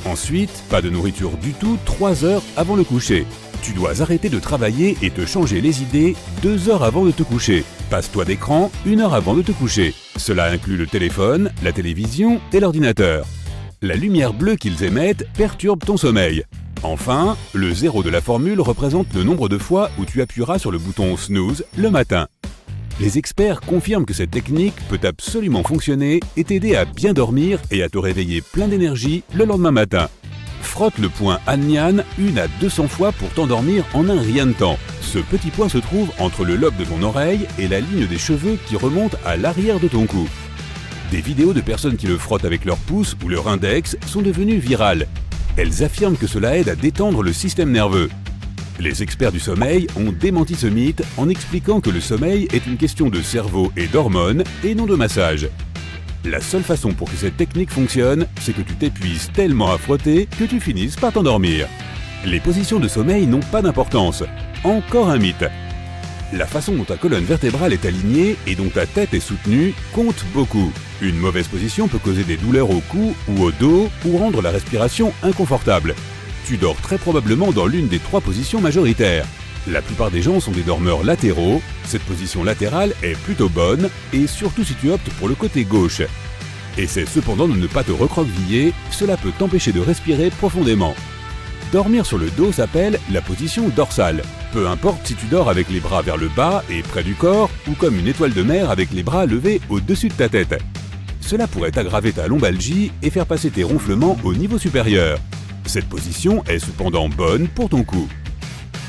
Ensuite, pas de nourriture du tout 3 heures avant le coucher. Tu dois arrêter de travailler et te changer les idées 2 heures avant de te coucher. Passe-toi d'écran 1 heure avant de te coucher. Cela inclut le téléphone, la télévision et l'ordinateur. La lumière bleue qu'ils émettent perturbe ton sommeil. Enfin, le 0 de la formule représente le nombre de fois où tu appuieras sur le bouton snooze le matin. Les experts confirment que cette technique peut absolument fonctionner et t'aider à bien dormir et à te réveiller plein d'énergie le lendemain matin. Frotte le point Anian 1 à 200 fois pour t'endormir en un rien de temps. Ce petit point se trouve entre le lobe de ton oreille et la ligne des cheveux qui remonte à l'arrière de ton cou. Des vidéos de personnes qui le frottent avec leur pouce ou leur index sont devenues virales. Elles affirment que cela aide à détendre le système nerveux. Les experts du sommeil ont démenti ce mythe en expliquant que le sommeil est une question de cerveau et d'hormones et non de massage. La seule façon pour que cette technique fonctionne, c'est que tu t'épuises tellement à frotter que tu finisses par t'endormir. Les positions de sommeil n'ont pas d'importance. Encore un mythe. La façon dont ta colonne vertébrale est alignée et dont ta tête est soutenue compte beaucoup. Une mauvaise position peut causer des douleurs au cou ou au dos ou rendre la respiration inconfortable. Tu dors très probablement dans l'une des 3 positions majoritaires. La plupart des gens sont des dormeurs latéraux. Cette position latérale est plutôt bonne et surtout si tu optes pour le côté gauche. Essaie cependant de ne pas te recroqueviller, cela peut t'empêcher de respirer profondément. Dormir sur le dos s'appelle la position dorsale. Peu importe si tu dors avec les bras vers le bas et près du corps ou comme une étoile de mer avec les bras levés au-dessus de ta tête. Cela pourrait aggraver ta lombalgie et faire passer tes ronflements au niveau supérieur. Cette position est cependant bonne pour ton cou.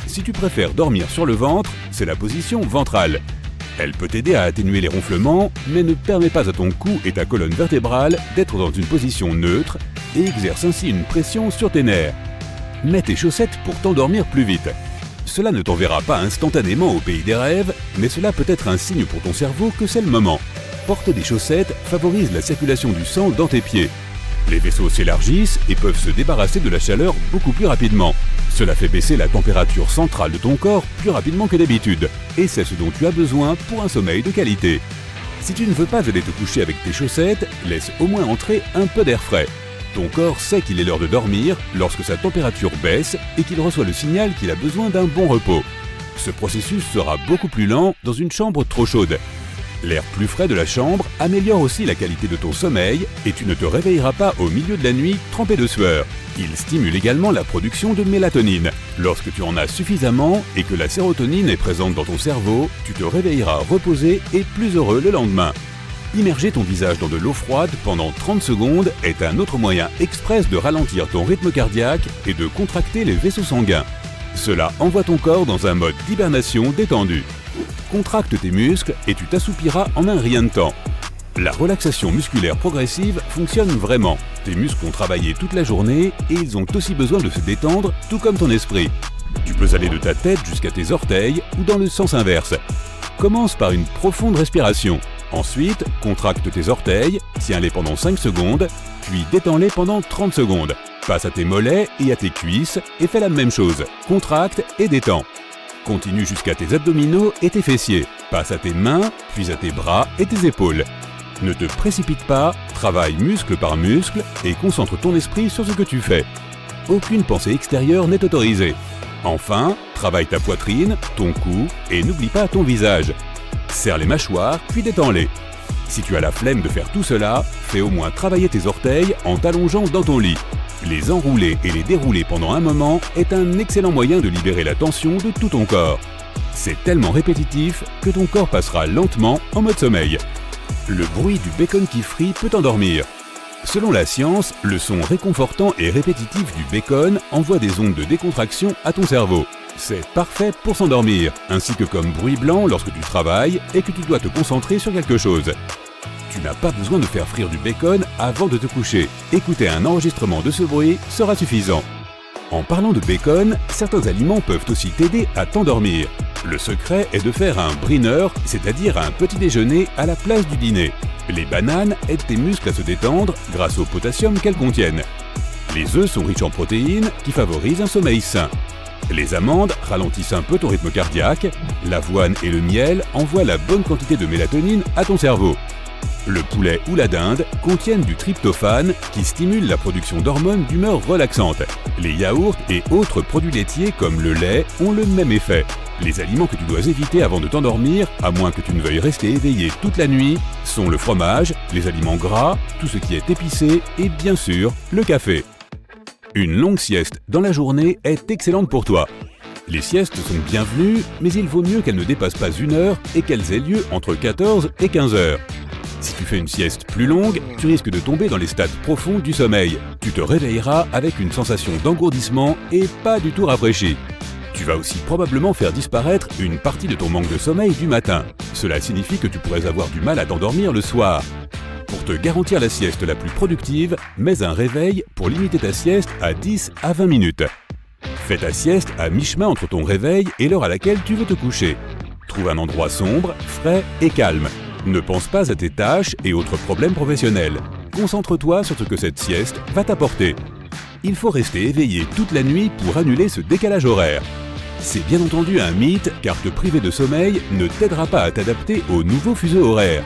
Si tu préfères dormir sur le ventre, c'est la position ventrale. Elle peut t'aider à atténuer les ronflements, mais ne permet pas à ton cou et ta colonne vertébrale d'être dans une position neutre et exerce ainsi une pression sur tes nerfs. Mets tes chaussettes pour t'endormir plus vite. Cela ne t'enverra pas instantanément au pays des rêves, mais cela peut être un signe pour ton cerveau que c'est le moment. Porter des chaussettes favorise la circulation du sang dans tes pieds. Les vaisseaux s'élargissent et peuvent se débarrasser de la chaleur beaucoup plus rapidement. Cela fait baisser la température centrale de ton corps plus rapidement que d'habitude, et c'est ce dont tu as besoin pour un sommeil de qualité. Si tu ne veux pas aller te coucher avec tes chaussettes, laisse au moins entrer un peu d'air frais. Ton corps sait qu'il est l'heure de dormir lorsque sa température baisse et qu'il reçoit le signal qu'il a besoin d'un bon repos. Ce processus sera beaucoup plus lent dans une chambre trop chaude. L'air plus frais de la chambre améliore aussi la qualité de ton sommeil et tu ne te réveilleras pas au milieu de la nuit trempé de sueur. Il stimule également la production de mélatonine. Lorsque tu en as suffisamment et que la sérotonine est présente dans ton cerveau, tu te réveilleras reposé et plus heureux le lendemain. Immerger ton visage dans de l'eau froide pendant 30 secondes est un autre moyen express de ralentir ton rythme cardiaque et de contracter les vaisseaux sanguins. Cela envoie ton corps dans un mode d'hibernation détendu. Contracte tes muscles et tu t'assoupiras en un rien de temps. La relaxation musculaire progressive fonctionne vraiment. Tes muscles ont travaillé toute la journée et ils ont aussi besoin de se détendre, tout comme ton esprit. Tu peux aller de ta tête jusqu'à tes orteils ou dans le sens inverse. Commence par une profonde respiration. Ensuite, contracte tes orteils, tiens-les pendant 5 secondes, puis détends-les pendant 30 secondes. Passe à tes mollets et à tes cuisses et fais la même chose. Contracte et détends. Continue jusqu'à tes abdominaux et tes fessiers. Passe à tes mains, puis à tes bras et tes épaules. Ne te précipite pas, travaille muscle par muscle et concentre ton esprit sur ce que tu fais. Aucune pensée extérieure n'est autorisée. Enfin, travaille ta poitrine, ton cou et n'oublie pas ton visage. Serre les mâchoires, puis détends-les. Si tu as la flemme de faire tout cela, fais au moins travailler tes orteils en t'allongeant dans ton lit. Les enrouler et les dérouler pendant un moment est un excellent moyen de libérer la tension de tout ton corps. C'est tellement répétitif que ton corps passera lentement en mode sommeil. Le bruit du bacon qui frit peut t'endormir. Selon la science, le son réconfortant et répétitif du bacon envoie des ondes de décontraction à ton cerveau. C'est parfait pour s'endormir, ainsi que comme bruit blanc lorsque tu travailles et que tu dois te concentrer sur quelque chose. Tu n'as pas besoin de faire frire du bacon avant de te coucher. Écouter un enregistrement de ce bruit sera suffisant. En parlant de bacon, certains aliments peuvent aussi t'aider à t'endormir. Le secret est de faire un briner, c'est-à-dire un petit déjeuner à la place du dîner. Les bananes aident tes muscles à se détendre grâce au potassium qu'elles contiennent. Les œufs sont riches en protéines qui favorisent un sommeil sain. Les amandes ralentissent un peu ton rythme cardiaque. L'avoine et le miel envoient la bonne quantité de mélatonine à ton cerveau. Le poulet ou la dinde contiennent du tryptophane qui stimule la production d'hormones d'humeur relaxante. Les yaourts et autres produits laitiers comme le lait ont le même effet. Les aliments que tu dois éviter avant de t'endormir, à moins que tu ne veuilles rester éveillé toute la nuit, sont le fromage, les aliments gras, tout ce qui est épicé et bien sûr le café. Une longue sieste dans la journée est excellente pour toi. Les siestes sont bienvenues, mais il vaut mieux qu'elles ne dépassent pas 1 heure et qu'elles aient lieu entre 14 et 15 heures. Si tu fais une sieste plus longue, tu risques de tomber dans les stades profonds du sommeil. Tu te réveilleras avec une sensation d'engourdissement et pas du tout rafraîchi. Tu vas aussi probablement faire disparaître une partie de ton manque de sommeil du matin. Cela signifie que tu pourrais avoir du mal à t'endormir le soir. Pour te garantir la sieste la plus productive, mets un réveil pour limiter ta sieste à 10 à 20 minutes. Fais ta sieste à mi-chemin entre ton réveil et l'heure à laquelle tu veux te coucher. Trouve un endroit sombre, frais et calme. Ne pense pas à tes tâches et autres problèmes professionnels. Concentre-toi sur ce que cette sieste va t'apporter. il faut rester éveillé toute la nuit pour annuler ce décalage horaire. C'est bien entendu un mythe car te priver de sommeil ne t'aidera pas à t'adapter au nouveau fuseau horaire.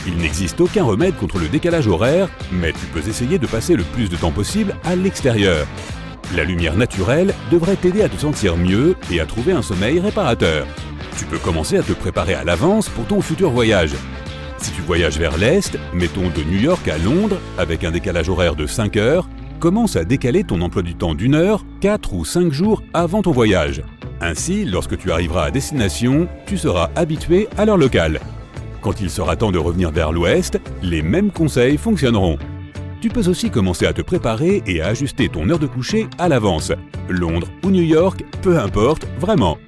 Il n'existe aucun remède contre le décalage horaire, mais tu peux essayer de passer le plus de temps possible à l'extérieur. La lumière naturelle devrait t'aider à te sentir mieux et à trouver un sommeil réparateur. Tu peux commencer à te préparer à l'avance pour ton futur voyage. Si tu voyages vers l'Est, mettons de New York à Londres, avec un décalage horaire de 5 heures, commence à décaler ton emploi du temps d'1 heure, 4 ou 5 jours avant ton voyage. Ainsi, lorsque tu arriveras à destination, tu seras habitué à l'heure locale. Quand il sera temps de revenir vers l'Ouest, les mêmes conseils fonctionneront. Tu peux aussi commencer à te préparer et à ajuster ton heure de coucher à l'avance. Londres ou New York, peu importe, vraiment.